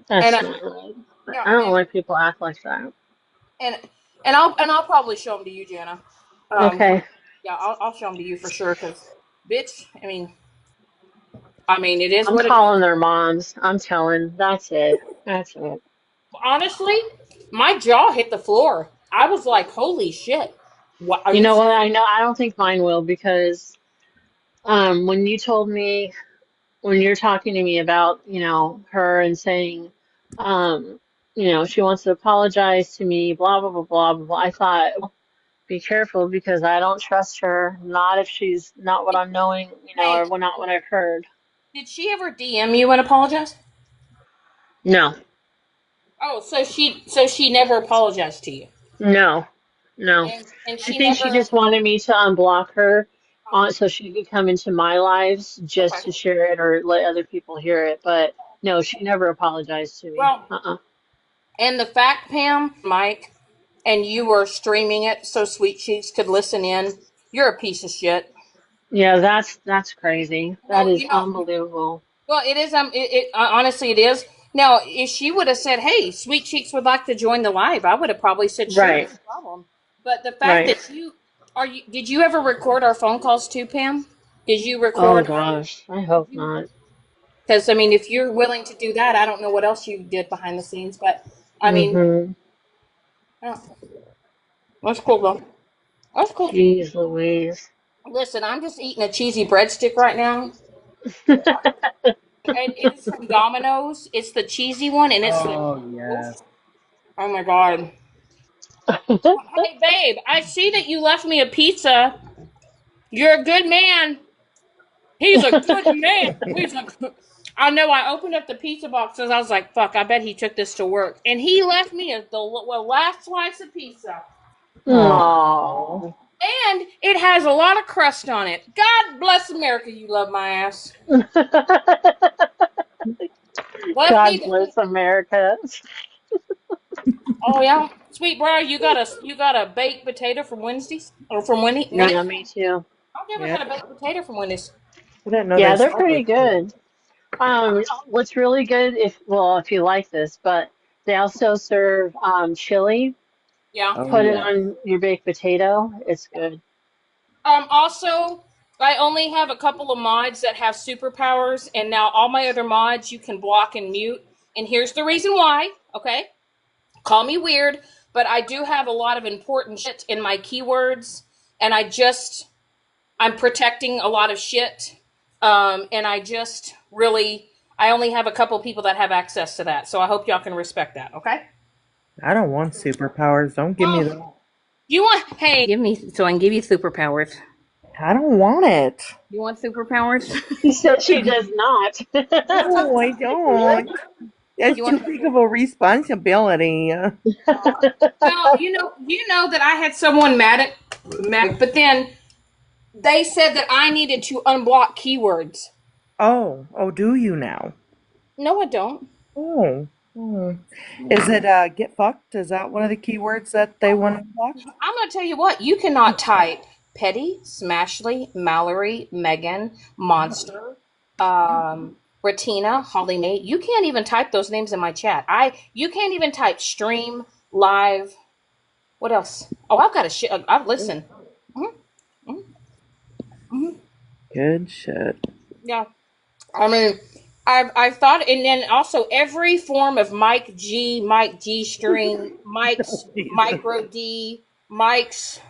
Speaker 1: and
Speaker 3: That's not right.
Speaker 1: yeah,
Speaker 3: I don't like people act like that.
Speaker 1: and I'll probably show them to you, Jana.
Speaker 3: Okay.
Speaker 1: Yeah, I'll show them to you for sure. Cause, bitch, I mean, it is
Speaker 3: I'm
Speaker 1: what it is.
Speaker 3: calling their moms. I'm telling. That's it. That's it.
Speaker 1: Honestly, my jaw hit the floor. I was like, holy shit. What are
Speaker 3: You
Speaker 1: you
Speaker 3: know what?
Speaker 1: serious?
Speaker 3: I know I don't think mine will because when you told me when you're talking to me about, her and saying, um, she wants to apologize to me, blah, blah, blah, blah, blah, blah. I thought, be careful because I don't trust her, not if she's not what
Speaker 1: Did,
Speaker 3: I'm knowing,
Speaker 1: hey,
Speaker 3: or not what I've heard.
Speaker 1: did she ever DM you and apologize?
Speaker 3: No,
Speaker 1: Oh, so she never apologized to you.
Speaker 3: no, no.
Speaker 1: And
Speaker 3: I
Speaker 1: she
Speaker 3: think she
Speaker 1: never
Speaker 3: just wanted me to unblock her so she could come into my lives just
Speaker 1: okay.
Speaker 3: to share it or let other people hear it. But no, she never apologized to me.
Speaker 1: Well,
Speaker 3: Uh-uh.
Speaker 1: and the fact, Pam, Mike, and you were streaming it so Sweet Cheeks could listen in, you're a piece of shit.
Speaker 3: Yeah, that's crazy. That
Speaker 1: No,
Speaker 3: is unbelievable.
Speaker 1: well, it is. Honestly, it is. Now, if she would have said, "Hey, Sweet Cheeks would like to join the live," I would have probably said, "Sure,
Speaker 3: Right,
Speaker 1: no problem." But the fact
Speaker 3: right.
Speaker 1: that did you ever record our phone calls too, Pam? Did you
Speaker 3: Oh
Speaker 1: record our?
Speaker 3: gosh, I hope not.
Speaker 1: Because I mean, if you're willing to do that, I don't know what else you did behind the scenes, but I mean,
Speaker 3: Mm-hmm.
Speaker 1: yeah, that's cool though. That's cool.
Speaker 3: Jeez Louise.
Speaker 1: Listen, I'm just eating a cheesy breadstick right now. And it is from Domino's. It's the cheesy one, and it's like,
Speaker 4: Oh
Speaker 1: oof,
Speaker 4: yes.
Speaker 1: oh my god. Hey, babe, I see that you left me a pizza. You're a good man. He's a good man. He's a good. I know. I opened up the pizza boxes. I was like, "Fuck! I bet he took this to work." And he left me last slice of pizza,
Speaker 4: Oh.
Speaker 3: Oh.
Speaker 1: and it has a lot of crust on it. God bless America. You love my ass. Left me.
Speaker 3: God bless America.
Speaker 1: Oh yeah, sweet Briar, you got a baked potato from Wednesdays or from Wendy?
Speaker 3: Yeah, me too.
Speaker 1: I've never
Speaker 4: Yeah.
Speaker 1: had a baked potato from Wendy's.
Speaker 4: I didn't know they
Speaker 3: Yeah, they're
Speaker 4: sold
Speaker 3: pretty
Speaker 4: those here.
Speaker 3: good. What's really good if you like this, but they also serve chili.
Speaker 1: Yeah.
Speaker 4: Oh
Speaker 3: Put it
Speaker 4: yeah.
Speaker 3: on your baked potato. It's good.
Speaker 1: Also, I only have a couple of mods that have superpowers, and now all my other mods you can block and mute. And here's the reason why. Okay, call me weird, but I do have a lot of important shit in my keywords, and I'm protecting a lot of shit. And I just really I only have a couple people that have access to that, so I hope y'all can respect that. Okay.
Speaker 4: I don't want superpowers. Don't give me
Speaker 1: Well,
Speaker 4: that.
Speaker 1: you want hey give me so I can give you superpowers.
Speaker 4: I don't want it.
Speaker 1: You want superpowers?
Speaker 3: She said she does not.
Speaker 4: No, I don't. That's
Speaker 1: You want
Speaker 4: too big of a responsibility.
Speaker 1: well, you know that I had someone but then they said that I needed to unblock keywords.
Speaker 4: Oh, oh, do you now?
Speaker 1: No, I don't.
Speaker 4: Oh, oh. Is it get fucked? Is that one of the keywords that they want blocked?
Speaker 1: I'm going to tell you what. You cannot type Petty, Smashly, Mallory, Megan, Monster, Ratina, Holly Mae. You can't even type those names in my chat. You can't even type stream live. What else? Oh, I've got a shit. I've listened. Mm-hmm, mm-hmm.
Speaker 4: Good shit.
Speaker 1: Yeah. I mean, I've thought, and then also every form of Mike G string, Mike's
Speaker 4: Jesus.
Speaker 1: micro D, Mike's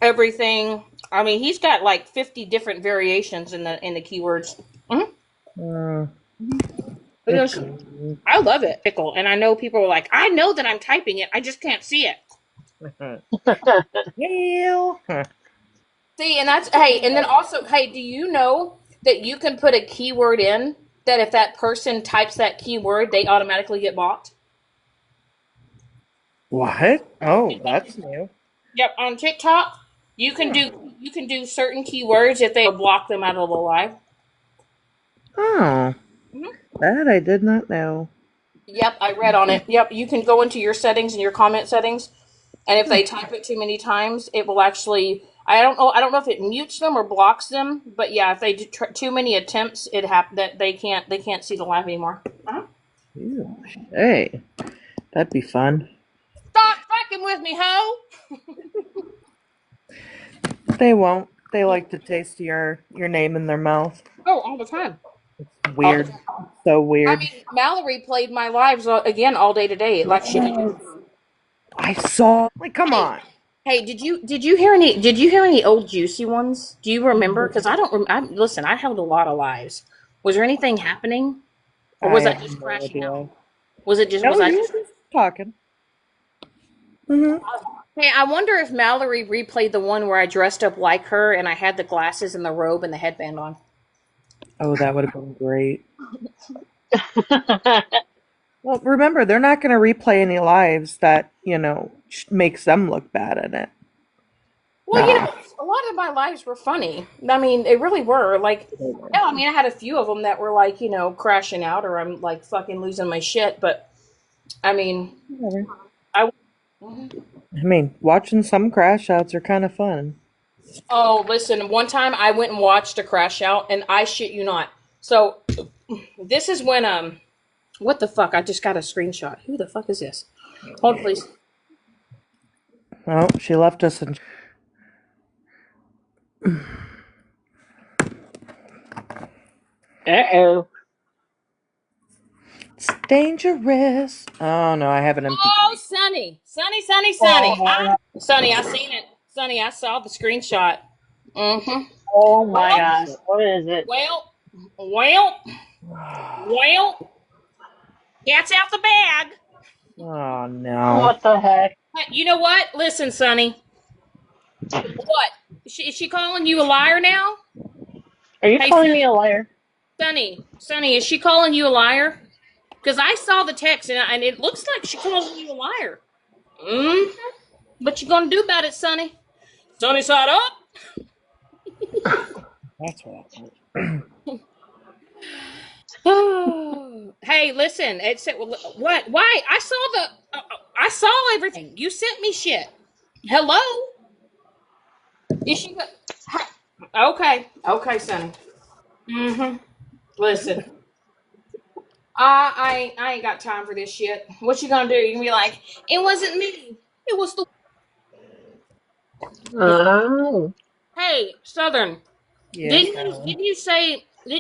Speaker 1: everything. I mean, he's got like 50 different variations in the keywords. Mm-hmm.
Speaker 4: Uh, good
Speaker 1: Because
Speaker 4: God.
Speaker 1: I love it, pickle, and I know people are like, I know that I'm typing it, I just can't see it.
Speaker 4: Hell.
Speaker 1: See, and that's hey, and then also, hey, do you know that you can put a keyword in that if that person types that keyword, they automatically get blocked?
Speaker 4: What? Oh, that's new.
Speaker 1: Yep, on TikTok, you can do certain keywords if they block them out of the live.
Speaker 4: Oh,
Speaker 1: Mhm.
Speaker 4: that I did not know.
Speaker 1: Yep, I read on it. Yep, you can go into your settings and your comment settings, and if they type it too many times, it will actually. I don't know if it mutes them or blocks them, but yeah, if they do too many attempts, it that they can't see the live anymore. Uh-huh.
Speaker 4: Ew. Hey, that'd be fun.
Speaker 1: Stop fucking with me, ho!
Speaker 4: They won't. They like to taste your name in their mouth.
Speaker 1: Oh, all the time. All the
Speaker 4: Weird.
Speaker 1: time.
Speaker 4: So
Speaker 1: I
Speaker 4: weird.
Speaker 1: mean, Mallory played my lives again all day today, like she did.
Speaker 4: Yes. I saw. Like, come
Speaker 1: Hey,
Speaker 4: on.
Speaker 1: hey, did you hear any old juicy ones? Do you remember? Because I don't. Listen, I held a lot of lives. Was there anything happening, or
Speaker 4: I
Speaker 1: was that
Speaker 4: have
Speaker 1: just
Speaker 4: no
Speaker 1: crashing out?
Speaker 4: idea.
Speaker 1: Was
Speaker 4: No,
Speaker 1: I
Speaker 4: you
Speaker 1: just?
Speaker 4: were just talking. Hmm.
Speaker 1: Hey, I wonder if Mallory replayed the one where I dressed up like her and I had the glasses and the robe and the headband on.
Speaker 4: Oh, that would have been great. Well, remember, they're not going to replay any lives that, makes them look bad in it.
Speaker 1: Well, you
Speaker 4: Nah.
Speaker 1: know, a lot of my lives were funny. I mean, they really were. Like, yeah, I mean, I had a few of them that were like, crashing out or I'm like fucking losing my shit. But I mean,
Speaker 4: Whatever.
Speaker 1: I. Mhm.
Speaker 4: I mean, watching some crash outs are kind of fun.
Speaker 1: Oh, listen, one time I went and watched a crash out, and I shit you not. So this is when what the fuck? I just got a screenshot. Who the fuck is this? Hold please.
Speaker 4: Oh, she left us and
Speaker 3: Uh-oh.
Speaker 4: it's dangerous. Oh no, I have an empty
Speaker 1: Oh,
Speaker 4: cup.
Speaker 1: Sonny, I seen it. Sonny, I saw the screenshot. Mm-hmm.
Speaker 3: Oh my
Speaker 1: Well,
Speaker 3: gosh. What is it?
Speaker 1: well, well, well. Cat's out the bag.
Speaker 4: Oh no.
Speaker 3: What the heck?
Speaker 1: Hey, you know what? Listen, Sonny. What? Is she calling you a liar now?
Speaker 3: Are you
Speaker 1: Hey,
Speaker 3: calling me a liar?
Speaker 1: Sonny, is she calling you a liar? Because I saw the text and it looks like she calling you a liar. Mm. What you gonna do about it, Sonny? Sonny side up.
Speaker 4: That's what I thought.
Speaker 1: Hey, listen. It said what? Why? I saw everything. You sent me shit. Hello? Is she? Okay, okay, Sonny. Mm-hmm. Listen, I ain't got time for this shit. What you gonna do? You gonna be like, it wasn't me. It was the.
Speaker 3: Oh.
Speaker 1: Hey, Southern.
Speaker 4: Yes, Alan.
Speaker 1: Didn't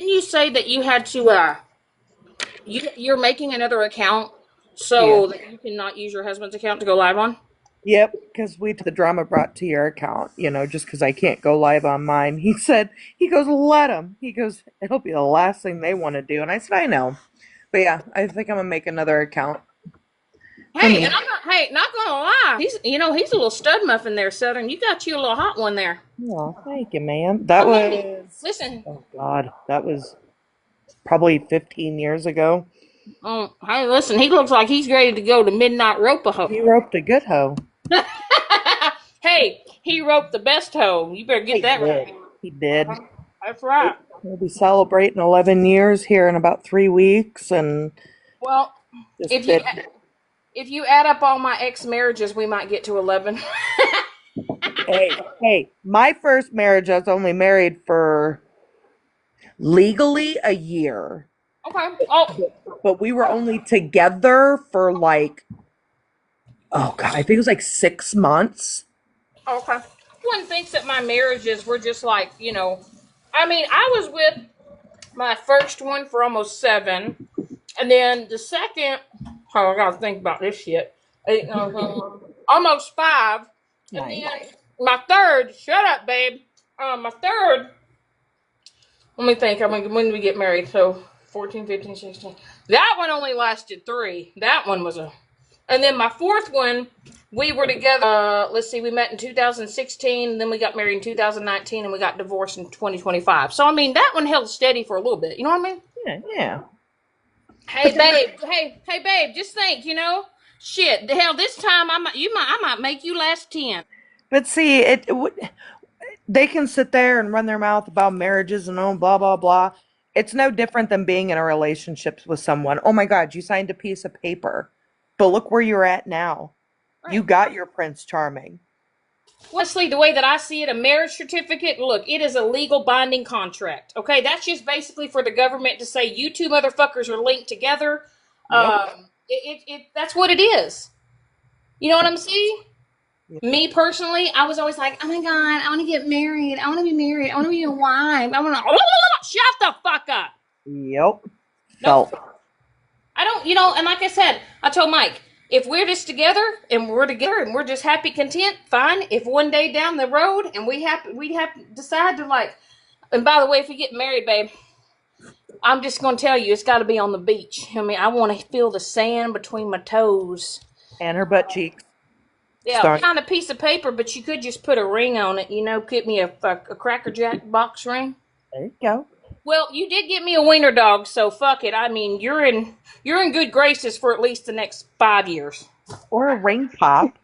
Speaker 1: you say that you had to you're making another account
Speaker 4: Yes.
Speaker 1: so that you cannot use your husband's account to go live on?
Speaker 4: Yep, because we took the drama brought to your account, just because I can't go live on mine. He goes, let them. He goes, it'll be the last thing they want to do. And I said, I know. But yeah, I think I'm going to make another account for
Speaker 1: Hey,
Speaker 4: me.
Speaker 1: and I'm not. Hey, not gonna lie. He's a little stud muffin there, Southern. You got you a little hot one there.
Speaker 4: Oh, thank you, man. That
Speaker 1: I mean,
Speaker 4: was,
Speaker 1: listen.
Speaker 4: oh God, that was probably 15 years ago.
Speaker 1: Hey, listen. He looks like he's ready to go to midnight rope a hoe.
Speaker 4: He roped a good hoe.
Speaker 1: Hey, he roped the best hoe. You better get
Speaker 4: He
Speaker 1: that
Speaker 4: did.
Speaker 1: right.
Speaker 4: He did.
Speaker 1: That's right.
Speaker 4: We'll be celebrating 11 years here in about 3 weeks and
Speaker 1: Well,
Speaker 4: just
Speaker 1: if you
Speaker 4: been.
Speaker 1: if you add up all my ex marriages, we might get to 11.
Speaker 4: Hey, my first marriage, I was only married for legally a year,
Speaker 1: Okay. Oh,
Speaker 4: but we were only together for like Oh God, I think it was like 6 months.
Speaker 1: Okay. One thinks that my marriages were just like, I mean, I was with my first one for almost 7, and then the second, oh, I gotta think about this shit. Almost 5, and
Speaker 4: Nice.
Speaker 1: then my third. Shut up, babe. My third. Let me think. I mean, when did we get married? So 14, 15, 16. That one only lasted 3. That one was a. And then my fourth one, we were together. Let's see, we met in 2016, then we got married in 2019, and we got divorced in 2025. So I mean, that one held steady for a little bit. You know what I mean?
Speaker 4: Yeah, yeah.
Speaker 1: Hey, babe. Hey, babe. Just think. Shit. The hell, this time I might make you last 10.
Speaker 4: But see, they can sit there and run their mouth about marriages and oh blah blah blah. It's no different than being in a relationship with someone. Oh my God, you signed a piece of paper, but look where you're at now. You
Speaker 1: Right.
Speaker 4: got your Prince Charming.
Speaker 1: Honestly, the way that I see it, a marriage certificate, look, it is a legal binding contract. Okay, that's just basically for the government to say you two motherfuckers are linked together.
Speaker 4: Yep.
Speaker 1: That's what it is. You know what I'm saying?
Speaker 4: Yep.
Speaker 1: Me personally, I was always like, oh my god, I want to get married. I want to be married. I want to be a wife. I want to shut the fuck up.
Speaker 4: Yep.
Speaker 1: Nope.
Speaker 4: Felt.
Speaker 1: I don't. And like I said, I told Mike, if we're just together and we're just happy, content, fine. If one day down the road and we have to decide to like. And by the way, if we get married, babe, I'm just gonna tell you, it's got to be on the beach. I mean, I want to feel the sand between my toes.
Speaker 4: And her butt cheeks.
Speaker 1: Yeah,
Speaker 4: Starting.
Speaker 1: kind of piece of paper, but you could just put a ring on it. Get me a Cracker Jack box ring.
Speaker 4: There you go.
Speaker 1: Well, you did get me a wiener dog, so fuck it. I mean, you're in good graces for at least the next 5 years.
Speaker 4: Or a ring pop.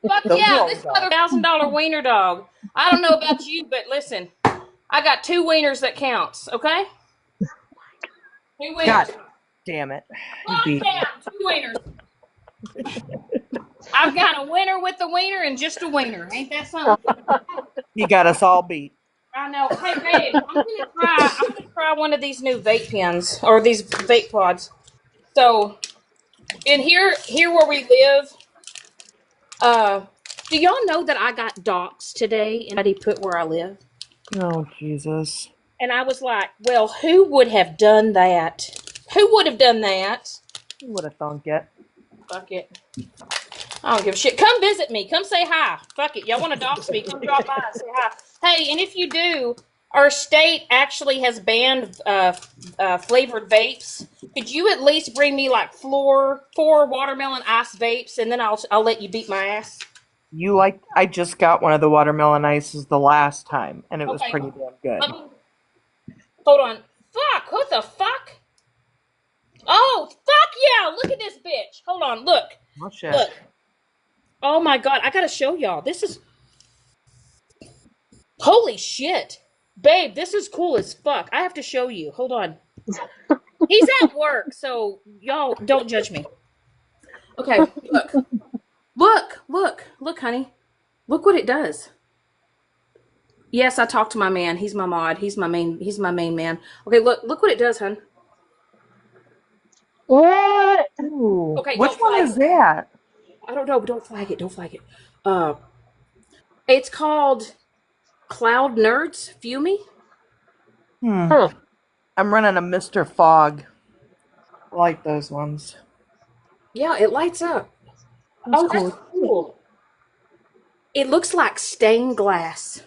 Speaker 1: Fuck
Speaker 4: Those are
Speaker 1: yeah,
Speaker 4: always
Speaker 1: this mother
Speaker 4: dog.
Speaker 1: $1,000 wiener dog. I don't know about you, but listen, I got 2 wieners that counts. Okay, 2
Speaker 4: God
Speaker 1: wieners.
Speaker 4: damn it. You
Speaker 1: Fuck
Speaker 4: beat me.
Speaker 1: yeah, 2 wieners. I've got a winner with a wiener and just a wiener. Ain't that something?
Speaker 4: You got us all beat.
Speaker 1: I know. Hey, babe, I'm gonna try one of these new vape pens or these vape pods. So, in here where we live, uh, do y'all know that I got doxxed today and somebody put where I live?
Speaker 4: Oh Jesus.
Speaker 1: And I was like, well, who would have done that? Who would have done that?
Speaker 4: You would have thunk it.
Speaker 1: Fuck it. I don't give a shit. Come visit me. Come say hi. Fuck it. Y'all want to dox me? Come drop by and say hi. Hey, and if you do, our state actually has banned flavored vapes. Could you at least bring me like four watermelon ice vapes, and then I'll let you beat my ass?
Speaker 4: I just got one of the watermelon ices the last time, and it was
Speaker 1: Okay.
Speaker 4: pretty damn good.
Speaker 1: Let me hold on. Fuck. What the fuck? Oh, fuck yeah! Look at this bitch. Hold on. Look.
Speaker 4: Oh shit.
Speaker 1: Look. Oh my god! I gotta show y'all. This is holy shit, babe. This is cool as fuck. I have to show you. Hold on. He's at work, so y'all don't judge me. Okay. Look, honey. Look what it does. Yes, I talked to my man. He's my mod. He's my main. He's my main man. Okay. Look what it does, hun.
Speaker 3: What?
Speaker 4: Ooh,
Speaker 1: Okay.
Speaker 4: which
Speaker 1: Don't
Speaker 4: one
Speaker 1: flag
Speaker 4: is
Speaker 1: it.
Speaker 4: that?
Speaker 1: I don't know, but don't flag it. Don't flag it. Uh, it's called Cloud Nerds. View me.
Speaker 4: Hmm.
Speaker 3: Huh.
Speaker 4: I'm running a Mr. Fog. I like those ones.
Speaker 1: Yeah, it lights up.
Speaker 4: That's
Speaker 1: Oh, that's
Speaker 4: cool.
Speaker 1: cool. It looks like stained glass.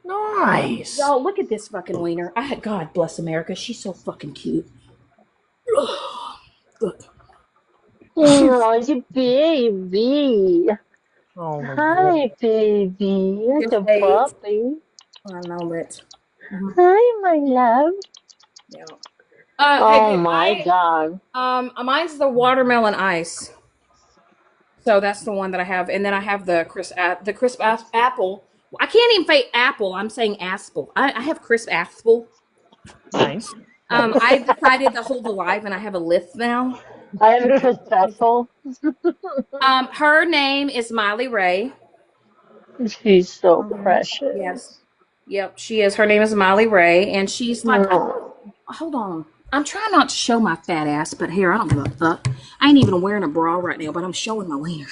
Speaker 4: Nice.
Speaker 1: Y'all, look at this fucking wiener. God bless America. She's so fucking cute. Look. She's
Speaker 3: Oh, it's a baby.
Speaker 4: Oh my god.
Speaker 3: Hi, baby. It's
Speaker 1: your
Speaker 3: a
Speaker 1: face.
Speaker 3: puppy.
Speaker 1: I know it. Mhm.
Speaker 3: Hi, my love.
Speaker 1: Yeah. Hey,
Speaker 3: Oh
Speaker 1: babe.
Speaker 3: my God.
Speaker 1: Mine's the watermelon ice. So that's the one that I have, and then I have the crisp apple. I can't even say apple. I'm saying aspel. I have crisp aspel.
Speaker 4: Nice.
Speaker 1: I decided to hold alive, and I have a list now.
Speaker 3: I have a special.
Speaker 1: Her name is Miley Ray.
Speaker 3: She's so
Speaker 1: Yes.
Speaker 3: precious.
Speaker 1: Yep, she is. Her name is Miley Ray, and she's like,
Speaker 3: Oh.
Speaker 1: hold on. I'm trying not to show my fat ass, but here, I don't give a fuck. I ain't even wearing a bra right now, but I'm showing my wiener.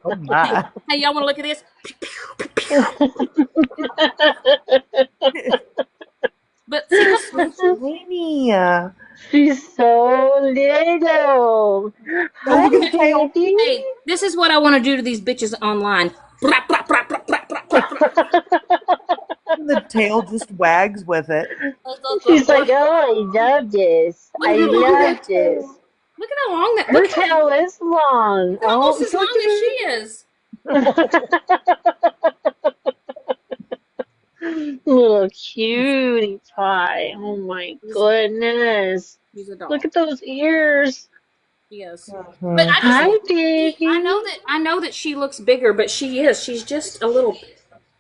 Speaker 4: Oh
Speaker 1: Hey,
Speaker 4: my.
Speaker 1: hey, y'all want to look at this? But see, look.
Speaker 4: So tiny. Oh,
Speaker 3: She's so little. Hi,
Speaker 4: look at the tail.
Speaker 3: baby.
Speaker 1: Hey, this is what I want to do to these bitches online. Blah, blah, blah, blah, blah, blah, blah, blah.
Speaker 4: The tail just wags with it.
Speaker 3: She's like, oh, I love this.
Speaker 1: Look
Speaker 3: I
Speaker 1: how
Speaker 4: Look
Speaker 1: long
Speaker 4: at
Speaker 1: that.
Speaker 3: love
Speaker 4: that
Speaker 3: this.
Speaker 4: tail.
Speaker 1: Look at how long that.
Speaker 3: Her tail is long.
Speaker 1: Look at
Speaker 3: Oh,
Speaker 1: almost as
Speaker 3: look
Speaker 1: long as she is.
Speaker 3: at her. Little cutie pie. Oh my goodness.
Speaker 1: She's a
Speaker 3: Look
Speaker 1: doll.
Speaker 3: at those ears.
Speaker 1: Yes. But
Speaker 4: Mhm.
Speaker 1: I just
Speaker 3: Hi,
Speaker 1: see. I
Speaker 3: baby.
Speaker 1: know that. I know that she looks bigger, but she is. She's just a little.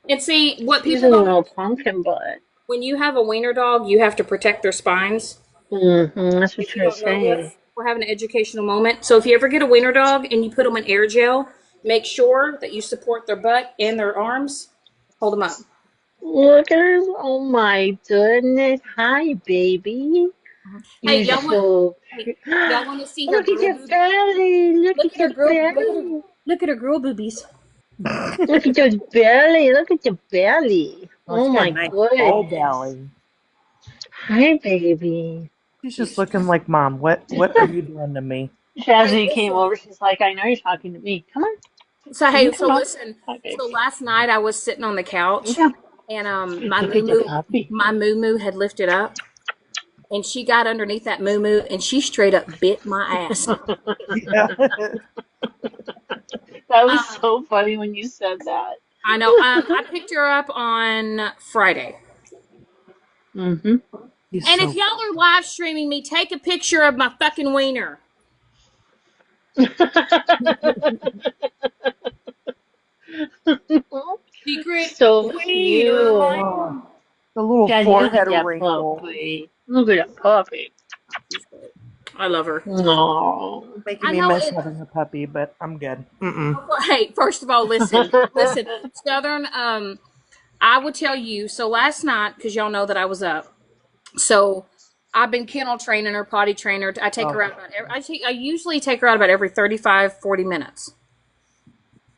Speaker 1: And see, what
Speaker 3: She's
Speaker 1: people
Speaker 3: a
Speaker 1: don't.
Speaker 3: little pumpkin butt.
Speaker 1: When you have a wiener dog, you have to protect their spines.
Speaker 3: That's what
Speaker 1: If you
Speaker 3: you're
Speaker 1: don't know
Speaker 3: saying.
Speaker 1: this, we're having an educational moment. So if you ever get a wiener dog and you put them in air gel, make sure that you support their butt and their arms. Hold them up.
Speaker 3: Look at her. Oh my goodness. Hi, baby.
Speaker 1: Hey,
Speaker 3: You're
Speaker 1: y'all want?
Speaker 3: so
Speaker 1: Hey,
Speaker 3: pretty.
Speaker 1: y'all want to see her
Speaker 3: Look at
Speaker 1: girl
Speaker 3: your
Speaker 1: boob?
Speaker 3: belly. Look
Speaker 1: Look
Speaker 3: at
Speaker 1: at her
Speaker 3: your
Speaker 1: girl. Look at her.
Speaker 3: belly.
Speaker 1: Look at her girl boobies.
Speaker 3: Look at your belly. Look at your belly.
Speaker 4: Oh,
Speaker 3: Oh
Speaker 4: she got a
Speaker 3: my
Speaker 4: nice ball
Speaker 3: goodness.
Speaker 4: belly.
Speaker 3: Hi, baby.
Speaker 4: She's just looking like, Mom, what are you doing to me?
Speaker 1: Hey,
Speaker 3: Shazzy came
Speaker 1: listen.
Speaker 3: over. She's like, I know you're talking to me. Come on.
Speaker 1: So
Speaker 3: You
Speaker 1: hey,
Speaker 3: can
Speaker 1: so
Speaker 3: come on.
Speaker 1: listen.
Speaker 3: Hi, baby.
Speaker 1: So last night I was sitting on the couch,
Speaker 3: Yeah.
Speaker 1: and
Speaker 3: Look at the puppy.
Speaker 1: my moo had lifted up, and she got underneath that moo, and she straight up bit my ass.
Speaker 4: Yeah.
Speaker 3: That was
Speaker 1: Um,
Speaker 3: so funny when you said that.
Speaker 1: I know. I picked her up on Friday.
Speaker 3: hmm
Speaker 4: He's
Speaker 1: And if
Speaker 4: so
Speaker 1: y'all are live streaming me, take a picture of my fucking wiener. Secret
Speaker 3: So
Speaker 1: wiener
Speaker 3: cute.
Speaker 4: oh,
Speaker 1: mine.
Speaker 4: the little
Speaker 3: Daddy, look
Speaker 4: forehead
Speaker 3: at that
Speaker 4: wrinkle.
Speaker 3: puppy. Look at that puppy.
Speaker 1: She's great. I love her.
Speaker 3: No.
Speaker 4: Making
Speaker 1: I
Speaker 4: me
Speaker 1: know
Speaker 4: miss
Speaker 1: it.
Speaker 4: having a puppy, but I'm good. Mm-mm.
Speaker 1: Hey, first of all, listen. Southern. I will tell you. So last night, because y'all know that I was up. So I've been kennel training her, potty trainer. I take her
Speaker 4: Oh,
Speaker 1: out about. I usually take her out about every 35, 40 minutes.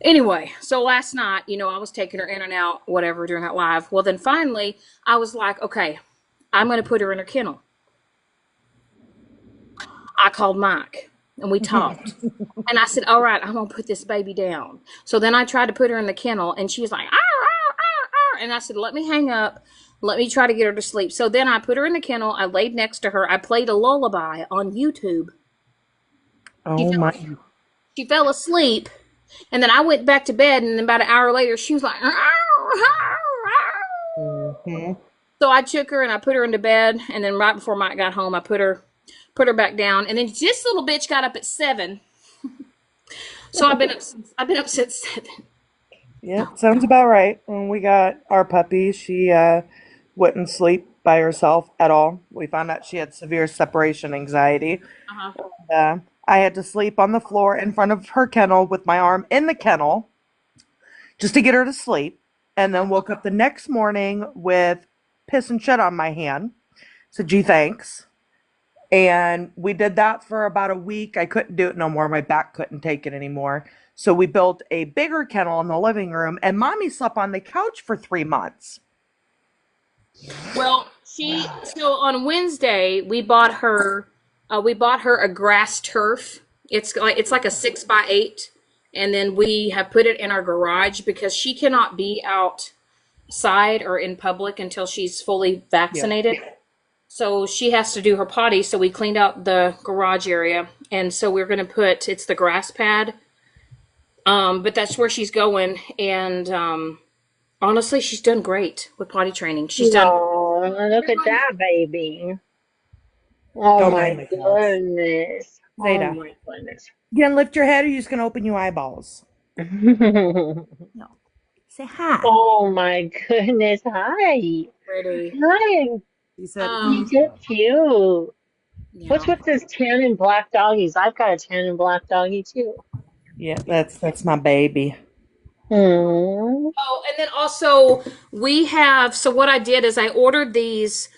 Speaker 1: Anyway, so last night, I was taking her in and out, whatever, during that live. Well, then finally, I was like, okay, I'm going to put her in her kennel. I called Mike and we talked. And I said, all right, I'm going to put this baby down. So then I tried to put her in the kennel and she was like, "Arr, arr, arr, arr." And I said, let me hang up. Let me try to get her to sleep. So then I put her in the kennel. I laid next to her. I played a lullaby on YouTube. She
Speaker 4: oh
Speaker 1: fell,
Speaker 4: my.
Speaker 1: she fell asleep. And then I went back to bed. And then about an hour later, she was like, "Arr, arr, arr."
Speaker 4: Mm-hmm.
Speaker 1: So I took her and I put her into bed. And then right before Mike got home, I put her back down. And then this little bitch got up at 7. So I've been up since 7.
Speaker 4: Yep, sounds about right. When we got our puppy, she wouldn't sleep by herself at all. We found out she had severe separation anxiety.
Speaker 1: Uh-huh.
Speaker 4: I had to sleep on the floor in front of her kennel with my arm in the kennel just to get her to sleep, and then woke up the next morning with piss and shit on my hand. Said, gee, thanks. And we did that for about a week. I couldn't do it no more. My back couldn't take it anymore. So we built a bigger kennel in the living room, and mommy slept on the couch for 3 months.
Speaker 1: Well, so on Wednesday we bought her a grass turf. It's like a 6x8, and then we have put it in our garage because she cannot be outside or in public until she's fully
Speaker 4: Yeah.
Speaker 1: vaccinated. So she has to do her potty. So we cleaned out the garage area, and so we're gonna put it's the grass pad. But that's where she's going, and honestly, she's done great with potty training. She's done.
Speaker 3: No, look
Speaker 1: You're
Speaker 3: at
Speaker 1: going.
Speaker 3: that baby. Oh
Speaker 4: Don't
Speaker 3: my
Speaker 4: mind the cats.
Speaker 3: goodness. Oh
Speaker 4: Zeta,
Speaker 3: my goodness.
Speaker 4: you gonna lift your head or you just gonna open your eyeballs? No. Say hi.
Speaker 3: Oh my goodness. Hi.
Speaker 1: Pretty.
Speaker 3: Hi.
Speaker 4: He said,
Speaker 3: You're
Speaker 1: Um,
Speaker 3: so cute. What's
Speaker 1: yeah.
Speaker 3: with this tan and black doggies? I've got a tan and black doggy too.
Speaker 4: yeah, that's my baby.
Speaker 3: Hmm.
Speaker 1: Oh, and then also we have. So what I did is I ordered these.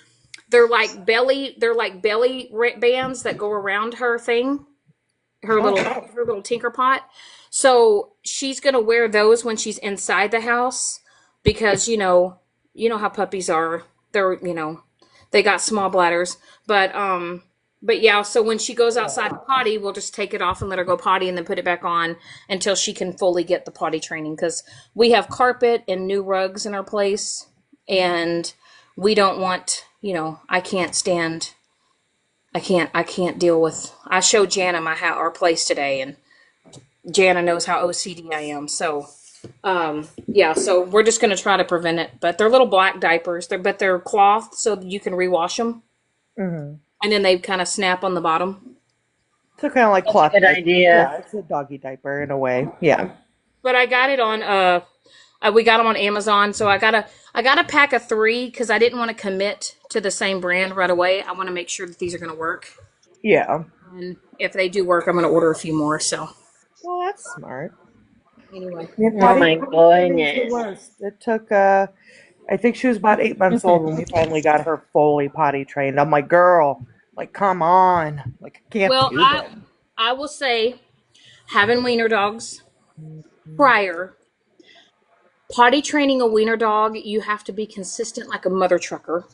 Speaker 1: they're like belly bands that go around her thing, her little tinker pot. So she's gonna wear those when she's inside the house because you know how puppies are. They're they got small bladders, but yeah. So when she goes outside to potty, we'll just take it off and let her go potty, and then put it back on until she can fully get the potty training. Because we have carpet and new rugs in our place, and we don't want. I can't deal with. I showed Jana our place today, and Jana knows how OCD I am. So, yeah. So we're just gonna try to prevent it. But they're little black diapers. They're cloth, so you can rewash them,
Speaker 4: Mm-hmm.
Speaker 1: and then they kind of snap on the bottom.
Speaker 4: So kind of like
Speaker 3: That's a
Speaker 4: cloth
Speaker 3: good
Speaker 4: diaper.
Speaker 3: idea.
Speaker 4: Yeah, it's a doggy diaper in a way. Yeah.
Speaker 1: But I got it on. We got them on Amazon. So I got a pack of 3 because I didn't want to commit to the same brand right away. I want to make sure that these are gonna work.
Speaker 4: Yeah.
Speaker 1: And if they do work, I'm gonna order a few more. So
Speaker 4: Well, that's smart.
Speaker 1: anyway.
Speaker 4: Yeah,
Speaker 3: Oh
Speaker 4: potty
Speaker 3: my
Speaker 4: training is the
Speaker 3: goodness.
Speaker 4: worst. It took I think she was about 8 months old when we finally got her fully potty trained. I'm like, girl, like come on. Like I can't
Speaker 1: Well,
Speaker 4: do
Speaker 1: I
Speaker 4: this.
Speaker 1: I will say having wiener dogs prior potty training a wiener dog, you have to be consistent like a mother trucker.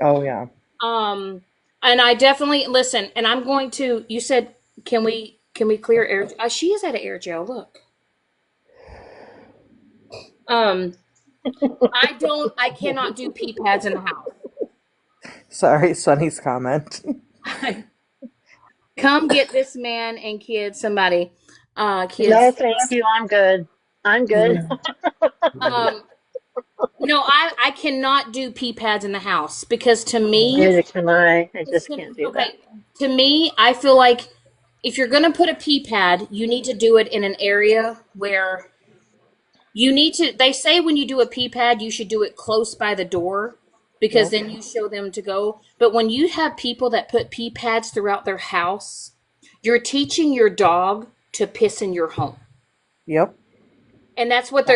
Speaker 4: Oh yeah.
Speaker 1: Um, and I definitely listen. And I'm going to. You said, can we clear air? She is at an air gel. Look. Um, I cannot do pee pads in the
Speaker 4: Sorry, Sonny's comment.
Speaker 1: house. Come get this man and kids. Somebody,
Speaker 3: No,
Speaker 1: kids.
Speaker 3: thank you. I'm good. I'm good.
Speaker 1: Um, no, I cannot do pee pads in the house because to me,
Speaker 3: Neither can I. I just can't do that.
Speaker 1: okay, to me, I feel like if you're gonna put a pee pad, you need to do it in an area where you need to. They say when you do a pee pad, you should do it close by the door because
Speaker 4: Yep.
Speaker 1: then you show them to go. But when you have people that put pee pads throughout their house, you're teaching your dog to piss in your home,
Speaker 4: Yep.
Speaker 1: and that's what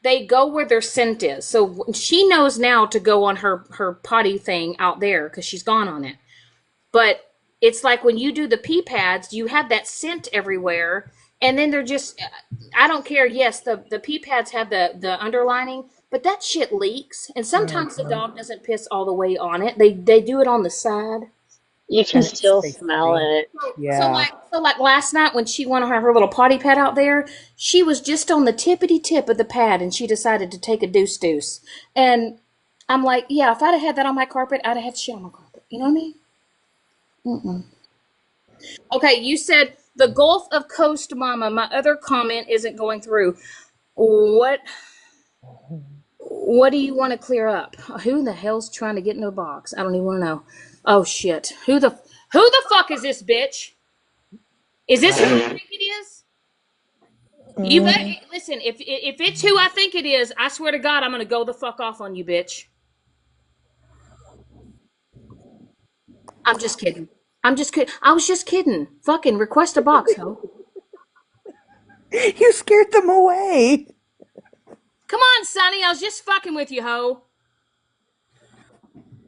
Speaker 1: they go where their scent is. So she knows now to go on her potty thing out there because she's gone on it. But it's like when you do the pee pads, you have that scent everywhere, and then they're just. I don't care. Yes, the pee pads have the underlining, but that shit leaks, and sometimes the
Speaker 4: Mhm.
Speaker 1: dog doesn't piss all the way on it. They do it on the side.
Speaker 3: You can
Speaker 4: And it
Speaker 3: still
Speaker 4: stays
Speaker 3: smell
Speaker 4: heavy.
Speaker 3: it.
Speaker 4: Yeah.
Speaker 1: So like last night when she went on her little potty pad out there, she was just on the tippity tip of the pad, and she decided to take a deuce, and I'm like, yeah, if I'd have had that on my carpet, I'd have had shit on my carpet. You know what I mean? Mm-mm. Okay, you said the Gulf of Coast Mama. My other comment isn't going through. What what do you want to clear up? Who the hell's trying to get in a box? I don't even want to know. Oh shit. Who the fuck is this bitch? Is this who I think it is? You better
Speaker 4: Mm.
Speaker 1: listen, if it's who I think it is, I swear to God I'm gonna go the fuck off on you, bitch. I'm just kidding. I'm just kidding. I was just kidding. Fucking request a box, ho.
Speaker 4: You scared them away.
Speaker 1: Come on, Sonny. I was just fucking with you, ho.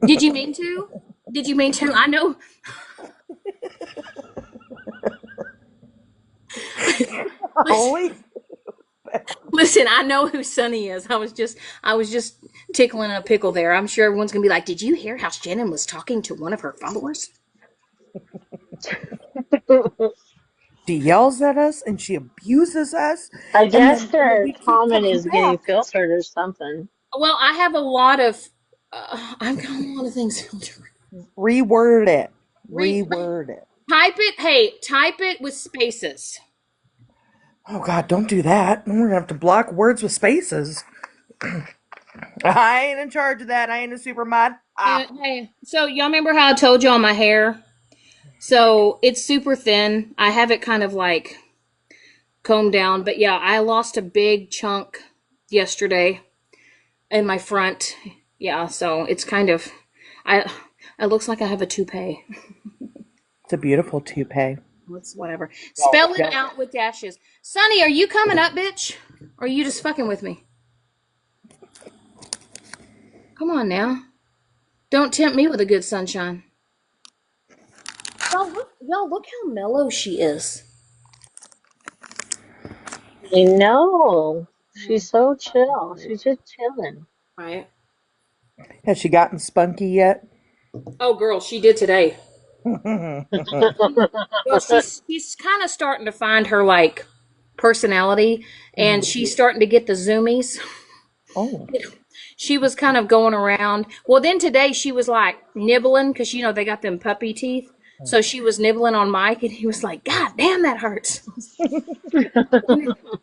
Speaker 1: Did you mean to? Did you mean to? I know. Listen,
Speaker 4: Always.
Speaker 1: listen, I know who Sonny is. I was just tickling a pickle there. I'm sure everyone's gonna be like, "Did you hear how Shannon was talking to one of her followers?"
Speaker 4: She yells at us and she abuses us,
Speaker 3: I
Speaker 4: and
Speaker 3: guess
Speaker 4: then
Speaker 3: her
Speaker 4: we keep
Speaker 3: comment
Speaker 4: coming
Speaker 3: is getting
Speaker 4: back.
Speaker 3: filtered or something.
Speaker 1: Well, I have a lot of. I've got a lot of things filtered.
Speaker 4: Reword it.
Speaker 1: Re,
Speaker 4: Reword it.
Speaker 1: type it. Hey, type it with spaces.
Speaker 4: Oh God, don't do that. We're gonna have to block words with spaces. I ain't in charge of that. I ain't a super mod. Ah.
Speaker 1: Hey, so y'all remember how I told y'all my hair? So it's super thin. I have it kind of like combed down, but yeah, I lost a big chunk yesterday in my front. Yeah, so it's kind of I it looks like I have a toupee.
Speaker 4: It's a beautiful toupee.
Speaker 1: It's whatever.
Speaker 4: Well,
Speaker 1: Spell it
Speaker 4: yeah.
Speaker 1: out with dashes. Sonny, are you coming up, bitch? Or are you just fucking with me? Come on now. Don't tempt me with a good sunshine. Y'all look how mellow she is.
Speaker 3: I know.
Speaker 1: Mm,
Speaker 3: She's so chill. She's just chilling.
Speaker 1: right.
Speaker 4: Has she gotten spunky yet?
Speaker 1: Oh, girl, she did today. Well, she's kind of starting to find her like personality, and
Speaker 4: Mhm.
Speaker 1: she's starting to get the zoomies.
Speaker 4: Oh.
Speaker 1: She was kind of going around. Well, then today she was like nibbling because they got them puppy teeth. So she was nibbling on Mike, and he was like, "God damn, that hurts."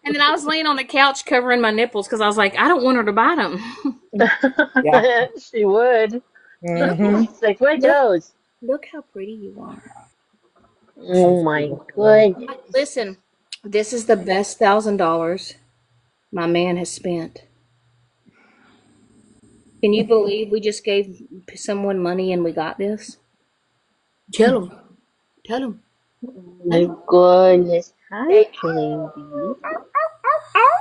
Speaker 1: And then I was laying on the couch covering my nipples because I was like, I don't want her to bite them.
Speaker 4: Yeah.
Speaker 3: She would.
Speaker 1: Look
Speaker 4: Hmm.
Speaker 1: how
Speaker 3: She's like, where it
Speaker 1: look
Speaker 3: goes?
Speaker 1: look how pretty you are.
Speaker 3: Oh my goodness.
Speaker 1: Listen, this is the best $1,000 my man has spent. Can you believe we just gave someone money and we got this? Tell him. Tell him.
Speaker 3: Oh
Speaker 1: Tell
Speaker 3: my
Speaker 1: him.
Speaker 3: goodness. Hi,
Speaker 1: Hey.
Speaker 3: baby.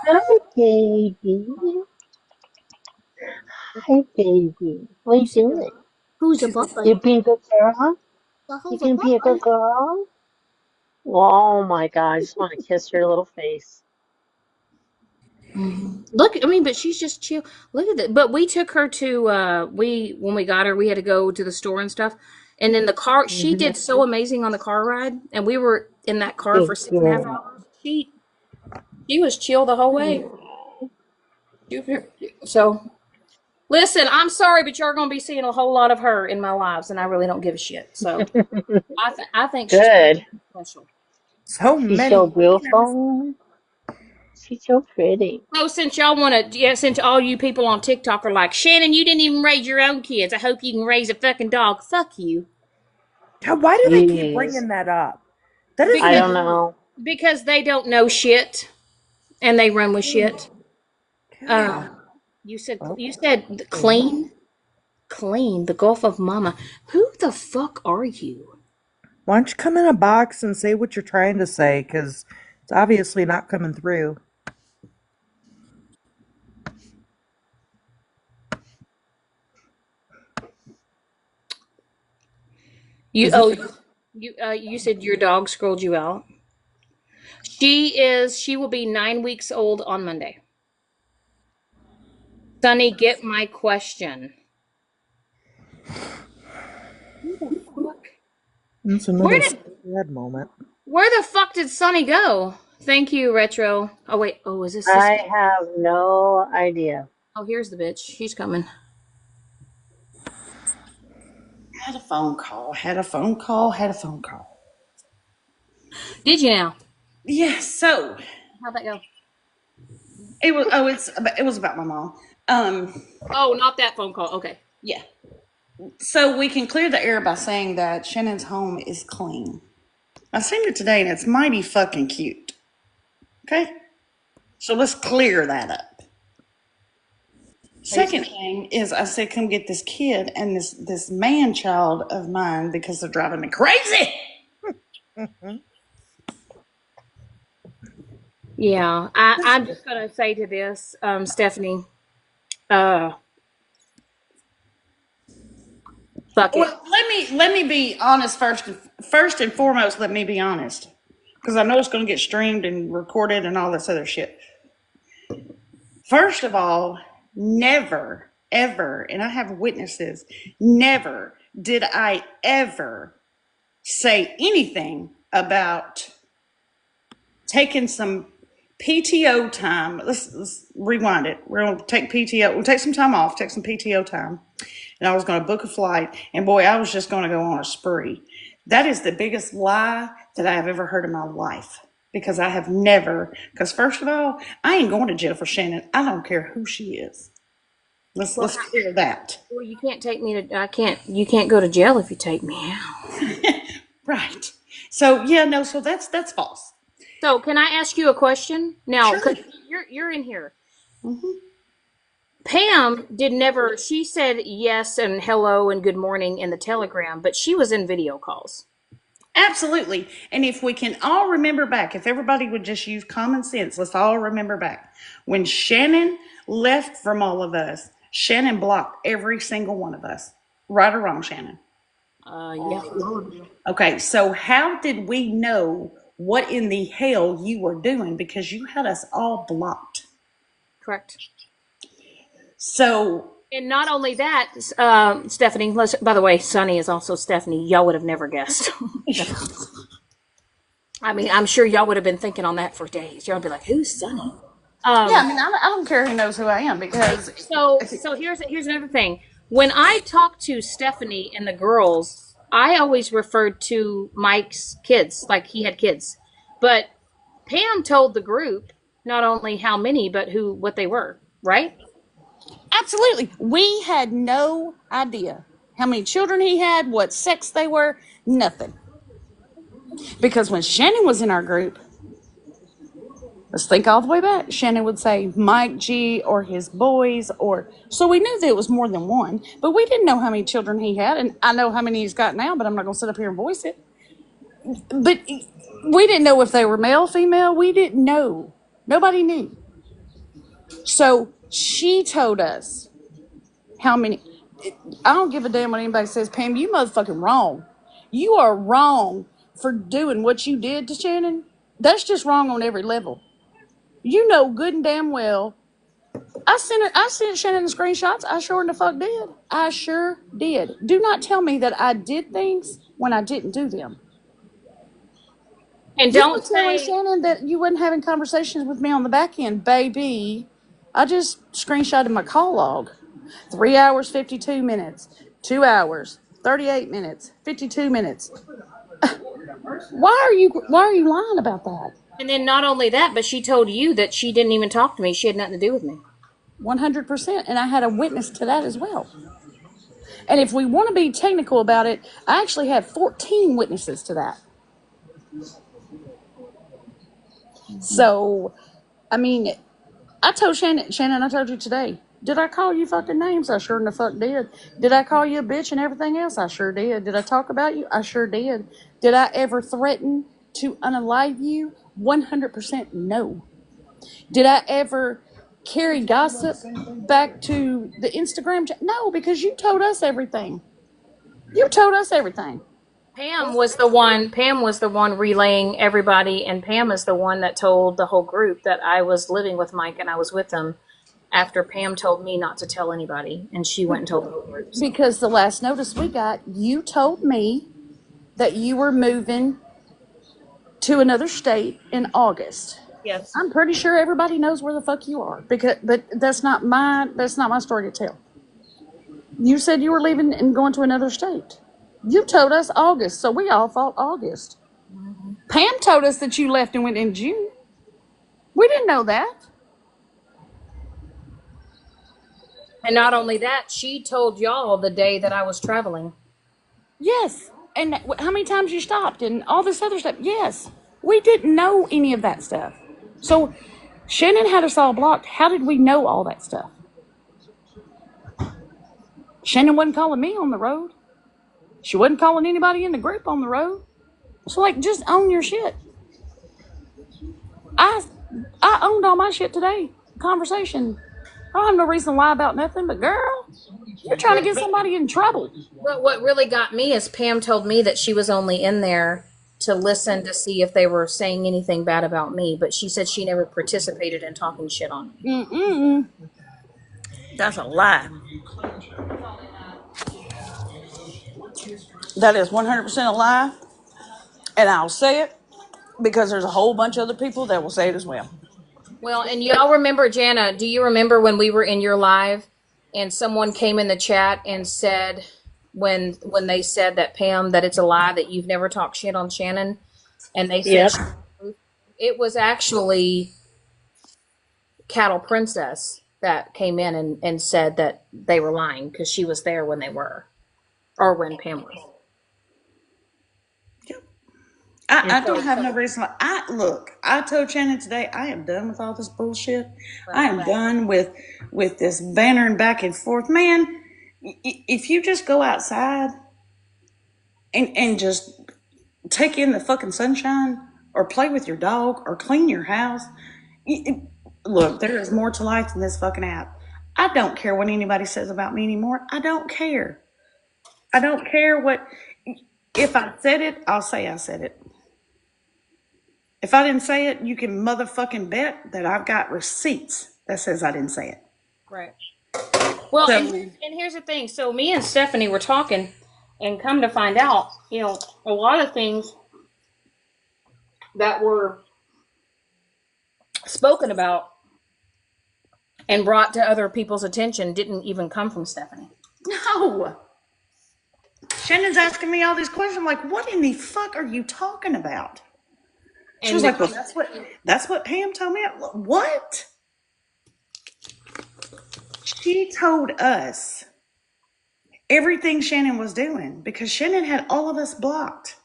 Speaker 3: Hi, baby. Hi, baby. What are
Speaker 1: You
Speaker 3: you
Speaker 1: said,
Speaker 3: doing?
Speaker 1: who's a puppy?
Speaker 3: You being a good girl? You
Speaker 1: Who's a
Speaker 3: gonna be a good
Speaker 1: puppy?
Speaker 3: girl? Oh my God, I just want to kiss your little face.
Speaker 1: Look, I mean, but she's just chill. Look at that. But we took her to we when we got her, we had to go to the store and stuff. And then the car, she
Speaker 3: Hmm.
Speaker 1: did so amazing on the car ride, and we were in that car
Speaker 3: Good
Speaker 1: for 6.5 hours.
Speaker 3: girl.
Speaker 1: She was chill the whole way. So listen, I'm sorry, but you're going to be seeing a whole lot of her in my lives, and I really don't give a shit. So I think she's pretty
Speaker 3: Good.
Speaker 1: special.
Speaker 4: So
Speaker 3: She's so
Speaker 4: many years.
Speaker 3: beautiful. She's so pretty.
Speaker 1: So since y'all want to, yeah, since all you people on TikTok are like, Shannon, you didn't even raise your own kids. I hope you can raise a fucking dog. Fuck you.
Speaker 4: Why do they keep
Speaker 3: Jeez.
Speaker 4: bringing that up? That doesn't
Speaker 3: I
Speaker 1: Because
Speaker 3: don't
Speaker 4: even.
Speaker 3: know.
Speaker 1: they don't know shit and they run with shit.
Speaker 4: God.
Speaker 1: You
Speaker 4: Okay.
Speaker 1: said clean, clean the Gulf of Mama. Who the fuck are you?
Speaker 4: Why don't you come in a box and say what you're trying to say? Because it's obviously not coming through.
Speaker 1: You
Speaker 4: Is this?
Speaker 1: oh you said your dog scrolled you out. She will be 9 weeks old on Monday. Sonny, get my question. Who the fuck?
Speaker 4: It's
Speaker 1: Where
Speaker 4: another
Speaker 1: did
Speaker 4: sad moment.
Speaker 1: where the fuck did Sonny go? Thank you, Retro. Oh wait, oh is this
Speaker 3: I
Speaker 1: sister?
Speaker 3: have no idea.
Speaker 1: Oh, here's the bitch. She's coming.
Speaker 5: Had a phone call, had a phone call, had a phone call.
Speaker 1: Did you now?
Speaker 5: Yeah, so
Speaker 1: How'd that go?
Speaker 5: it was about my mom.
Speaker 1: Oh, not that phone call. Okay.
Speaker 5: Yeah. So we can clear the air by saying that Shannon's home is clean. I seen it today and it's mighty fucking cute. Okay? So let's clear that up.
Speaker 1: Hey,
Speaker 5: Second thing is I said come get this kid and this man child of mine because they're driving me crazy.
Speaker 4: Mhm.
Speaker 1: yeah, I'm just gonna say to this, Stephanie, uh, fuck it.
Speaker 5: Well, let me be honest first and foremost. Let me be honest, because I know it's going to get streamed and recorded and all this other shit. First of all, never ever, and I have witnesses. Never did I ever say anything about taking some PTO time. Let's rewind it. We're going to take PTO. We'll take some time off, take some PTO time. And I was going to book a flight. And boy, I was just going to go on a spree. That is the biggest lie that I have ever heard in my life. Because I have never, because first of all, I ain't going to jail for Shannon. I don't care who she is.
Speaker 1: Well,
Speaker 5: Let's clear that.
Speaker 1: well, you can't take me to. I can't. You can't go to jail if you take me out.
Speaker 5: Right. So yeah, no, so that's false.
Speaker 1: So, can I ask you a question now?
Speaker 5: Sure.
Speaker 1: Because you're in here.
Speaker 5: Hmm.
Speaker 1: Pam did never. She said yes and hello and good morning in the telegram, but she was in video calls.
Speaker 5: Absolutely. And if we can all remember back, if everybody would just use common sense, let's all remember back. When Shannon left from all of us, Shannon blocked every single one of us. Right or wrong, Shannon?
Speaker 1: Yeah.
Speaker 5: Okay, so how did we know what in the hell you were doing? Because you had us all blocked.
Speaker 1: Correct.
Speaker 5: So,
Speaker 1: And not only that, Stephanie, by the way, Sunny is also Stephanie. Y'all would have never guessed. I mean, I'm sure y'all would have been thinking on that for days. Y'all would be like, who's Sunny?
Speaker 5: yeah,
Speaker 1: Um,
Speaker 5: I mean, I don't care who knows who I am
Speaker 1: right.
Speaker 5: because
Speaker 1: So here's another thing. When I talk to Stephanie and the girls, I always referred to Mike's kids, like he had kids. But Pam told the group not only how many, but what they were, right?
Speaker 5: absolutely, we had no idea how many children he had, what sex they were, nothing. Because when Shannon was in our group, let's think all the way back. Shannon would say Mike G or his boys, or so we knew that it was more than one, but we didn't know how many children he had. And I know how many he's got now, but I'm not going to sit up here and voice it. But we didn't know if they were male, female. We didn't know. Nobody knew. So she told us how many. I don't give a damn what anybody says. Pam, you motherfucking wrong. You are wrong for doing what you did to Shannon. That's just wrong on every level. You know good and damn well. I sent Shannon the screenshots. I sure in the fuck did. I sure did. Do not tell me that I did things when I didn't do them.
Speaker 1: And
Speaker 5: You
Speaker 1: don't
Speaker 5: were telling
Speaker 1: say
Speaker 5: Shannon that you wasn't having conversations with me on the back end, baby. I just screenshotted my call log. 3 hours, 52 minutes. 2 hours, 38 minutes, 52 minutes. Why are you lying about that?
Speaker 1: And then not only that, but she told you that she didn't even talk to me. She had nothing to do with me.
Speaker 5: 100%. And I had a witness to that as well. And if we want to be technical about it, I actually have 14 witnesses to that. So, I mean, I told Shannon, I told you today. Did I call you fucking names? I sure in the fuck did. Did I call you a bitch and everything else? I sure did. Did I talk about you? I sure did. Did I ever threaten to unalive you? 100% no. Did I ever carry gossip back to the Instagram? No, because you told us everything. You told us everything.
Speaker 1: Pam was the one relaying everybody, and Pam is the one that told the whole group that I was living with Mike and I was with him after Pam told me not to tell anybody, and she went and told the whole group. So
Speaker 5: Because the last notice we got, you told me that you were moving to another state in August.
Speaker 1: yes.
Speaker 5: I'm pretty sure everybody knows where the fuck you are, because but that's not my story to tell. You said you were leaving and going to another state. You told us August, so we all thought August. Pam told us that you left and went in June. We didn't know that.
Speaker 1: And not only that, she told y'all the day that I was traveling.
Speaker 5: Yes. And how many times you stopped and all this other stuff. Yes. We didn't know any of that stuff. So Shannon had us all blocked. How did we know all that stuff? Shannon wasn't calling me on the road. She wasn't calling anybody in the group on the road. So like, just own your shit. I I owned all my shit today. Conversation. I don't have no reason to lie about nothing, but girl, you're trying to get somebody in trouble.
Speaker 1: But what really got me is Pam told me that she was only in there to listen to see if they were saying anything bad about me, but she said she never participated in talking shit on me.
Speaker 5: Mm-mm. That's a lie. That is 100% a lie. And I'll say it because there's a whole bunch of other people that will say it as well.
Speaker 1: Well, and y'all remember, Jana, do you remember when we were in your live and someone came in the chat and said when they said that Pam that it's a lie that you've never talked shit on Shannon and they said
Speaker 3: Yep.
Speaker 1: it was actually Cattle Princess that came in and said that they were lying because she was there when they were or when Pam was. And
Speaker 5: I don't
Speaker 1: so
Speaker 5: have no reason. I told Shannon today, I am done with all this bullshit. I
Speaker 1: right.
Speaker 5: am done with this bantering back and forth. Man, if you just go outside and just take in the fucking sunshine or play with your dog or clean your house, look, there is more to life than this fucking app. I don't care what anybody says about me anymore. I don't care. I don't care what. If I said it, I'll say I said it. If I didn't say it, you can motherfucking bet that I've got receipts that says I didn't say it.
Speaker 1: Right. Well, and
Speaker 5: So
Speaker 1: here's the thing. So me and Stephanie were talking, and come to find out, a lot of things that were spoken about and brought to other people's attention didn't even come from Stephanie.
Speaker 5: no. Shannon's asking me all these questions. I'm like, what in the fuck are you talking about? She was
Speaker 1: And
Speaker 5: like, well, that's what Pam told me. What? She told us everything Shannon was doing because Shannon had all of us blocked.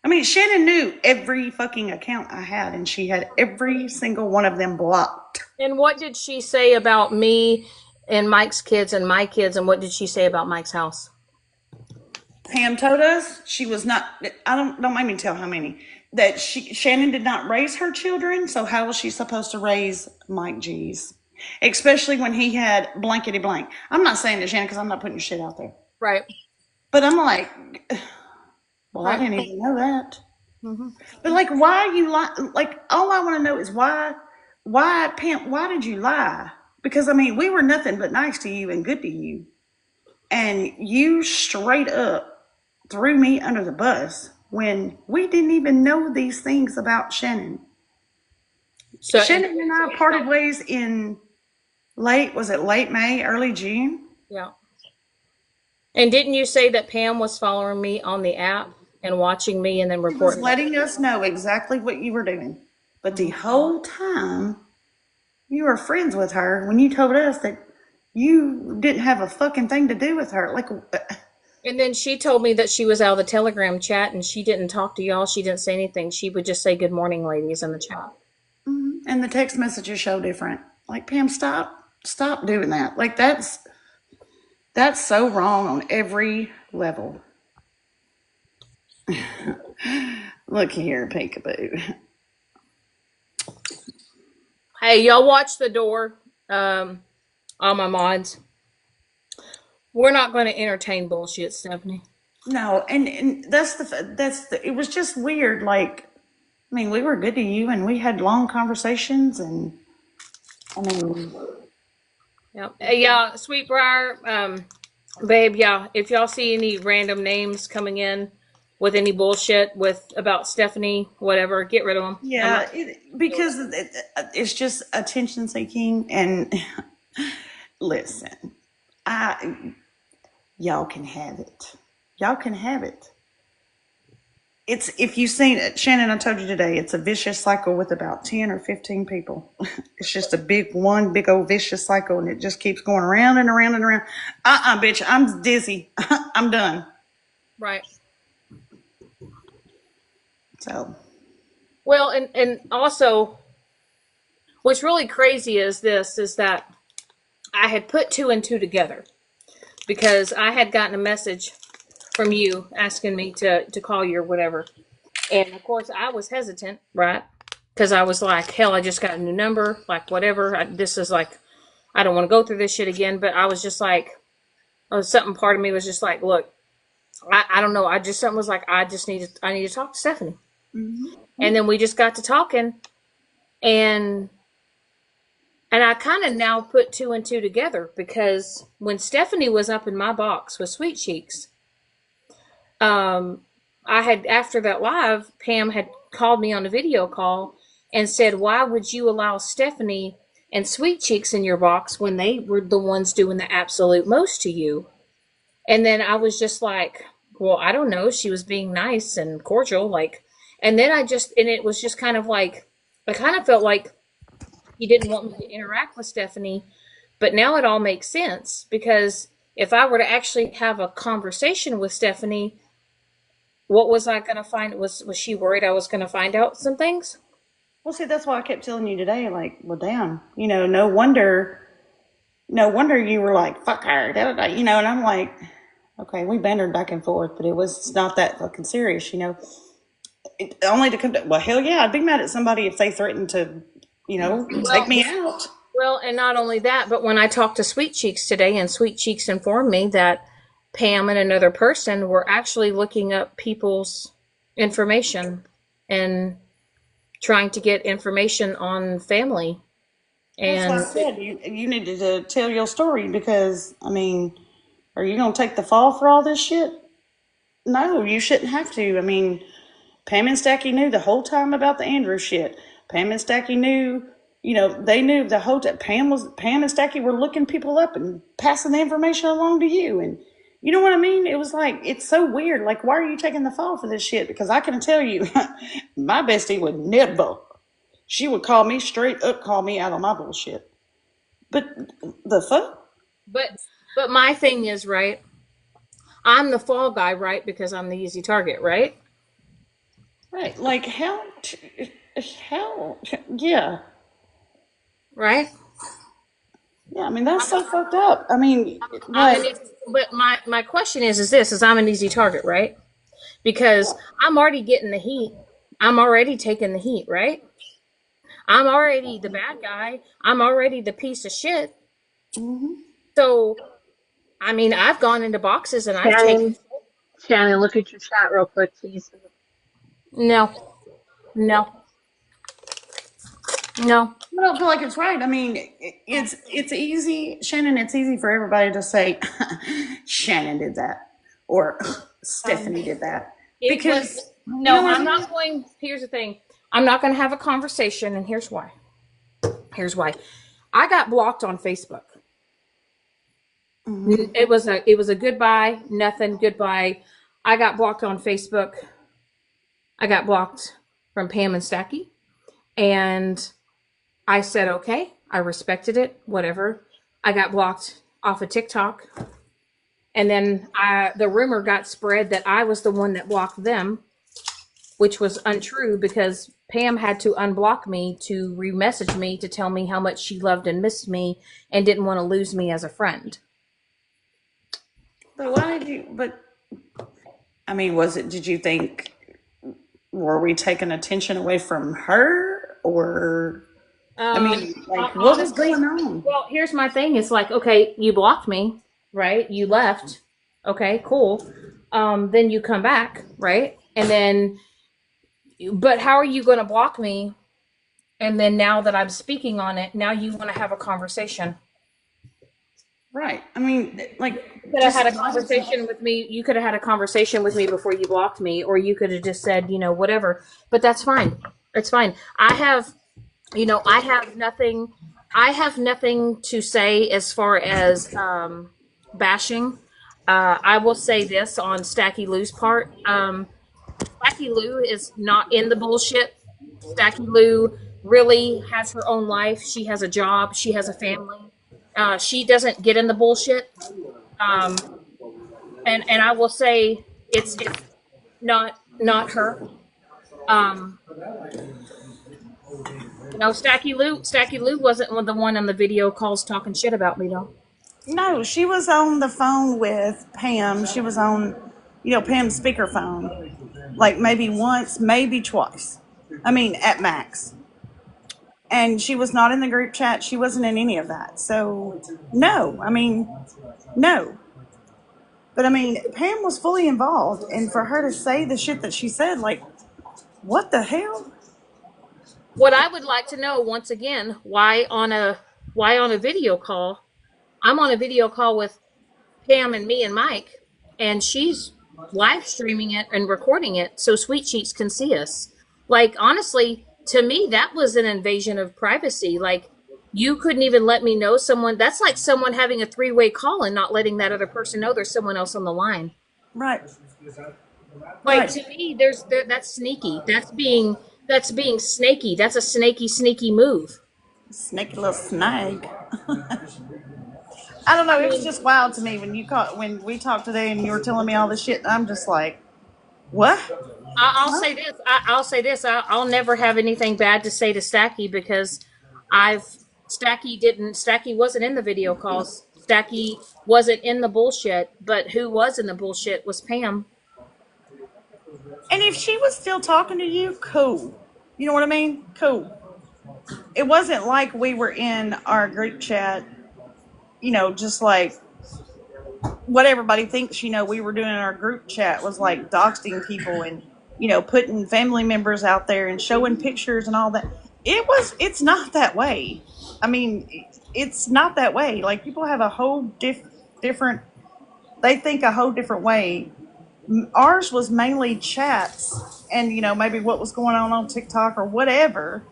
Speaker 5: I mean, Shannon knew every fucking account I had, and she had every single one of them blocked.
Speaker 1: and what did she say about me and Mike's kids and my kids, and what did she say about Mike's house?
Speaker 5: Pam told us she was not. I don't mind me tell how many that Shannon did not raise her children. So how was she supposed to raise Mike G's? Especially when he had blankety blank. I'm not saying to Shannon because I'm not putting your shit out there.
Speaker 1: Right.
Speaker 5: But I'm like, well, I
Speaker 1: Right.
Speaker 5: didn't even know that.
Speaker 1: Mm-hmm.
Speaker 5: But like, why you lie? Like, all I want to know is why, Pam? Why did you lie? Because I mean, we were nothing but nice to you and good to you, and you straight up threw me under the bus when we didn't even know these things about Shannon.
Speaker 1: So
Speaker 5: Shannon and I parted ways in late May, early June?
Speaker 1: yeah. And didn't you say that Pam was following me on the app and watching me and then
Speaker 5: She was
Speaker 1: reporting?
Speaker 5: letting us know exactly what you were doing. But the whole time you were friends with her when you told us that you didn't have a fucking thing to do with her. Like,
Speaker 1: And then she told me that she was out of the Telegram chat and she didn't talk to y'all. She didn't say anything. She would just say good morning, ladies, in the chat.
Speaker 5: and the text messages show different. Like, Pam, stop doing that. Like, that's so wrong on every level. Look here, peekaboo.
Speaker 1: Hey, y'all watch the door. All my mods. We're not going to entertain bullshit, Stephanie.
Speaker 5: No, and it was just weird. Like, I mean, we were good to you, and we had long conversations, and I mean,
Speaker 1: Yeah, yeah, Sweetbriar, babe. Yeah, if y'all see any random names coming in with any bullshit with about Stephanie, whatever, get rid of them.
Speaker 5: yeah, because it's just attention seeking. And listen, I y'all can have it. Y'all can have it. It's if you've seen it, Shannon. I told you today, it's a vicious cycle with about 10 or 15 people. It's just a big old vicious cycle, and it just keeps going around and around and around. Bitch, I'm dizzy. I'm done.
Speaker 1: Right.
Speaker 5: So,
Speaker 1: Well, and also, what's really crazy is that I had put two and two together because I had gotten a message from you asking me to call you or whatever. And of course, I was hesitant, right? Because I was like, hell, I just got a new number, like whatever. This is like, I don't want to go through this shit again. But I was just like, something part of me was just like, look, I don't know. I just something was like, I need to talk to Stephanie. And then we just got to talking, and I kind of now put two and two together because when Stephanie was up in my box with Sweet Cheeks, I had after that live, Pam had called me on a video call and said, "Why would you allow Stephanie and Sweet Cheeks in your box when they were the ones doing the absolute most to you?" And then I was just like, "Well, I don't know." She was being nice and cordial, like, and then and it was just kind of like, I kind of felt like he didn't want me to interact with Stephanie, but now it all makes sense because if I were to actually have a conversation with Stephanie, what was I going to find? Was she worried I was going to find out some things?
Speaker 5: well, see, that's why I kept telling you today. Like, well, damn, no wonder you were like, fuck her, And I'm like, okay, we bantered back and forth, but it's not that fucking serious. Only to come to, well, hell yeah, I'd be mad at somebody if they threatened to, take
Speaker 1: Well,
Speaker 5: me out.
Speaker 1: well, and not only that, but when I talked to Sweet Cheeks today, and Sweet Cheeks informed me that Pam and another person were actually looking up people's information and trying to get information on family.
Speaker 5: That's why I
Speaker 1: And
Speaker 5: said you needed to tell your story because I mean, are you gonna take the fall for all this shit? No, you shouldn't have to. I mean, Pam and Stacky knew the whole time about the Andrew shit. Pam and Stacky knew, they knew the whole time. Pam and Stacky were looking people up and passing the information along to you, and you know what I mean. It was like it's so weird. Like, why are you taking the fall for this shit? Because I can tell you, my bestie would never. She would call me straight up, call me out on my bullshit. But the fuck?
Speaker 1: but but my thing is, right, I'm the fall guy, right, because I'm the easy target, right?
Speaker 5: Right? Like how? Yeah,
Speaker 1: Right?
Speaker 5: yeah. I mean, that's so fucked up. I mean,
Speaker 1: I'm
Speaker 5: what?
Speaker 1: an easy, but my question is this: is I'm an easy target, right? Because I'm already getting the heat. I'm already taking the heat, right? I'm already the bad guy. I'm already the piece of shit.
Speaker 5: Hmm.
Speaker 1: So, I mean, I've gone into boxes and I've taken.
Speaker 3: Shannon, Shannon, look at your chat real quick, please.
Speaker 1: No, no, no.
Speaker 5: I don't feel like it's right. I mean, it's easy, Shannon. It's easy for everybody to say Shannon did that or
Speaker 1: Um,
Speaker 5: Stephanie did that
Speaker 1: it was
Speaker 5: because you
Speaker 1: no.
Speaker 5: know what I
Speaker 1: I'm
Speaker 5: mean.
Speaker 1: not going. Here's the thing. I'm not going to have a conversation, and here's why. Here's why. I got blocked on Facebook.
Speaker 5: Hmm.
Speaker 1: It was a goodbye, nothing, goodbye. I got blocked on Facebook. I got blocked from Pam and Stacky, and I said okay. I respected it, whatever. I got blocked off of TikTok, and then the rumor got spread that I was the one that blocked them, which was untrue because Pam had to unblock me to remessage me to tell me how much she loved and missed me and didn't want to lose me as a friend.
Speaker 5: But why did you? But I mean, was it? Did you think were we taking attention away from her or? I mean, like, what was
Speaker 1: Honestly,
Speaker 5: going on?
Speaker 1: well, here's my thing. It's like, okay, you blocked me, right? You left. Okay, cool. Then you come back, right? And then, but how are you going to block me? And then now that I'm speaking on it, now you want to have a conversation.
Speaker 5: Right. I mean,
Speaker 1: You
Speaker 5: like,
Speaker 1: could have had
Speaker 5: just
Speaker 1: a conversation with me. You could have had a conversation with me before you blocked me, or you could have just said, whatever. But that's fine. It's fine. I have nothing. I have nothing to say as far as bashing. I will say this on Stacky Lou's part. Stacky Lou is not in the bullshit. Stacky Lou really has her own life. She has a job. She has a family. She doesn't get in the bullshit. Um, and I will say it's not her. Um, Stacky Lou wasn't the one on the video calls talking shit about me though.
Speaker 5: no, she was on the phone with Pam. She was on, Pam's speakerphone, like maybe once, maybe twice. I mean, at max. And she was not in the group chat. She wasn't in any of that. So, no, I mean, no. But I mean, Pam was fully involved. And for her to say the shit that she said, like, what the hell?
Speaker 1: What I would like to know once again, why on a video call? I'm on a video call with Pam and me and Mike, and she's live streaming it and recording it so Sweet Cheeks can see us. Like honestly, to me that was an invasion of privacy. Like you couldn't even let me know someone. That's like someone having a three-way call and not letting that other person know there's someone else on the line.
Speaker 5: Right,
Speaker 1: Like
Speaker 5: right.
Speaker 1: to me, that's sneaky. That's being snaky. That's a snaky move.
Speaker 5: Sneaky little snag. I don't know.
Speaker 1: I
Speaker 5: It was
Speaker 1: mean,
Speaker 5: just wild to me when we talked today and you were telling me all this shit. I'm just like, what?
Speaker 1: I'll
Speaker 5: Huh?
Speaker 1: say this. I'll say this. I'll never have anything bad to say to Stacky because I've Stacky wasn't in the video calls. Stacky wasn't in the bullshit. But who was in the bullshit was Pam.
Speaker 5: And if she was still talking to you, cool. You know what I mean? Cool. It wasn't like we were in our group chat, just like what everybody thinks, we were doing in our group chat was like doxing people and, putting family members out there and showing pictures and all that. It's not that way. I mean, it's not that way. Like, people have a whole different, they think a whole different way. Ours was mainly chats and, maybe what was going on TikTok or whatever.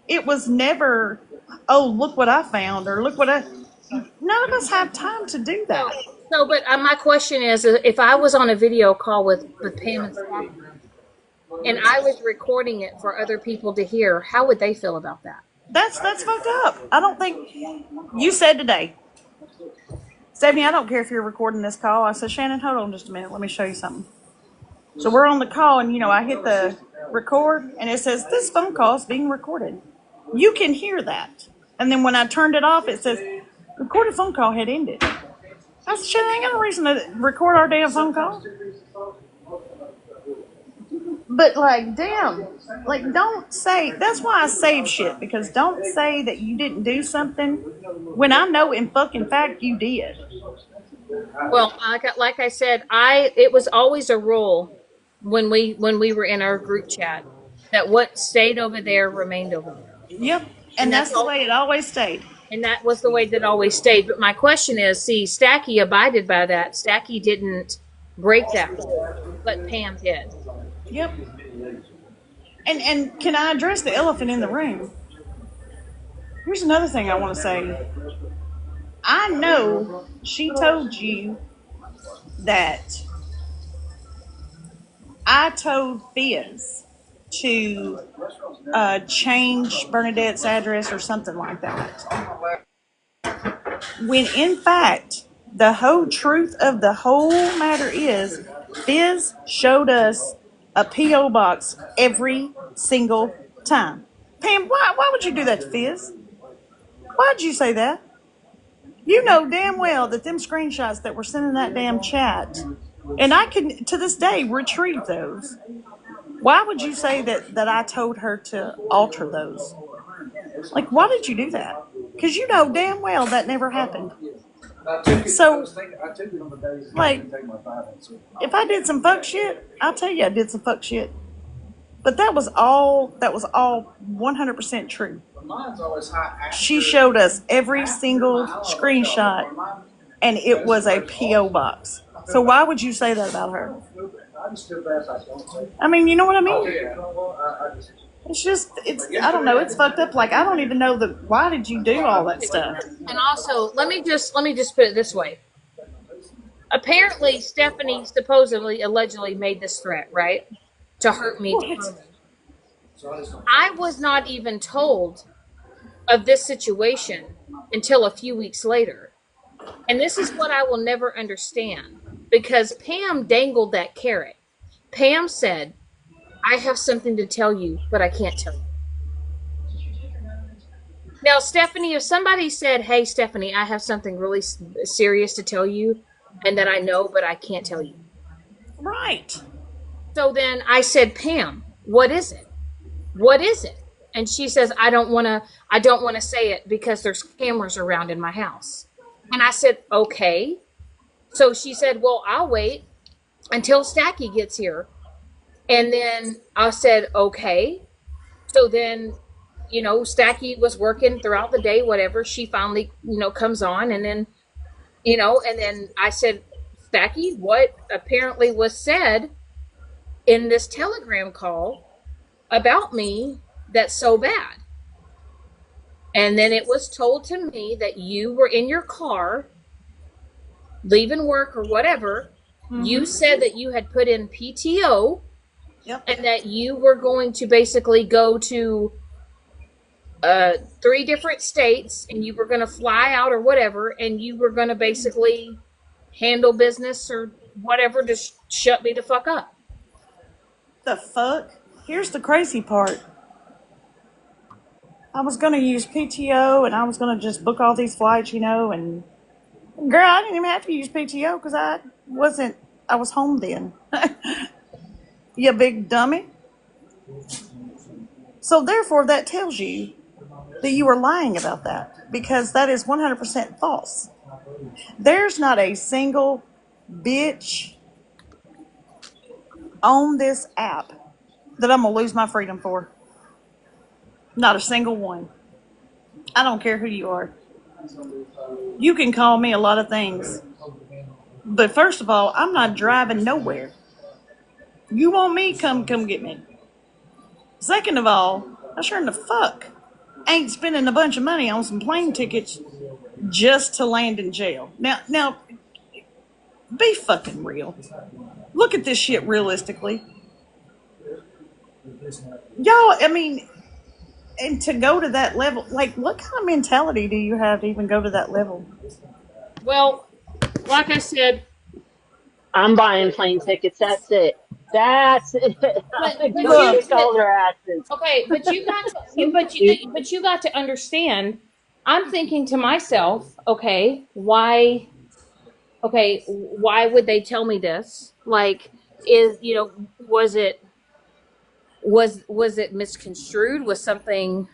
Speaker 5: It was never, oh, look what I found, or look what I, none of us have time to do
Speaker 1: So,
Speaker 5: that.
Speaker 1: but my question is, if I was on a video call with Pam and Stacky, and I was recording it for other people to hear, how would they feel about that?
Speaker 5: That's fucked up. I don't think you said today, Stephanie, I don't care if you're recording this call. I said, Shannon, hold on just a minute. Let me show you something. So we're on the call, and I hit the record, and it says this phone call is being recorded. You can hear that. And then when I turned it off, it says recorded phone call had ended. I said, Shannon, ain't got no reason to record our damn phone call. But like, damn, like, don't say. That's why I save shit, because don't say that you didn't do something when I know in fucking fact you did.
Speaker 1: Well, like I said, it was always a rule when we were in our group chat that what stayed over there remained over there,
Speaker 5: Yep,
Speaker 1: and
Speaker 5: and that's the way it always stayed.
Speaker 1: and that was the way that always stayed. But my question is, see, Stacky abided by that. Stacky didn't break that rule, but Pam did.
Speaker 5: Yep. And can I address the elephant in the room? Here's another thing I want to say. I know she told you that I told Fizz to change Bernadette's address or something like that. When in fact, the whole truth of the whole matter is, Fizz showed us a P.O. box every single time. Pam, why would you do that to Fizz? Why'd you say that? You know damn well that them screenshots that were sent in that damn chat, and I can to this day retrieve those. Why would you say that I told her to alter those? Like, why did you do that? Because you know damn well that never happened. So, like, if I did some fuck shit, I'll tell you I did some fuck shit. But that was all 100% true. She showed us every single screenshot, and it was a P.O. box. So why would you say that about her? I mean, you know what I mean? I don't know, it's fucked up. Like, I don't even know why did you do all that stuff?
Speaker 1: And also, let me just put it this way. Apparently, Stephanie supposedly, allegedly made this threat, right? To hurt me. I was not even told of this situation until a few weeks later. And this is what I will never understand, because Pam dangled that carrot. Pam said, I have something to tell you, but I can't tell you. Now, Stephanie, if somebody said, hey, Stephanie, I have something really serious to tell you, and that I know, but I can't tell you.
Speaker 5: Right.
Speaker 1: So then I said, Pam, what is it? What is it? And she says, I don't want to say it because there's cameras around in my house. And I said, okay. So she said, well, I'll wait until Stacky gets here. And then I said, okay. So then, Stacky was working throughout the day, whatever. She finally, comes on, and then, and then I said, Stacky, what apparently was said in this Telegram call about me that's so bad? And then it was told to me that you were in your car leaving work or whatever. Mm-hmm. You said that you had put in PTO.
Speaker 5: Yep.
Speaker 1: And that you were going to basically go to 3 different states, and you were going to fly out or whatever, and you were going to basically handle business or whatever to shut me the fuck up.
Speaker 5: The fuck? Here's the crazy part. I was going to use PTO, and I was going to just book all these flights, and girl, I didn't even have to use PTO because I was home then. You big dummy. So therefore, that tells you that you were lying about that, because that is 100% false. There's not a single bitch on this app that I'm gonna lose my freedom for. Not a single one. I don't care who you are. You can call me a lot of things. But first of all, I'm not driving nowhere. You want me? Come get me. Second of all, I sure in the fuck ain't spending a bunch of money on some plane tickets just to land in jail. Now, be fucking real. Look at this shit realistically. Y'all, I mean, and to go to that level, like, what kind of mentality do you have to even go to that level?
Speaker 1: Well, like I said,
Speaker 3: I'm buying plane tickets. That's it. That's it. I'm
Speaker 1: but
Speaker 3: gonna
Speaker 1: but
Speaker 3: go
Speaker 1: you
Speaker 5: Look,
Speaker 3: kick
Speaker 1: but
Speaker 3: all their asses.
Speaker 1: okay, but you got to but you got to understand. I'm thinking to myself, why would they tell me this? Like, is was it misconstrued? Was something?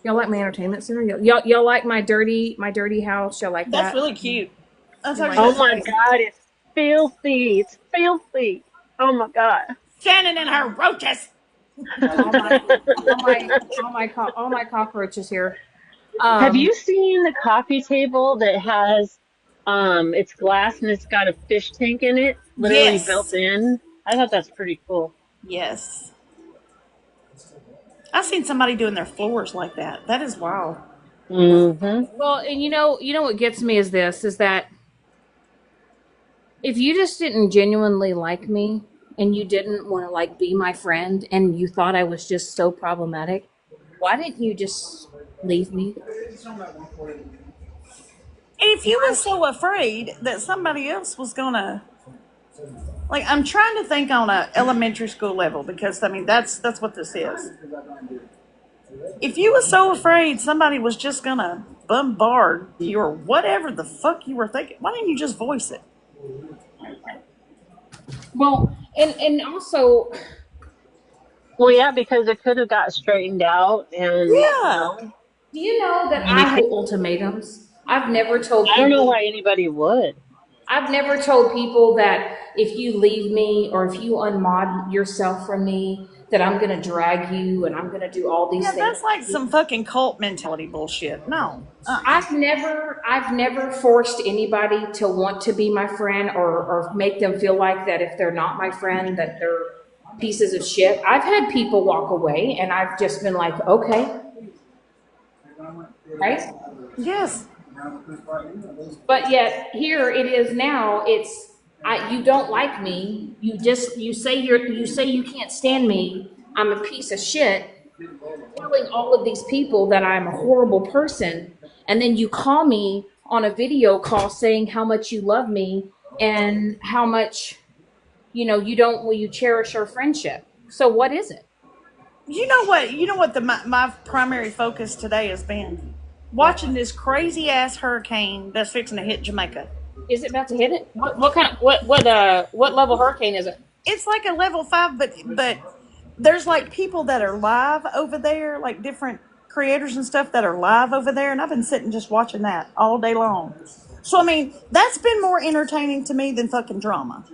Speaker 1: Y'all like my entertainment center? Y'all like my dirty house? Y'all like
Speaker 5: that's
Speaker 1: that?
Speaker 5: really cute. That's
Speaker 1: You
Speaker 5: actually
Speaker 1: like
Speaker 3: Oh
Speaker 1: it?
Speaker 5: that's
Speaker 3: my
Speaker 5: nice.
Speaker 3: God, it's filthy. It's filthy. Oh my God.
Speaker 5: Shannon and her roaches.
Speaker 1: All my all my cockroaches here.
Speaker 3: Have
Speaker 1: Um,
Speaker 3: you seen the coffee table that has it's glass and it's got a fish tank in it, literally built
Speaker 5: Yes.
Speaker 3: in? I thought that's pretty cool.
Speaker 5: Yes. I've seen somebody doing their floors like that. That is wild.
Speaker 3: Hmm.
Speaker 1: well, and you know what gets me is that if you just didn't genuinely like me and you didn't want to like be my friend and you thought I was just so problematic, why didn't you just leave me?
Speaker 5: If you
Speaker 1: Why?
Speaker 5: was so afraid that somebody else was gonna, like, I'm trying to think on a elementary school level because I mean that's what this is. If you was so afraid somebody was just gonna bombard you or whatever the fuck you were thinking, why didn't you just voice it?
Speaker 1: Well, and also,
Speaker 3: Well, yeah, because it could have got straightened out, and
Speaker 5: Yeah.
Speaker 1: do you know
Speaker 3: I
Speaker 1: that
Speaker 3: mean,
Speaker 1: I
Speaker 3: it
Speaker 1: have
Speaker 3: could.
Speaker 1: ultimatums?
Speaker 3: I don't know why anybody would.
Speaker 1: I've never told people that if you leave me or if you unmod yourself from me, that I'm gonna drag you and I'm gonna do all these
Speaker 5: Yeah,
Speaker 1: things.
Speaker 5: that's like some fucking cult mentality bullshit. No.
Speaker 1: I've never forced anybody to want to be my friend or make them feel like that if they're not my friend that they're pieces of shit. I've had people walk away and I've just been like, okay, right?
Speaker 5: Yes.
Speaker 1: But yet here it is now. You don't like me. You say you can't stand me. I'm a piece of shit. Telling all of these people that I'm a horrible person, and then you call me on a video call saying how much you love me and how much you don't will you cherish our friendship. So what is it?
Speaker 5: You know what? You know what my primary focus today has been?
Speaker 1: What
Speaker 5: Watching this crazy ass hurricane that's fixing to hit Jamaica.
Speaker 1: is it about to hit it? What kind of what level hurricane is it?
Speaker 5: It's like a level 5, but there's like people that are live over there, like different creators and stuff that are live over there, and I've been sitting just watching that all day long. So I mean, that's been more entertaining to me than fucking drama.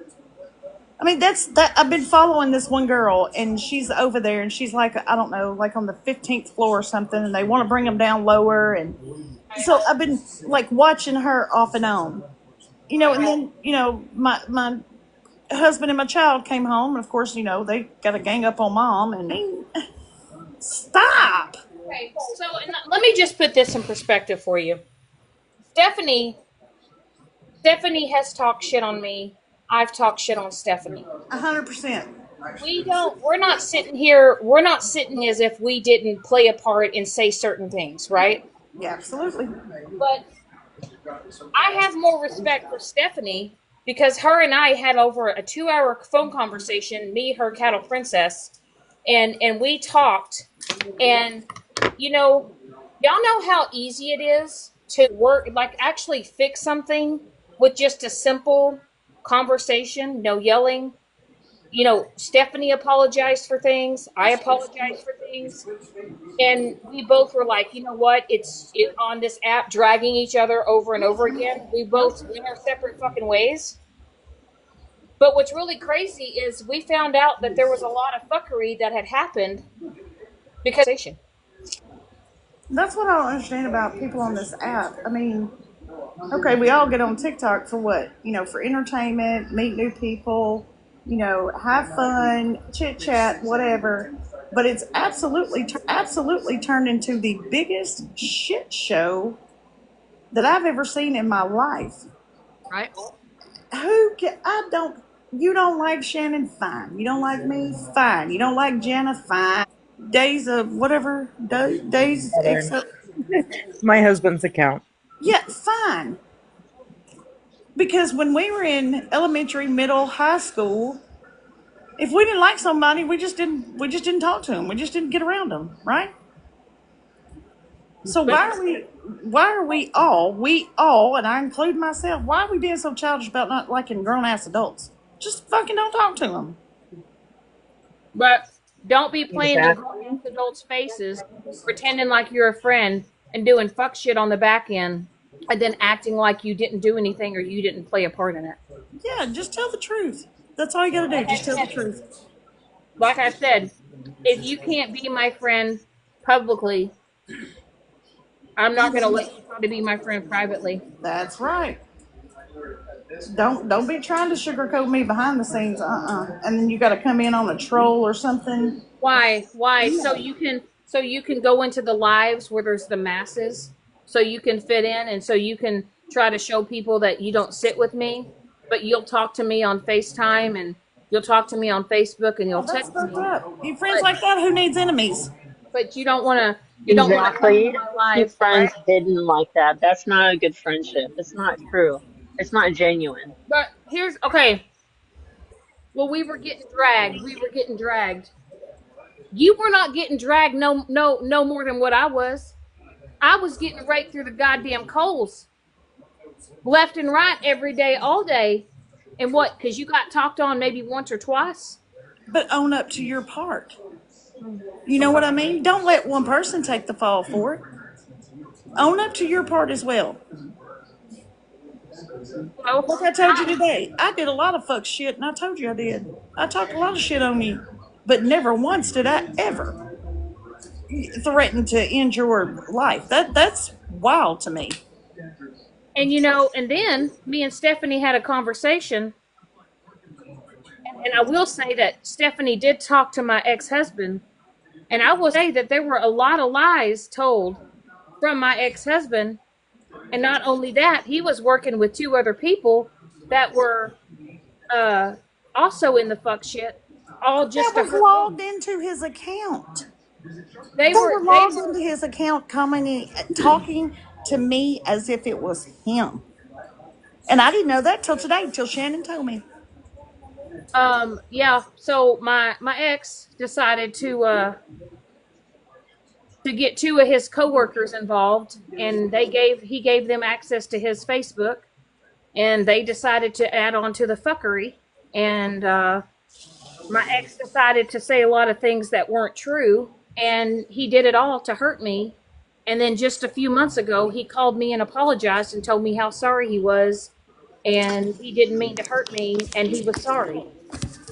Speaker 5: I mean, that's that. I've been following this one girl, and she's over there, and she's like, I don't know, like on the 15th floor or something, and they want to bring them down lower, and so I've been like watching her off and on, and then my husband and my child came home, and of course, they got a gang up on mom, and I mean, stop.
Speaker 1: Okay, so and let me just put this in perspective for you. Stephanie Stephanie has talked shit on me. I've talked shit on Stephanie.
Speaker 5: 100%.
Speaker 1: We're not sitting as if we didn't play a part and say certain things, right?
Speaker 5: Yeah, absolutely.
Speaker 1: But I have more respect for Stephanie because her and I had over a 2 hour phone conversation, me, her cattle princess, and we talked. And you know, y'all know how easy it is to work, like actually fix something with just a simple conversation, no yelling. Stephanie apologized for things. I apologized for things. And we both were like, you know what? On this app dragging each other over and over again. We both went our separate fucking ways. But what's really crazy is we found out that there was a lot of fuckery that had happened because of station.
Speaker 5: That's what I don't understand about people on this app. I mean, okay, we all get on TikTok for what? For entertainment, meet new people, have fun, chit chat, whatever. But it's absolutely turned into the biggest shit show that I've ever seen in my life.
Speaker 1: Right?
Speaker 5: I don't, you don't like Shannon? Fine. You don't like me? Fine. You don't like Jana? Fine. Days of whatever, days,
Speaker 2: Better.
Speaker 5: except,
Speaker 4: My husband's account.
Speaker 5: yeah, fine. Because when we were in elementary, middle, high school, if we didn't like somebody, we just didn't talk to them. We just didn't get around them, right? So
Speaker 1: But
Speaker 5: why are we all, and I include myself, why are we being so childish about not liking grown ass adults? Just fucking don't talk to them.
Speaker 1: but don't be playing in grown
Speaker 3: Exactly.
Speaker 1: ass adults' faces, pretending like you're a friend and doing fuck shit on the back end, and then acting like you didn't do anything or you didn't play a part in it.
Speaker 5: Yeah, just tell the truth. That's all you gotta do. Just tell the truth.
Speaker 1: Like I said, if you can't be my friend publicly, I'm not going to let you try to be my friend privately.
Speaker 5: That's right. Don't be trying to sugarcoat me behind the scenes. And then you got to come in on a troll or something.
Speaker 1: Why? Why? So
Speaker 5: No.
Speaker 1: you can go into the lives where there's the masses, so you can fit in, and so you can try to show people that you don't sit with me, but you'll talk to me on FaceTime and you'll talk to me on Facebook and you'll
Speaker 5: Oh, that's
Speaker 1: text
Speaker 5: fucked
Speaker 1: me,
Speaker 5: up. You friends
Speaker 1: but
Speaker 5: like that? Who needs enemies?
Speaker 1: you don't want to come into
Speaker 3: Exactly.
Speaker 1: my
Speaker 3: Keep
Speaker 1: life, right?
Speaker 3: friends hidden like that. That's not a good friendship. It's not true. It's not genuine.
Speaker 1: But here's okay. Well, we were getting dragged. We were getting dragged. You were not getting dragged no more than what I was. I was getting raked through the goddamn coals, left and right every day, all day. And what? Because you got talked on maybe once or twice.
Speaker 5: But own up to your part. You know what I mean? Don't let one person take the fall for it. Own up to your part as well.
Speaker 1: So
Speaker 5: Like I told you today, I did a lot of fuck shit, and I told you I did. I talked a lot of shit on you, but never once did I ever threaten to end your life. That's wild to me.
Speaker 1: and then me and Stephanie had a conversation, and I will say that Stephanie did talk to my ex-husband, and I will say that there were a lot of lies told from my ex-husband, and not only that, he was working with two other people that were uh also in the fuck shit, all
Speaker 5: That
Speaker 1: just to
Speaker 5: was
Speaker 1: hurt
Speaker 5: logged
Speaker 1: me.
Speaker 5: into his account.
Speaker 1: They
Speaker 5: They
Speaker 1: were
Speaker 5: were
Speaker 1: they
Speaker 5: logged into
Speaker 1: were
Speaker 5: his account, commenting, talking to me as if it was him. And I didn't know that till today, till Shannon told me.
Speaker 1: yeah, so my ex decided to get two of his coworkers involved, and he gave them access to his Facebook, and they decided to add on to the fuckery, and my ex decided to say a lot of things that weren't true, and he did it all to hurt me. And then just a few months ago, he called me and apologized and told me how sorry he was, and he didn't mean to hurt me, and he was sorry.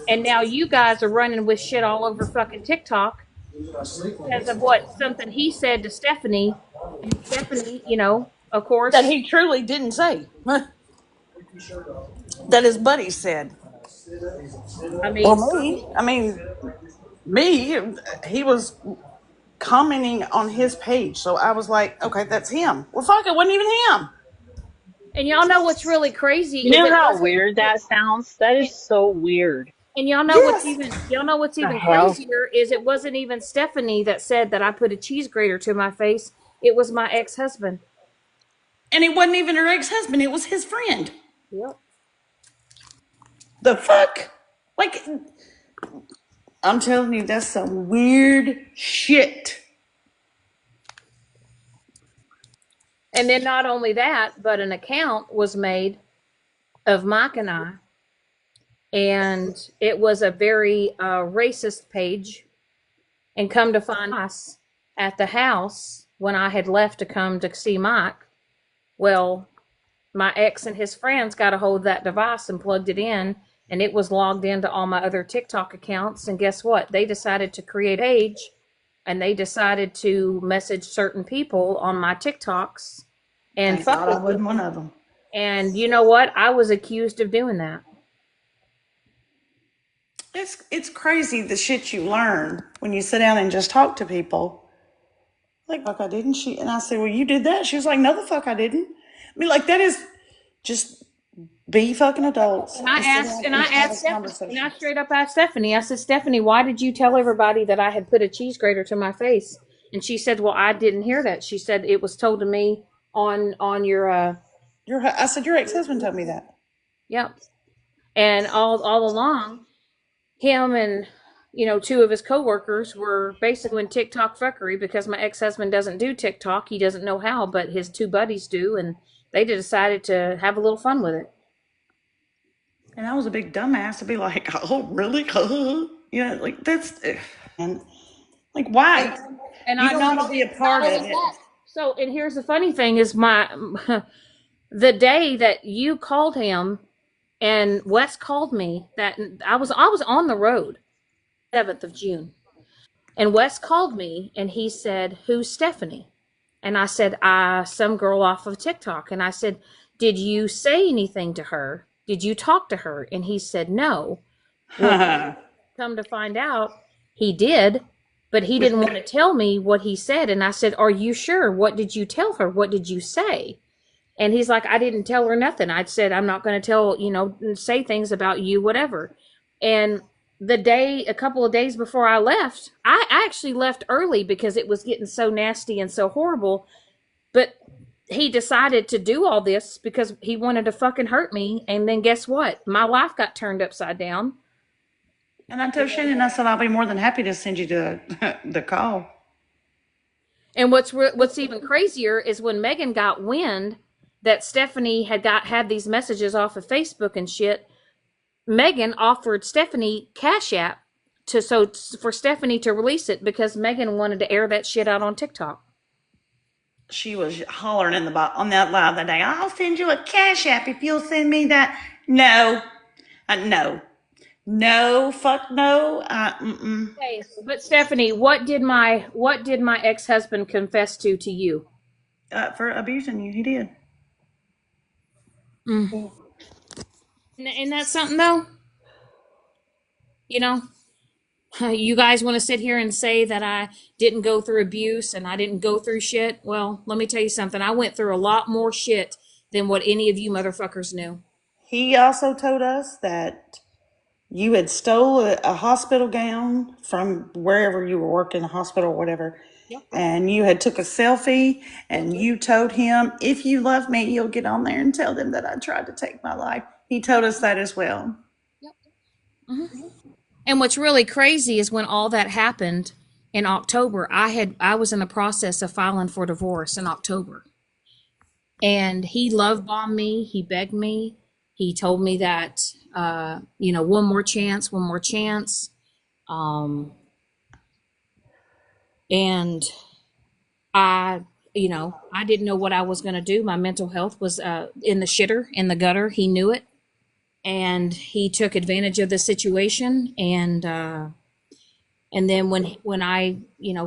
Speaker 1: And now you guys are running with shit all over fucking TikTok because of what something he said to Stephanie. And Stephanie, of
Speaker 5: That
Speaker 1: course,
Speaker 5: he truly didn't say. That his buddy said.
Speaker 1: I
Speaker 5: Or
Speaker 1: mean,
Speaker 5: me. I mean, me, he was commenting on his page. So I was like, okay, that's him. Well, fuck, it wasn't even him.
Speaker 1: and y'all know what's really crazy
Speaker 3: You
Speaker 1: is
Speaker 3: know
Speaker 1: it
Speaker 3: how
Speaker 1: wasn't
Speaker 3: weird
Speaker 1: it,
Speaker 3: that sounds? That is
Speaker 1: it
Speaker 3: so weird.
Speaker 1: and
Speaker 5: Yes.
Speaker 1: y'all know what's
Speaker 3: The
Speaker 1: even
Speaker 3: hell?
Speaker 1: crazier is it wasn't even Stephanie that said that I put a cheese grater to my face. It was my ex-husband.
Speaker 5: And it wasn't even her ex husband, it was his friend.
Speaker 1: Yep.
Speaker 5: The fuck? Like, I'm telling you, that's some weird shit.
Speaker 1: And then not only that, but an account was made of Mike and I, and it was a very racist page. And come to find us at the house when I had left to come to see Mike, well, my ex and his friends got a hold of that device and plugged it in and it was logged into all my other TikTok accounts. And guess what? They decided to create a page, and they decided to message certain people on my TikToks and
Speaker 5: Thank
Speaker 1: fuck
Speaker 5: God I
Speaker 1: with
Speaker 5: wasn't
Speaker 1: me.
Speaker 5: one of them.
Speaker 1: And you know what? I was accused of doing that.
Speaker 5: It's crazy the shit you learn when you sit down and just talk to people. Like, fuck, I didn't. She and I said, well, you did that. She was like, no, the fuck, I didn't. I mean, like that is just be fucking adults
Speaker 1: And I
Speaker 5: and sit
Speaker 1: asked,
Speaker 5: down
Speaker 1: and
Speaker 5: and
Speaker 1: I
Speaker 5: have
Speaker 1: asked
Speaker 5: a
Speaker 1: Stephanie, and I
Speaker 5: conversation.
Speaker 1: straight up asked Stephanie. I said, Stephanie, why did you tell everybody that I had put a cheese grater to my face? And she said, well, I didn't hear that. She said it was told to me on your
Speaker 5: I said, your ex husband told me that.
Speaker 1: yep. And all along, him and two of his coworkers were basically doing TikTok fuckery because my ex husband doesn't do TikTok. He doesn't know how, but his two buddies do, and they decided to have a little fun with it.
Speaker 5: And I was a big dumbass to be like, oh, really? Like that's, and like,
Speaker 1: And
Speaker 5: why? You
Speaker 1: I
Speaker 5: don't
Speaker 1: not
Speaker 5: want to
Speaker 1: only
Speaker 5: be a
Speaker 1: not
Speaker 5: part
Speaker 1: only
Speaker 5: of it.
Speaker 1: that. So, and here's the funny thing is my the day that you called him and Wes called me, that I was on the road 7th of June. And Wes called me and he said, "Who's Stephanie?" And I said, some girl off of TikTok." And I said, "Did you say anything to her? Did you talk to her?" And he said, "No." Well, come to find out, he did, but he
Speaker 5: With
Speaker 1: didn't want to tell me what he said. And I said, "Are you sure? What did you tell her? What did you say?" And he's like, "I didn't tell her nothing. I said, I'm not going to tell, say things about you, whatever." And a couple of days before I left, I actually left early because it was getting so nasty and so horrible. But he decided to do all this because he wanted to fucking hurt me. And then guess what? My life got turned upside down.
Speaker 5: And I told Shannon, I said, I'll be more than happy to send you the call.
Speaker 1: And what's even crazier is when Megan got wind that Stephanie had these messages off of Facebook and shit. Megan offered Stephanie Cash App for Stephanie to release it because Megan wanted to air that shit out on TikTok.
Speaker 5: She was hollering on that live that day. I'll send you a cash app if you'll send me that. No, no, no, fuck no.
Speaker 1: Okay, but Stephanie, what did my ex husband confess to you?
Speaker 5: For abusing you, he did.
Speaker 1: Mm. And that's something though, you know. You guys want to sit here and say that I didn't go through abuse and I didn't go through shit? Well, let me tell you something. I went through a lot more shit than what any of you motherfuckers knew.
Speaker 5: He also told us that you had stole a hospital gown from wherever you were working, a hospital or whatever,
Speaker 1: Yep.
Speaker 5: and you had took a selfie, and you told him, if you love me, you'll get on there and tell them that I tried to take my life. He told us that as well.
Speaker 1: Yep. Hmm. And what's really crazy is when all that happened in October, I was in the process of filing for divorce in October. And he love bombed me, he begged me, he told me that one more chance, one more chance. Um and I I didn't know what I was going to do. My mental health was in the shitter, in the gutter. He knew it, and he took advantage of the situation. And then when I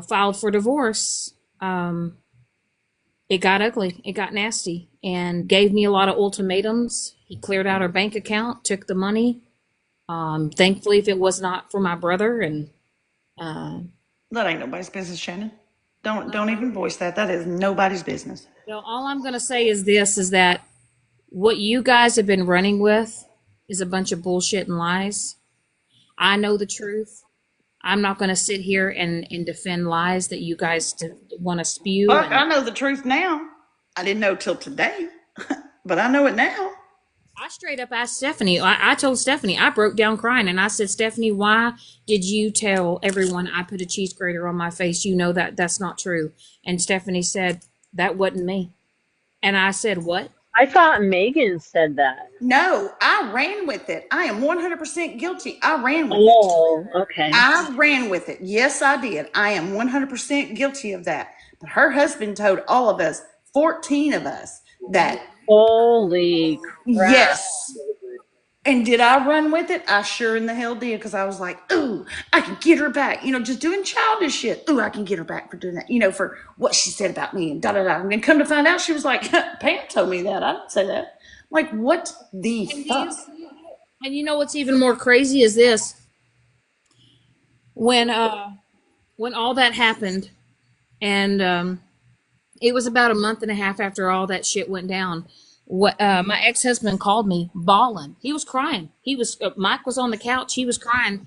Speaker 1: filed for divorce, it got ugly. It got nasty, and gave me a lot of ultimatums. He cleared out our bank account, took the money. Thankfully, if it was not for my brother, and uh,
Speaker 5: That ain't nobody's business, Shannon. Don't even voice that. That is nobody's business.
Speaker 1: all I'm going to say is this: is that what you guys have been running with is a bunch of bullshit and lies. I know the truth. I'm not going to sit here and defend lies that you guys want to spew.
Speaker 5: Fuck,
Speaker 1: And
Speaker 5: I know the truth now. I didn't know till today, but I know it now.
Speaker 1: I straight up asked Stephanie. I told Stephanie, I broke down crying, and I said, Stephanie, why did you tell everyone I put a cheese grater on my face? You know that's not true. And Stephanie said, that wasn't me. And I said, what?
Speaker 3: I thought Megan said that.
Speaker 5: No, I ran with it. I am 100% guilty. I ran with it.
Speaker 3: Oh, okay.
Speaker 5: I ran with it. Yes, I did. I am 100% guilty of that. But her husband told all of us, 14 of us, that
Speaker 3: Holy crap.
Speaker 5: yes. And did I run with it? I sure in the hell did, because I was like, ooh, I can get her back. Just doing childish shit. Ooh, I can get her back for doing that, for what she said about me and da da da. And then come to find out, she was like, Pam told me that. I didn't say that. I'm like, what the
Speaker 1: And
Speaker 5: fuck?
Speaker 1: you know what's even more crazy is this: when when all that happened, and it was about a month and a half after all that shit went down. What my ex husband called me bawling. He was crying. He was Mike was on the couch. He was crying,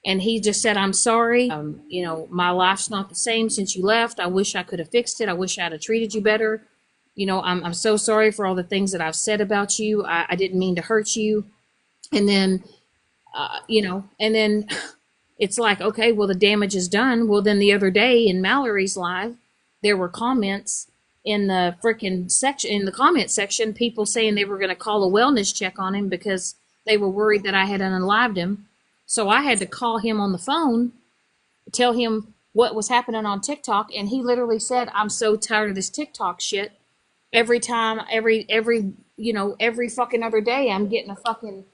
Speaker 1: and he just said, "I'm sorry. My life's not the same since you left. I wish I could have fixed it. I wish I'd have treated you better. I'm so sorry for all the things that I've said about you. I didn't mean to hurt you." And then and then it's like, okay, well, the damage is done. Well, then the other day in Mallory's live, there were comments in the freaking section, in the comment section, people saying they were going to call a wellness check on him because they were worried that I had unalived him. So I had to call him on the phone, tell him what was happening on TikTok, and he literally said, "I'm so tired of this TikTok shit. Every time, every fucking other day, I'm getting a fucking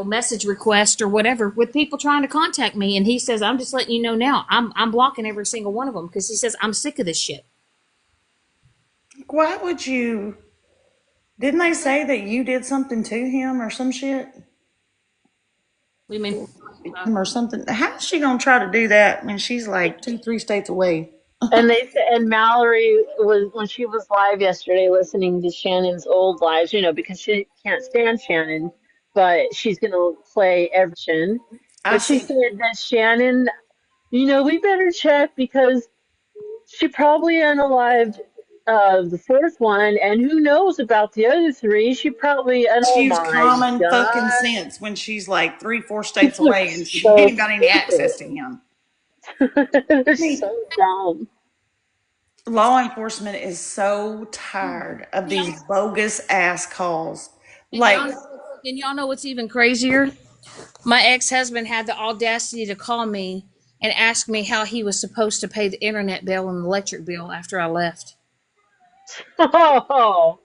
Speaker 1: message request or whatever with people trying to contact me." And he says, "I'm just letting you know now. I'm blocking every single one of them because he says I'm sick of this shit."
Speaker 5: Why would you? Didn't they say that you did something to him or some shit?
Speaker 1: We mean,
Speaker 5: Or something? How's she gonna try to do that when she's like two, 3 states away?
Speaker 3: And they said, and Mallory was when she was live yesterday, listening to Shannon's old lives, because she can't stand Shannon, but she's gonna play every.
Speaker 5: I
Speaker 3: But she
Speaker 5: see.
Speaker 3: said that Shannon, we better check because she probably unalived the fourth one, and who knows about the other three? She probably, and oh
Speaker 5: Use
Speaker 3: my
Speaker 5: common fucking
Speaker 3: god,
Speaker 5: sense when she's like three, 4 states
Speaker 3: people are
Speaker 5: away and she
Speaker 3: so
Speaker 5: ain't got any
Speaker 3: stupid.
Speaker 5: access to him.
Speaker 3: They're
Speaker 5: I mean,
Speaker 3: so dumb.
Speaker 5: law enforcement is so tired of
Speaker 1: and y'all,
Speaker 5: these bogus ass calls.
Speaker 1: and
Speaker 5: Like,
Speaker 1: y'all, and y'all know what's even crazier? My ex-husband had the audacity to call me and ask me how he was supposed to pay the internet bill and the electric bill after I left.
Speaker 3: Oh,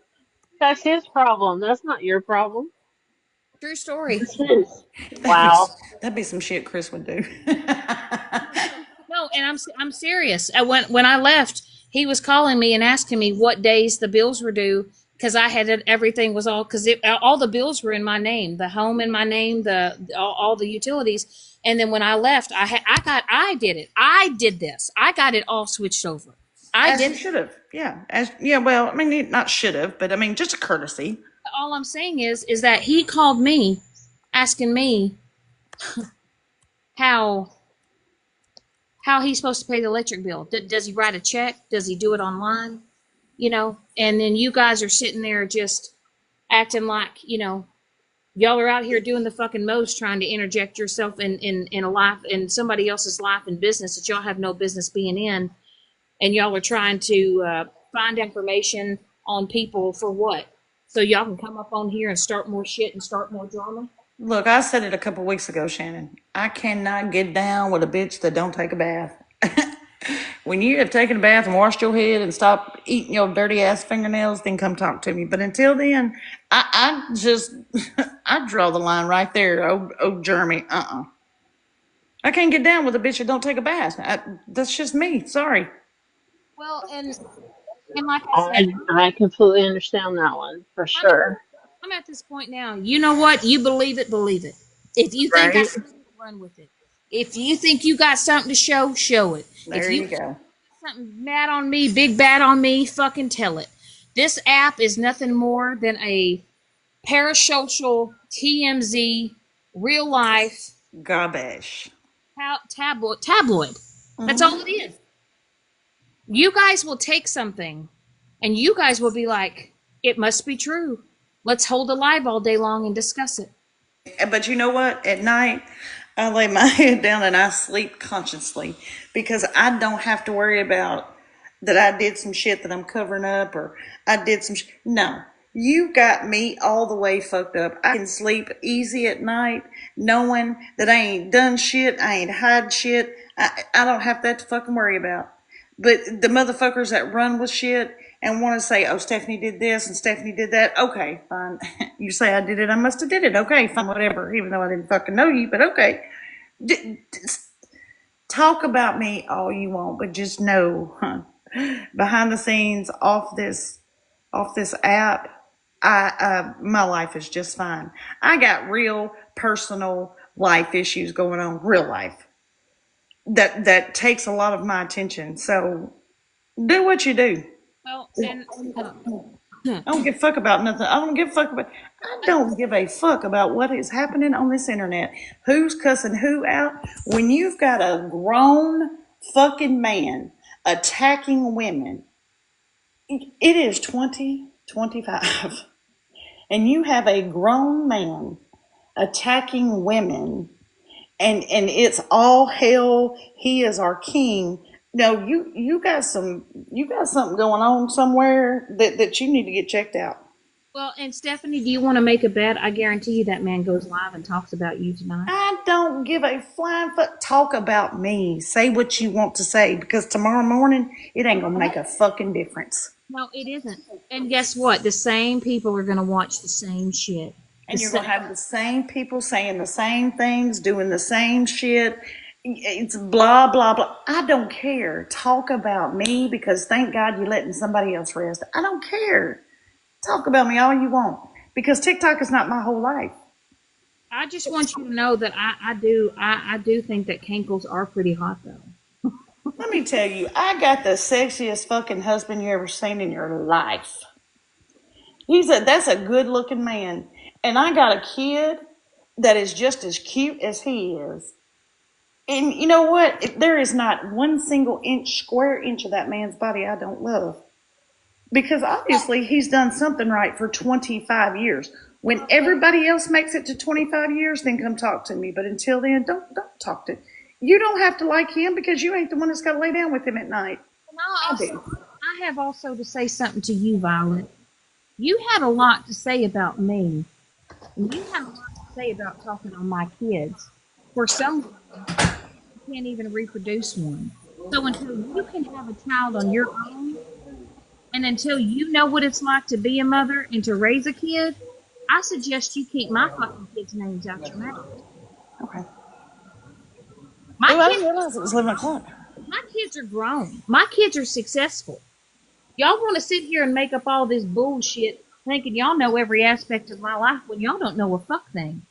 Speaker 3: that's his problem. That's not your problem.
Speaker 1: True story.
Speaker 3: That's his.
Speaker 5: that'd be,
Speaker 3: Wow.
Speaker 5: that'd be some shit Chris would do.
Speaker 1: No, and I'm serious. When I left, he was calling me and asking me what days the bills were due because I had everything was all because all the bills were in my name, the home in my name, all the utilities. And then when I left, I did it. I did this. I got it all switched over. I
Speaker 5: As
Speaker 1: did.
Speaker 5: you should have. Yeah. Well, I mean, not should have, but I mean, just a courtesy.
Speaker 1: All I'm saying is that he called me asking me how how he's supposed to pay the electric bill. Does he write a check? Does he do it online? And then you guys are sitting there just acting like, y'all are out here doing the fucking most trying to interject yourself in a life, in somebody else's life and business that y'all have no business being in. And y'all are trying to find information on people for what? So y'all can come up on here and start more shit and start more drama.
Speaker 5: Look, I said it a couple weeks ago, Shannon. I cannot get down with a bitch that don't take a bath. When you have taken a bath and washed your head and stopped eating your dirty ass fingernails, then come talk to me. But until then, I just I draw the line right there. Oh, Jeremy, I can't get down with a bitch that don't take a bath. That's just me. Sorry.
Speaker 1: Well, and like I said,
Speaker 3: I completely understand that one for
Speaker 1: I'm at,
Speaker 3: sure.
Speaker 1: I'm at this point now. You know what? You believe it, believe it. If you think I
Speaker 3: Right?
Speaker 1: said it, run with it. If you think you got something to show, show it. If
Speaker 5: There
Speaker 1: you
Speaker 5: you
Speaker 1: got
Speaker 5: go.
Speaker 1: something bad on me, big bad on me, fucking tell it. This app is nothing more than a parasocial TMZ real life
Speaker 5: Garbage.
Speaker 1: tabloid. That's all it is. You guys will take something and you guys will be like, it must be true. Let's hold a live all day long and discuss it.
Speaker 5: But you know what? At night, I lay my head down and I sleep consciously because I don't have to worry about that I did some shit that I'm covering up or I did some. No, you got me all the way fucked up. I can sleep easy at night knowing that I ain't done shit, I ain't hide shit. I don't have that to fucking worry about. But the motherfuckers that run with shit and want to say, oh, Stephanie did this and Stephanie did that. Okay, fine. You say I did it, I must have did it. Okay, fine, whatever. Even though I didn't fucking know you, but okay. Talk about me all you want, but just know, behind the scenes, off this app, my life is just fine. I got real personal life issues going on, real life that takes a lot of my attention. So do what you do.
Speaker 1: Well, and
Speaker 5: I don't give a fuck about nothing. I don't give a fuck about what is happening on this internet. Who's cussing who out? When you've got a grown fucking man attacking women, it is 2025, and you have a grown man attacking women, and it's all hell. He is our king. No, you got something going on somewhere that you need to get checked out.
Speaker 1: well, and Stephanie, do you want to make a bet? I guarantee you that man goes live and talks about you tonight.
Speaker 5: I don't give a flying fuck. Talk about me. Say what you want to say, because tomorrow morning it ain't gonna make a fucking difference.
Speaker 1: No, it isn't. And guess what? The same people are going to watch the same shit. The
Speaker 5: And you're gonna
Speaker 1: same.
Speaker 5: have the same people saying the same things, doing the same shit. It's blah blah blah. I don't care. Talk about me, because thank God you're letting somebody else rest. I don't care. Talk about me all you want, because TikTok is not my whole life.
Speaker 1: I just want you to know that I do think that cankles are pretty hot though.
Speaker 5: Let me tell you, I got the sexiest fucking husband you ever seen in your life. That's a good looking man. And I got a kid that is just as cute as he is. And you know what? There is not one single square inch of that man's body I don't love. Because obviously he's done something right for 25 years. When everybody else makes it to 25 years, then come talk to me. But until then, don't talk to. You don't have to like him, because you ain't the one that's got to lay down with him at night.
Speaker 1: And
Speaker 5: I do.
Speaker 1: I have also to say something to you, Violet. You had a lot to say about me, and you had a lot to say about talking on my kids. For some reason, you can't even reproduce one. So until you can have a child on your own, and until you know what it's like to be a mother and to raise a kid, I suggest you keep my fucking kids' names out your mouth.
Speaker 5: Okay.
Speaker 1: My
Speaker 5: Oh, I
Speaker 1: kids,
Speaker 5: didn't realize it was 11 o'clock.
Speaker 1: my kids are grown. My kids are successful. Y'all want to sit here and make up all this bullshit thinking y'all know every aspect of my life when y'all don't know a fuck thing.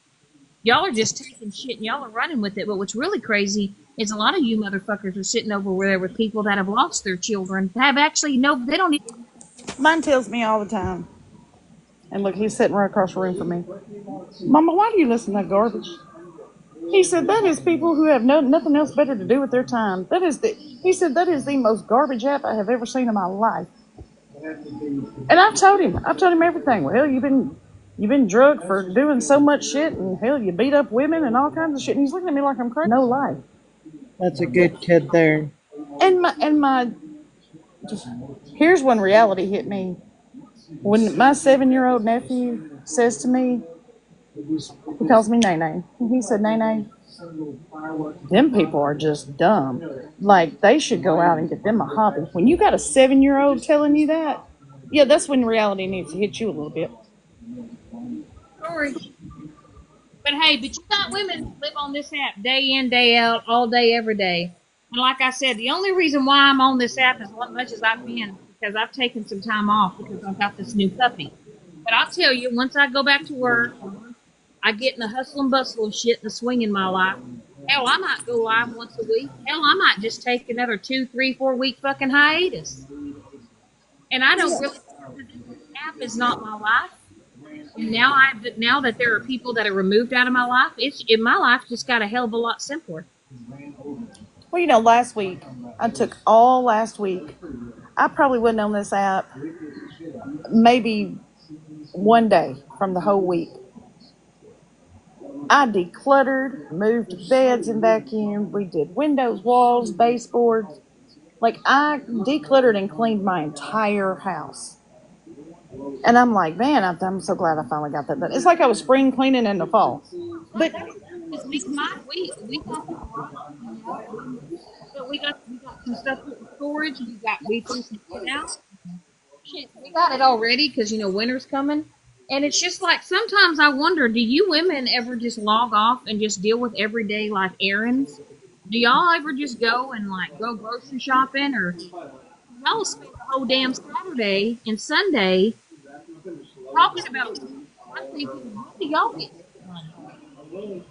Speaker 1: Y'all are just taking shit and y'all are running with it. But what's really crazy is a lot of you motherfuckers are sitting over there with people that have lost their children, have actually no, they don't even.
Speaker 5: Mine tells me all the time. And look, he's sitting right across the room from me. Mama, why do you listen to that garbage? He said that is people who have nothing else better to do with their time. He said that is the most garbage app I have ever seen in my life. And I've told him everything. Well, you've been drugged for doing so much shit, and hell, you beat up women and all kinds of shit. And he's looking at me like I'm crazy. No life.
Speaker 4: That's a good kid there.
Speaker 5: And my here's when reality hit me. When my 7-year-old nephew says to me, he calls me Nene. He said, Nene, them people are just dumb. Like, they should go out and get them a hobby. When you got a 7-year-old telling you that, yeah, that's when reality needs to hit you a little bit.
Speaker 1: Sorry. But hey, but you got women that live on this app day in, day out, all day, every day. And like I said, the only reason why I'm on this app as much as I've been is because I've taken some time off because I've got this new puppy. But I'll tell you, once I go back to work, I get in the hustle and bustle of shit and the swing in my life. Hell, I might go live once a week. Hell, I might just take another 2, 3, 4 week fucking hiatus. And I don't really care because this app is not my life. And now that there are people that are removed out of my life, my life just got a hell of a lot simpler.
Speaker 5: Well, you know, last week, I took all last week. I probably wasn't on this app maybe one day from the whole week. I decluttered, moved beds and vacuumed. We did windows, walls, baseboards. Like, I decluttered and cleaned my entire house. And I'm like, man, I'm so glad I finally got that done. It's like I was spring cleaning in the fall.
Speaker 1: Well,
Speaker 5: But
Speaker 1: that's just because we got the garage cleaned out. We got some stuff put in storage. We threw some shit out. shit, we got it already because winter's coming, and it's just like sometimes I wonder, do you women ever just log off and just deal with everyday like errands? Do y'all ever just go and like go grocery shopping, or y'all spend the whole damn Saturday and Sunday talking about work? I'm thinking, when do y'all get done?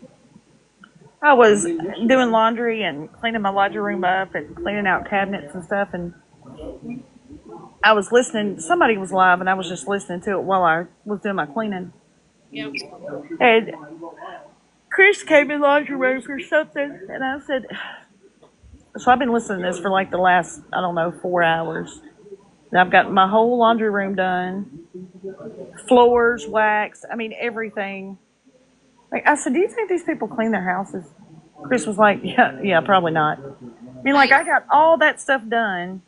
Speaker 5: I was doing laundry and cleaning my laundry room up and cleaning out cabinets and stuff, and I was listening. Somebody was live, and I was just listening to it while I was doing my cleaning.
Speaker 1: Yep.
Speaker 5: And Chris came in laundry room for something, and I said, so I've been listening to this for like the last, I don't know, 4 hours. And I've got my whole laundry room done, floors waxed. I mean, everything. Like I said, do you think these people clean their houses? Chris was like, yeah, probably not. I mean, like I got all that stuff done,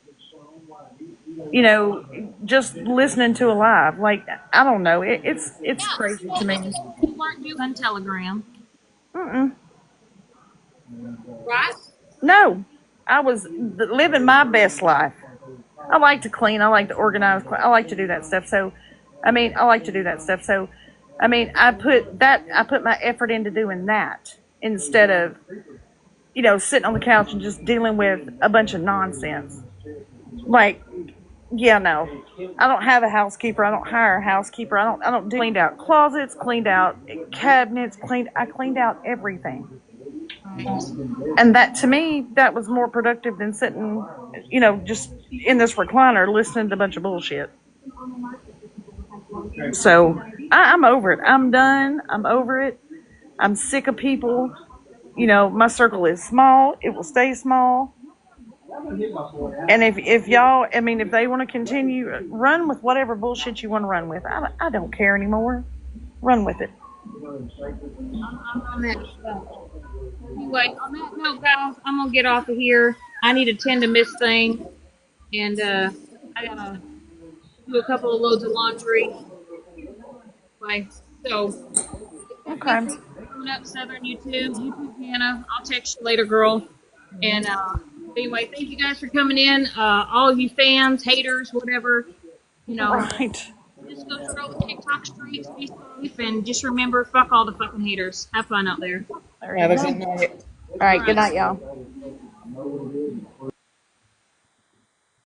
Speaker 5: just listening to a live. Like I don't know, it's crazy to me.
Speaker 1: You weren't doing Telegram,
Speaker 5: Mm-mm.
Speaker 1: right?
Speaker 5: No, I was living my best life. I like to clean. I like to organize. I like to do that stuff. So, I mean, I like to do that stuff. So, I mean, I put my effort into doing that instead of, sitting on the couch and just dealing with a bunch of nonsense. Like, yeah, no, I don't have a housekeeper. I don't hire a housekeeper. I don't do cleaned out closets, cleaned out cabinets, I cleaned out everything.
Speaker 1: Right.
Speaker 5: And that to me, that was more productive than sitting, just in this recliner listening to a bunch of bullshit. So I'm over it. I'm done. I'm over it. I'm sick of people. My circle is small. It will stay small. And if y'all, I mean, if they want to continue, run with whatever bullshit you want to run with. I don't care anymore. Run with it.
Speaker 1: I'm on that as well. Anyway, on that note, guys, I'm gonna get off of here. I need to tend to Miss Thing, and I gotta do a couple of loads of laundry. Anyway, so it's gonna be
Speaker 5: Okay.
Speaker 1: coming up Southern YouTube Hannah. I'll text you later, girl. And anyway, thank you guys for coming in. All of you fans, haters, whatever, you know,
Speaker 5: Right.
Speaker 1: just go troll the TikTok streets, be safe, and just remember, fuck all the fucking haters. Have fun out there.
Speaker 5: There you
Speaker 4: Have a
Speaker 5: go.
Speaker 4: good night.
Speaker 5: All
Speaker 1: All
Speaker 5: right. Good
Speaker 1: right.
Speaker 5: night, y'all.